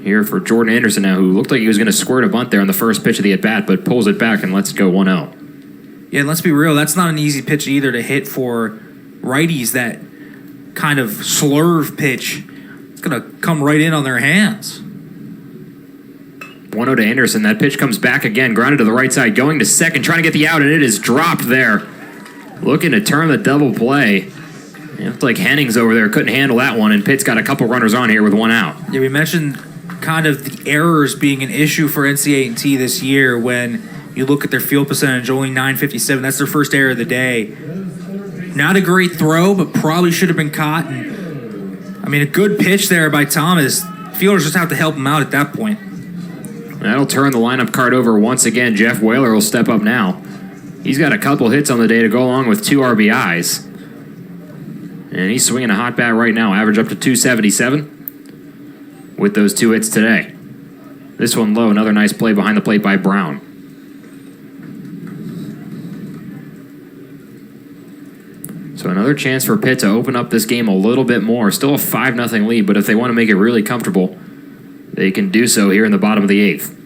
Here for Jordan Anderson now, who looked like he was going to squirt a bunt there on the first pitch of the at-bat, but pulls it back and lets it go 1-0. Yeah, and let's be real, that's not an easy pitch either to hit for righties, that kind of slurve pitch. It's going to come right in on their hands. 1-0 to Anderson. That pitch comes back again, grounded to the right side, going to second, trying to get the out, and it is dropped there. Looking to turn the double play. It looked like Hennings over there couldn't handle that one, and Pitt's got a couple runners on here with 1 out. Yeah, we mentioned kind of the errors being an issue for NCAA this year when you look at their field percentage, only .957. That's their first error of the day. Not a great throw, but probably should have been caught. And, I mean, a good pitch there by Thomas. Fielders just have to help him out at that point. That'll turn the lineup card over once again. Jeff Whaler will step up now. He's got a couple hits on the day to go along with 2 RBIs. And he's swinging a hot bat right now. Average up to 277 with those 2 hits today. This one low. Another nice play behind the plate by Brown. So another chance for Pitt to open up this game a little bit more. Still a 5-0 lead, but if they want to make it really comfortable, they can do so here in the bottom of the 8th.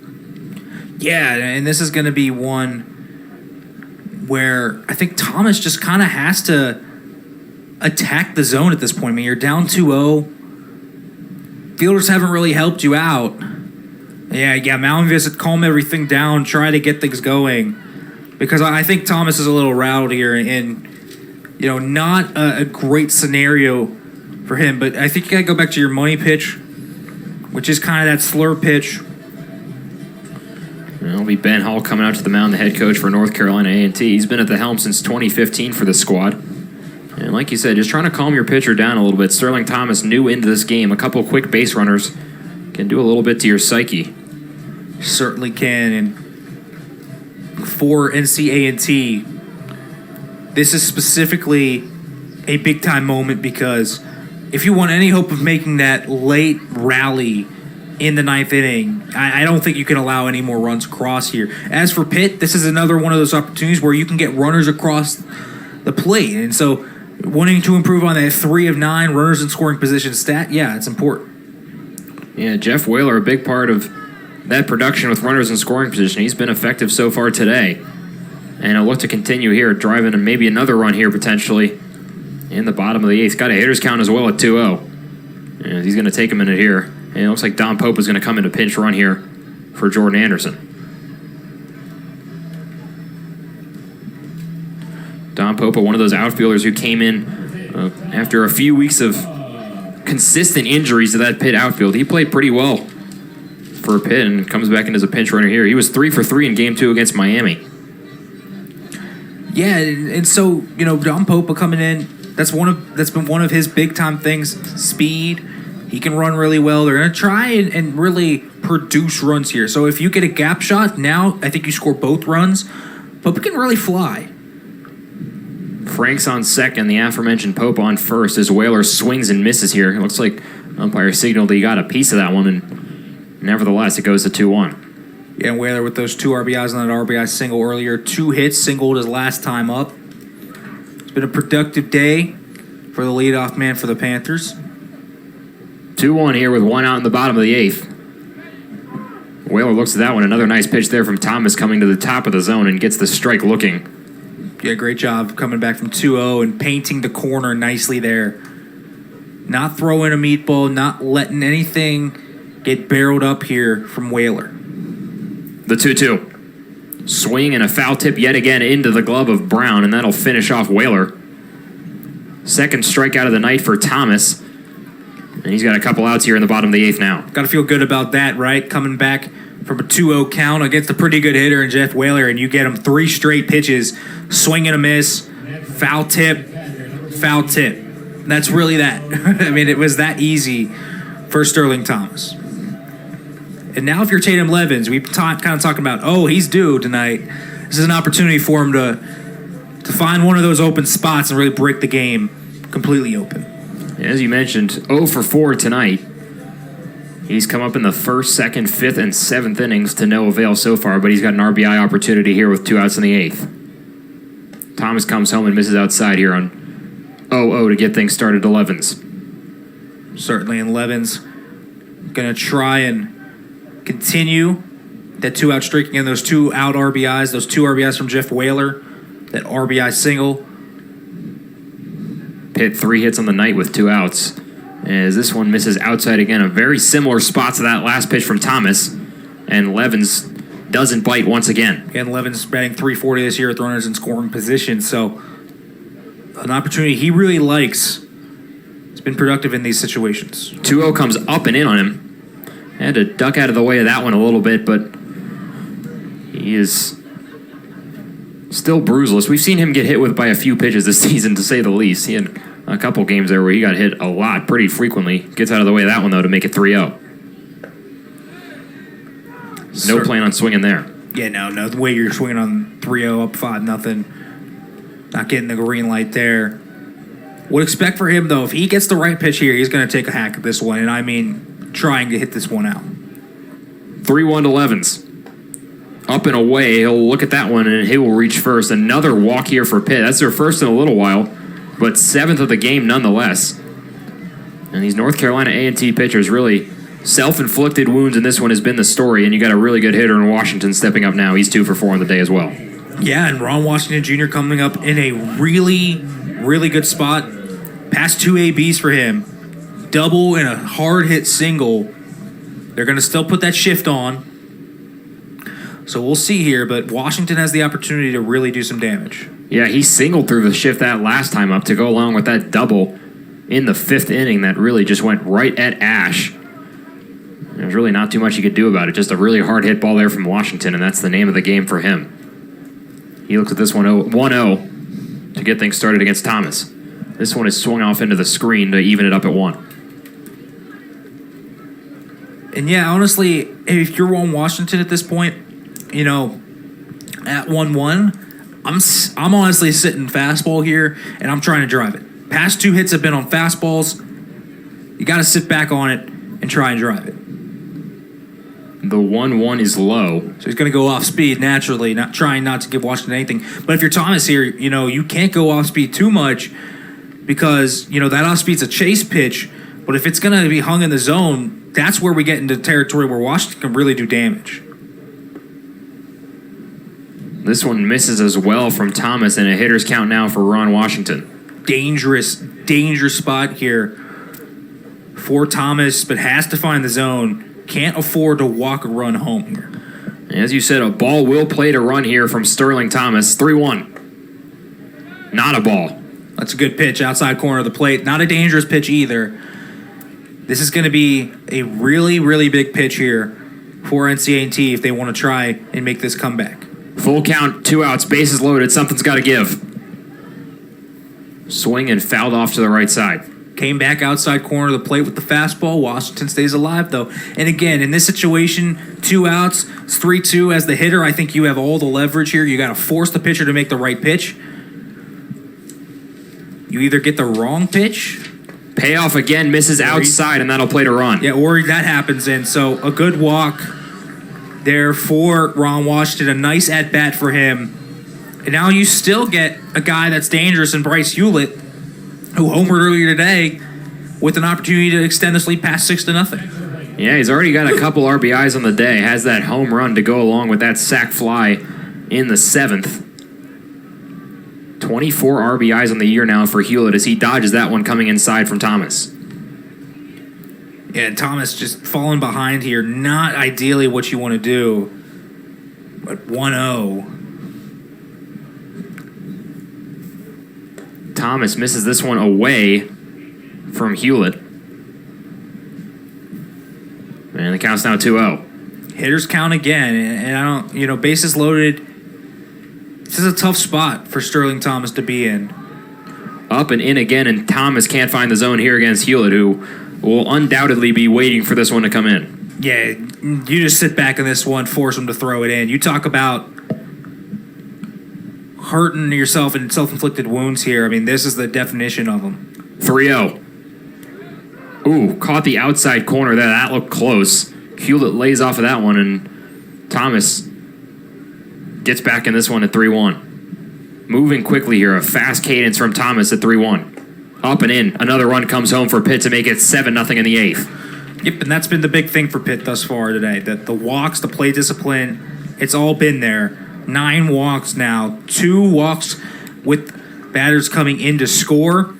Yeah, and this is going to be one where I think Thomas just kind of has to attack the zone at this point. I mean, you're down 2-0. Fielders haven't really helped you out. Yeah, mound visit, calm everything down, try to get things going. Because I think Thomas is a little rattled here, and not a great scenario for him. But I think you got to go back to your money pitch, which is kind of that slur pitch. It'll be Ben Hall coming out to the mound, the head coach for North Carolina A&T. He's been at the helm since 2015 for the squad. And like you said, just trying to calm your pitcher down a little bit. Sterling Thomas new into this game. A couple quick base runners can do a little bit to your psyche. Certainly can. And for NC-A&T, this is specifically a big-time moment because if you want any hope of making that late rally in the 9th inning, I don't think you can allow any more runs across here. As for Pitt, this is another one of those opportunities where you can get runners across the plate. And so wanting to improve on that 3 of 9 runners in scoring position stat, yeah, it's important. Yeah, Jeff Whaler, a big part of that production with runners in scoring position. He's been effective so far today. And it'll look to continue here, driving maybe another run here potentially in the bottom of the 8th. Got a hitter's count as well at 2-0. And he's going to take a minute here. And it looks like Don Pope is going to come in a pinch run here for Jordan Anderson. Don Pope, one of those outfielders who came in after a few weeks of consistent injuries to that Pitt outfield. He played pretty well for Pitt and comes back in as a pinch runner here. He was 3 for 3 in Game 2 against Miami. Yeah, and so Don Pope coming in. That's been one of his big time things. Speed. He can run really well. They're going to try and really produce runs here. So if you get a gap shot, now I think you score both runs. Pope can really fly. Frank's on second, the aforementioned Pope on first as Whaler swings and misses here. It looks like umpire signaled he got a piece of that one, and nevertheless it goes to 2-1. Yeah, and Whaler with those 2 RBIs on that RBI single earlier. 2 hits, singled his last time up. It's been a productive day for the leadoff man for the Panthers. 2-1 here with 1 out in the bottom of the 8th. Whaler looks at that one. Another nice pitch there from Thomas coming to the top of the zone and gets the strike looking. Yeah, great job coming back from 2-0 and painting the corner nicely there. Not throwing a meatball, not letting anything get barreled up here from Whaler. The 2-2. Swing and a foul tip yet again into the glove of Brown, and that'll finish off Whaler. Second strikeout of the night for Thomas. And he's got a couple outs here in the bottom of the 8th now. Got to feel good about that, right? Coming back from a 2-0 count against a pretty good hitter in Jeff Whaler, and you get him 3 straight pitches, swing and a miss, foul tip, foul tip. That's really that. I mean, it was that easy for Sterling Thomas. And now if you're Tatum Levens, we've kind of talking about, he's due tonight. This is an opportunity for him to find one of those open spots and really break the game completely open. As you mentioned, 0 for 4 tonight. He's come up in the 1st, 2nd, 5th, and 7th innings to no avail so far, but he's got an RBI opportunity here with 2 outs in the 8th. Thomas comes home and misses outside here on 0-0 to get things started to Levens. Certainly, and Levens going to try and continue that 2-out streak again, those 2-out RBIs, those 2 RBIs from Jeff Whaler, that RBI single. Pitt 3 hits on the night with 2 outs. As this one misses outside again, a very similar spot to that last pitch from Thomas. And Levens doesn't bite once again. Again, Levens batting .340 this year with runners in scoring position. So an opportunity he really likes. He's been productive in these situations. 2-0 comes up and in on him. Had to duck out of the way of that one a little bit, but he is still bruiseless. We've seen him get hit with by a few pitches this season, to say the least. He had a couple games there where he got hit a lot pretty frequently. Gets out of the way of that one, though, to make it 3-0. No plan on swinging there. Yeah, no. The way you're swinging on 3-0 up 5-0. Not getting the green light there. Would expect for him, though, if he gets the right pitch here, he's going to take a hack at this one. And I mean, trying to hit this one out. 3-1 to Levens. Up and away. He'll look at that one, and he will reach first. Another walk here for Pitt. That's their first in a little while, but 7th of the game nonetheless. And these North Carolina A&T pitchers really self-inflicted wounds, and this one has been the story, and you got a really good hitter in Washington stepping up now. He's 2 for 4 on the day as well. Yeah, and Ron Washington Jr. coming up in a really, really good spot. Past 2 ABs for him. Double and a hard-hit single. They're going to still put that shift on. So we'll see here, but Washington has the opportunity to really do some damage. Yeah, he singled through the shift that last time up to go along with that double in the 5th inning that really just went right at Ash. There's really not too much you could do about it. Just a really hard hit ball there from Washington, and that's the name of the game for him. He looks at this one 1-0 to get things started against Thomas. This one is swung off into the screen to even it up at 1. And yeah, honestly, if you're on Washington at this point, you know, at 1-1, I'm honestly sitting fastball here, and I'm trying to drive it. Past 2 hits have been on fastballs. You got to sit back on it and try and drive it. The 1-1 is low. So he's going to go off speed naturally, not trying not to give Washington anything. But if you're Thomas here, you know, you can't go off speed too much because, you know, that off speed's a chase pitch. But if it's going to be hung in the zone, that's where we get into territory where Washington can really do damage. This one misses as well from Thomas, and a hitter's count now for Ron Washington. Dangerous spot here for Thomas, but has to find the zone. Can't afford to walk a run home here. As you said, a ball will play to run here from Sterling Thomas. 3-1. Not a ball. That's a good pitch outside corner of the plate. Not a dangerous pitch either. This is going to be a really, really big pitch here for NCA&T if they want to try and make this comeback. Full count, 2 outs, bases loaded. Something's got to give. Swing and fouled off to the right side. Came back outside corner of the plate with the fastball. Washington stays alive, though. And again, in this situation, 2 outs, it's 3-2. As the hitter, I think you have all the leverage here. You got to force the pitcher to make the right pitch. You either get the wrong pitch. Payoff again, misses outside, and that'll play to run. Yeah, or that happens in. So a good walk there for Ron Washington. A nice at-bat for him. And now you still get a guy that's dangerous in Bryce Hewlett, who homered earlier today, with an opportunity to extend this lead past 6-0. Yeah, he's already got a couple RBIs on the day. Has that home run to go along with that sac fly in the 7th. 24 RBIs on the year now for Hewlett as he dodges that one coming inside from Thomas. Yeah, Thomas just falling behind here. Not ideally what you want to do. But 1-0. Thomas misses this one away from Hewlett. And the count's now 2-0. Hitters count again. And I don't, you know, bases loaded. This is a tough spot for Sterling Thomas to be in. Up and in again, and Thomas can't find the zone here against Hewlett, who will undoubtedly be waiting for this one to come in. Yeah, you just sit back in this one, force him to throw it in. You talk about hurting yourself and self-inflicted wounds here. I mean, this is the definition of them. 3-0. Ooh, caught the outside corner there. That looked close. Hewlett lays off of that one, and Thomas gets back in this one at 3-1. Moving quickly here, a fast cadence from Thomas at 3-1. Up and in. Another run comes home for Pitt to make it 7-0 in the 8th. Yep, and that's been the big thing for Pitt thus far today. That the walks, the play discipline, it's all been there. 9 walks now. 2 walks with batters coming in to score.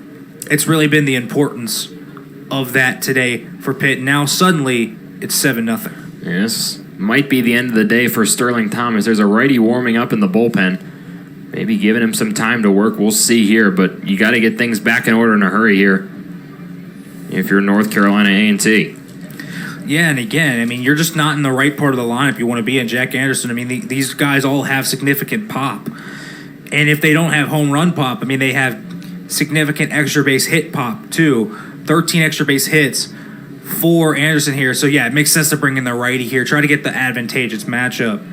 It's really been the importance of that today for Pitt. Now suddenly it's 7-0. Yes, might be the end of the day for Sterling Thomas. There's a righty warming up in the bullpen. Maybe giving him some time to work. We'll see here, but you got to get things back in order in a hurry here if you're North Carolina A&T. Yeah, and again, I mean, you're just not in the right part of the lineup you want to be in. Jack Anderson, I mean, these guys all have significant pop. And if they don't have home run pop, I mean, they have significant extra base hit pop, too. 13 extra base hits for Anderson here. So, yeah, it makes sense to bring in the righty here. Try to get the advantageous matchup.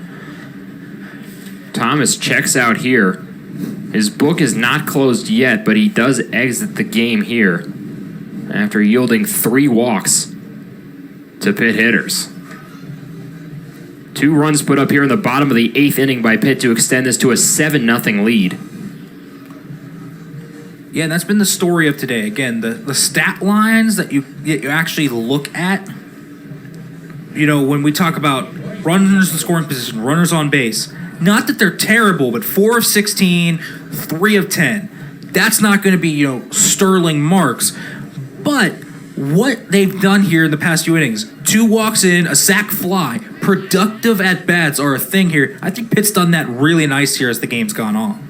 Thomas checks out here. His book is not closed yet, but he does exit the game here after yielding 3 walks to Pitt hitters. 2 runs put up here in the bottom of the 8th inning by Pitt to extend this to a 7-0 lead. Yeah, and that's been the story of today. Again, the stat lines that you actually look at, when we talk about runners in scoring position, runners on base, not that they're terrible, but 4 of 16, 3 of 10. That's not going to be, sterling marks. But what they've done here in the past few innings, 2 walks in, a sac fly, productive at-bats are a thing here. I think Pitt's done that really nice here as the game's gone on.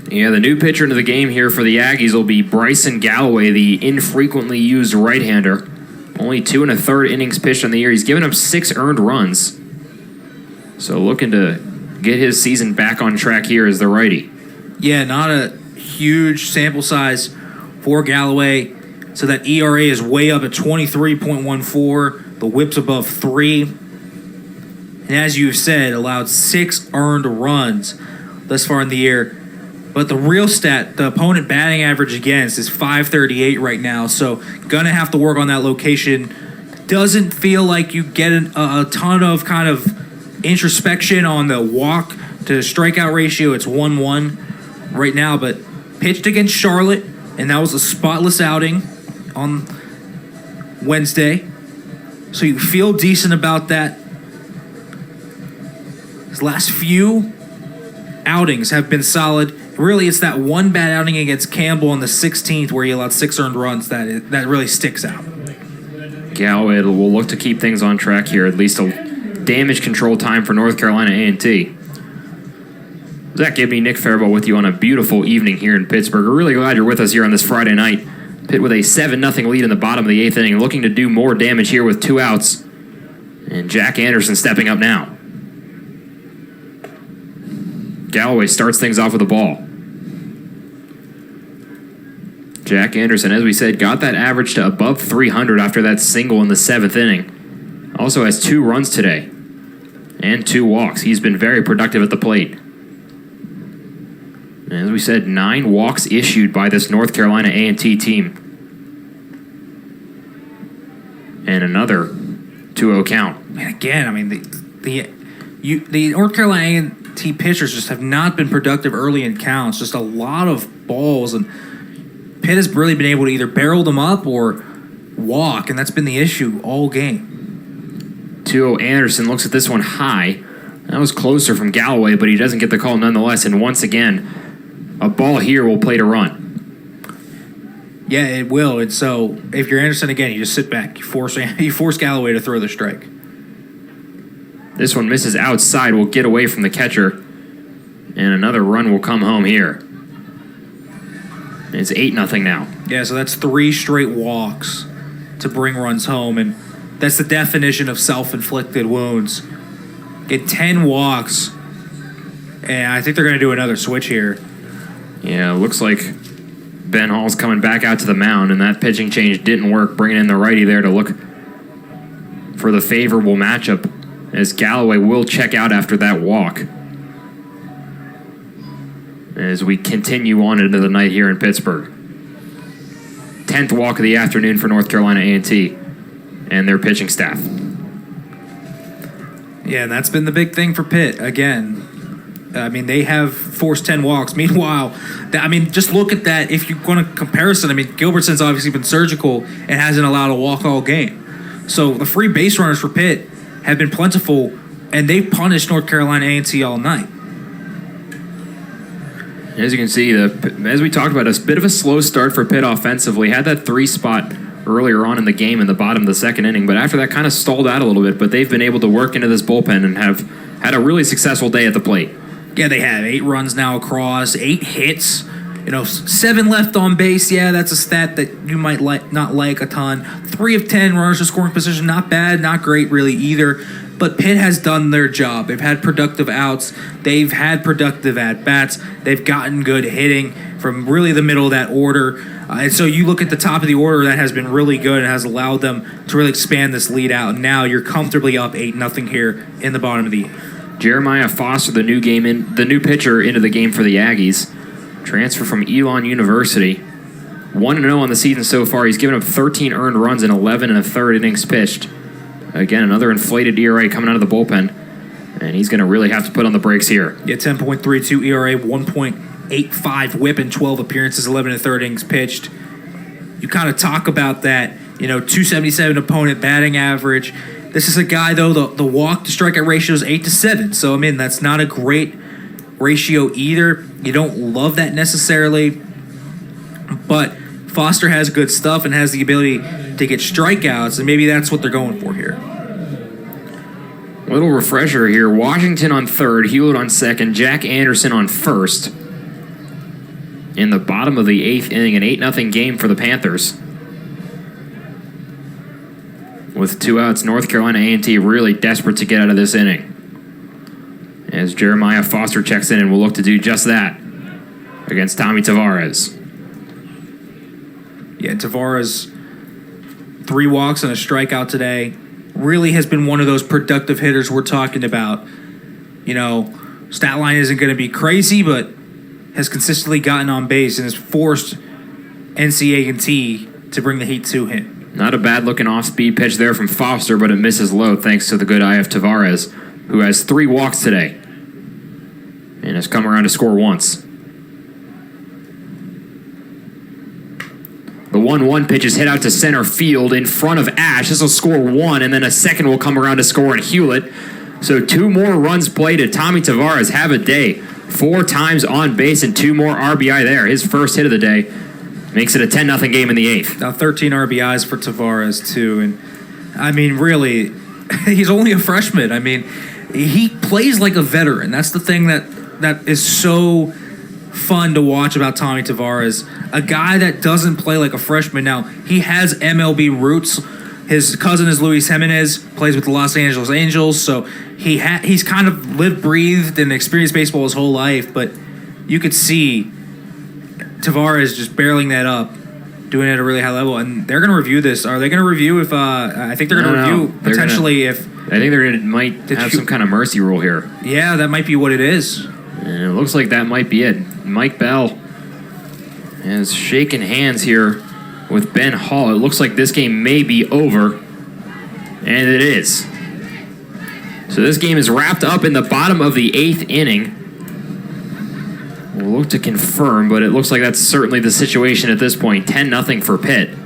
Yeah, the new pitcher into the game here for the Aggies will be Bryson Galloway, the infrequently used right-hander. Only 2 1/3 innings pitched on the year. He's given up 6 earned runs. So looking to get his season back on track here as the righty. Yeah, not a huge sample size for Galloway. So that ERA is way up at 23.14. The whip's above 3. And as you've said, allowed 6 earned runs thus far in the year. But the real stat, the opponent batting average against is .538 right now. So gonna have to work on that location. Doesn't feel like you get a ton of kind of introspection on the walk to strikeout ratio. It's 1-1 right now, but pitched against Charlotte, and that was a spotless outing on Wednesday. So you feel decent about that. His last few outings have been solid. Really, it's that one bad outing against Campbell on the 16th where he allowed 6 earned runs that really sticks out. Galloway will look to keep things on track here, at least a damage control time for North Carolina A&T. Zach Gibney, Nick Faribault with you on a beautiful evening here in Pittsburgh. We're really glad you're with us here on this Friday night. Pitt with a 7-0 lead in the bottom of the 8th inning, looking to do more damage here with 2 outs. And Jack Anderson stepping up now. Galloway starts things off with a ball. Jack Anderson, as we said, got that average to above 300 after that single in the 7th inning. Also has 2 runs today and 2 walks. He's been very productive at the plate. And as we said, 9 walks issued by this North Carolina A&T team. And another 2-0 count. And again, I mean, the North Carolina A&T pitchers just have not been productive early in counts. Just a lot of balls, and Pitt has really been able to either barrel them up or walk, and that's been the issue all game. 2-0 Anderson looks at this one high. That was closer from Galloway, but he doesn't get the call nonetheless. And once again, a ball here will play to run. Yeah, it will. And so if you're Anderson again, you just sit back. You force Galloway to throw the strike. This one misses outside, will get away from the catcher, and another run will come home here. It's 8-0 now. Yeah, so that's 3 straight walks to bring runs home, and that's the definition of self-inflicted wounds. Get 10 walks, and I think they're going to do another switch here. Yeah, looks like Ben Hall's coming back out to the mound, and that pitching change didn't work, bringing in the righty there to look for the favorable matchup, as Galloway will check out after that walk. As we continue on into the night here in Pittsburgh. 10th walk of the afternoon for North Carolina A&T and their pitching staff. Yeah, and that's been the big thing for Pitt. Again, I mean, they have forced 10 walks. Meanwhile, just look at that. If you're going to comparison, Gilbertson's obviously been surgical and hasn't allowed a walk all game. So the free base runners for Pitt have been plentiful, and they've punished North Carolina A&T all night. As you can see, as we talked about, a bit of a slow start for Pitt offensively. Had that 3 spot earlier on in the game in the bottom of the 2nd inning, but after that kind of stalled out a little bit. But they've been able to work into this bullpen and have had a really successful day at the plate. Yeah, they have 8 runs now across, 8 hits, 7 left on base. Yeah, that's a stat that you might not like a ton. 3 of 10 runners to scoring position, not bad, not great really either. But Pitt has done their job. They've had productive outs. They've had productive at-bats. They've gotten good hitting from really the middle of that order. And so you look at the top of the order, that has been really good and has allowed them to really expand this lead out. And now you're comfortably up 8-0 here in the bottom of the 8th. Jeremiah Foster, the new pitcher into the game for the Aggies. Transfer from Elon University. 1-0 on the season so far. He's given up 13 earned runs in 11 1/3 innings pitched. Again, another inflated ERA coming out of the bullpen. And he's going to really have to put on the brakes here. Yeah, 10.32 ERA, 1.85 WHIP in 12 appearances, 11 and third innings pitched. You kind of talk about that, 277 opponent batting average. This is a guy, though, the walk to strikeout ratio is 8-7. So, that's not a great ratio either. You don't love that necessarily. But Foster has good stuff and has the ability to get strikeouts, and maybe that's what they're going for here. Little refresher here. Washington on third, Hewlett on second, Jack Anderson on first. In the bottom of the 8th inning, an 8-0 game for the Panthers. With 2 outs, North Carolina A&T really desperate to get out of this inning. As Jeremiah Foster checks in and will look to do just that against Tommy Tavares. Yeah, Tavares, 3 walks and a strikeout today. Really has been one of those productive hitters we're talking about. Stat line isn't going to be crazy, but has consistently gotten on base and has forced NC-A&T to bring the heat to him. Not a bad-looking off-speed pitch there from Foster, but it misses low thanks to the good eye of Tavares, who has 3 walks today and has come around to score once. The 1-1 pitch is hit out to center field in front of Ash. This will score 1, and then a second will come around to score in Hewlett. So 2 more runs played at Tommy Tavares. Have a day. 4 times on base and 2 more RBI there. His first hit of the day makes it a 10-0 game in the 8th. Now 13 RBIs for Tavares, too. And, really, he's only a freshman. He plays like a veteran. That's the thing that is so fun to watch about Tommy Tavares. A guy that doesn't play like a freshman. Now, he has MLB roots. His cousin is Luis Jimenez, plays with the Los Angeles Angels, so he's kind of lived, breathed, and experienced baseball his whole life, but you could see Tavares just barreling that up, doing it at a really high level, and they're going to review this. Are they going to review if, I think they're going to review potentially if... I think they're might have some kind of mercy rule here. Yeah, that might be what it is. And it looks like that might be it. Mike Bell has shaken hands here with Ben Hall. It looks like this game may be over, and it is. So this game is wrapped up in the bottom of the 8th inning. We'll look to confirm, but it looks like that's certainly the situation at this point. 10-0 for Pitt.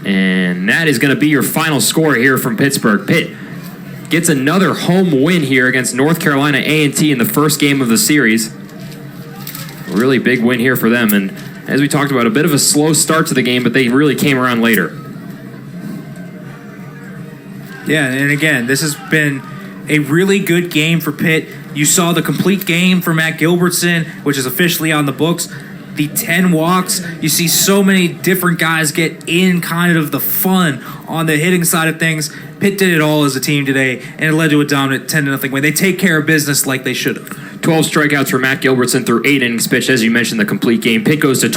And that is going to be your final score here from Pittsburgh. Pitt gets another home win here against North Carolina A&T in the first game of the series. A really big win here for them. And as we talked about, a bit of a slow start to the game, but they really came around later. Yeah, and again, this has been a really good game for Pitt. You saw the complete game for Matt Gilbertson, which is officially on the books. The 10 walks, you see so many different guys get in kind of the fun on the hitting side of things. Pitt did it all as a team today, and it led to a dominant 10-0 win. They take care of business like they should have. 12 strikeouts for Matt Gilbertson through 8 innings pitched. As you mentioned, the complete game. Pitt goes to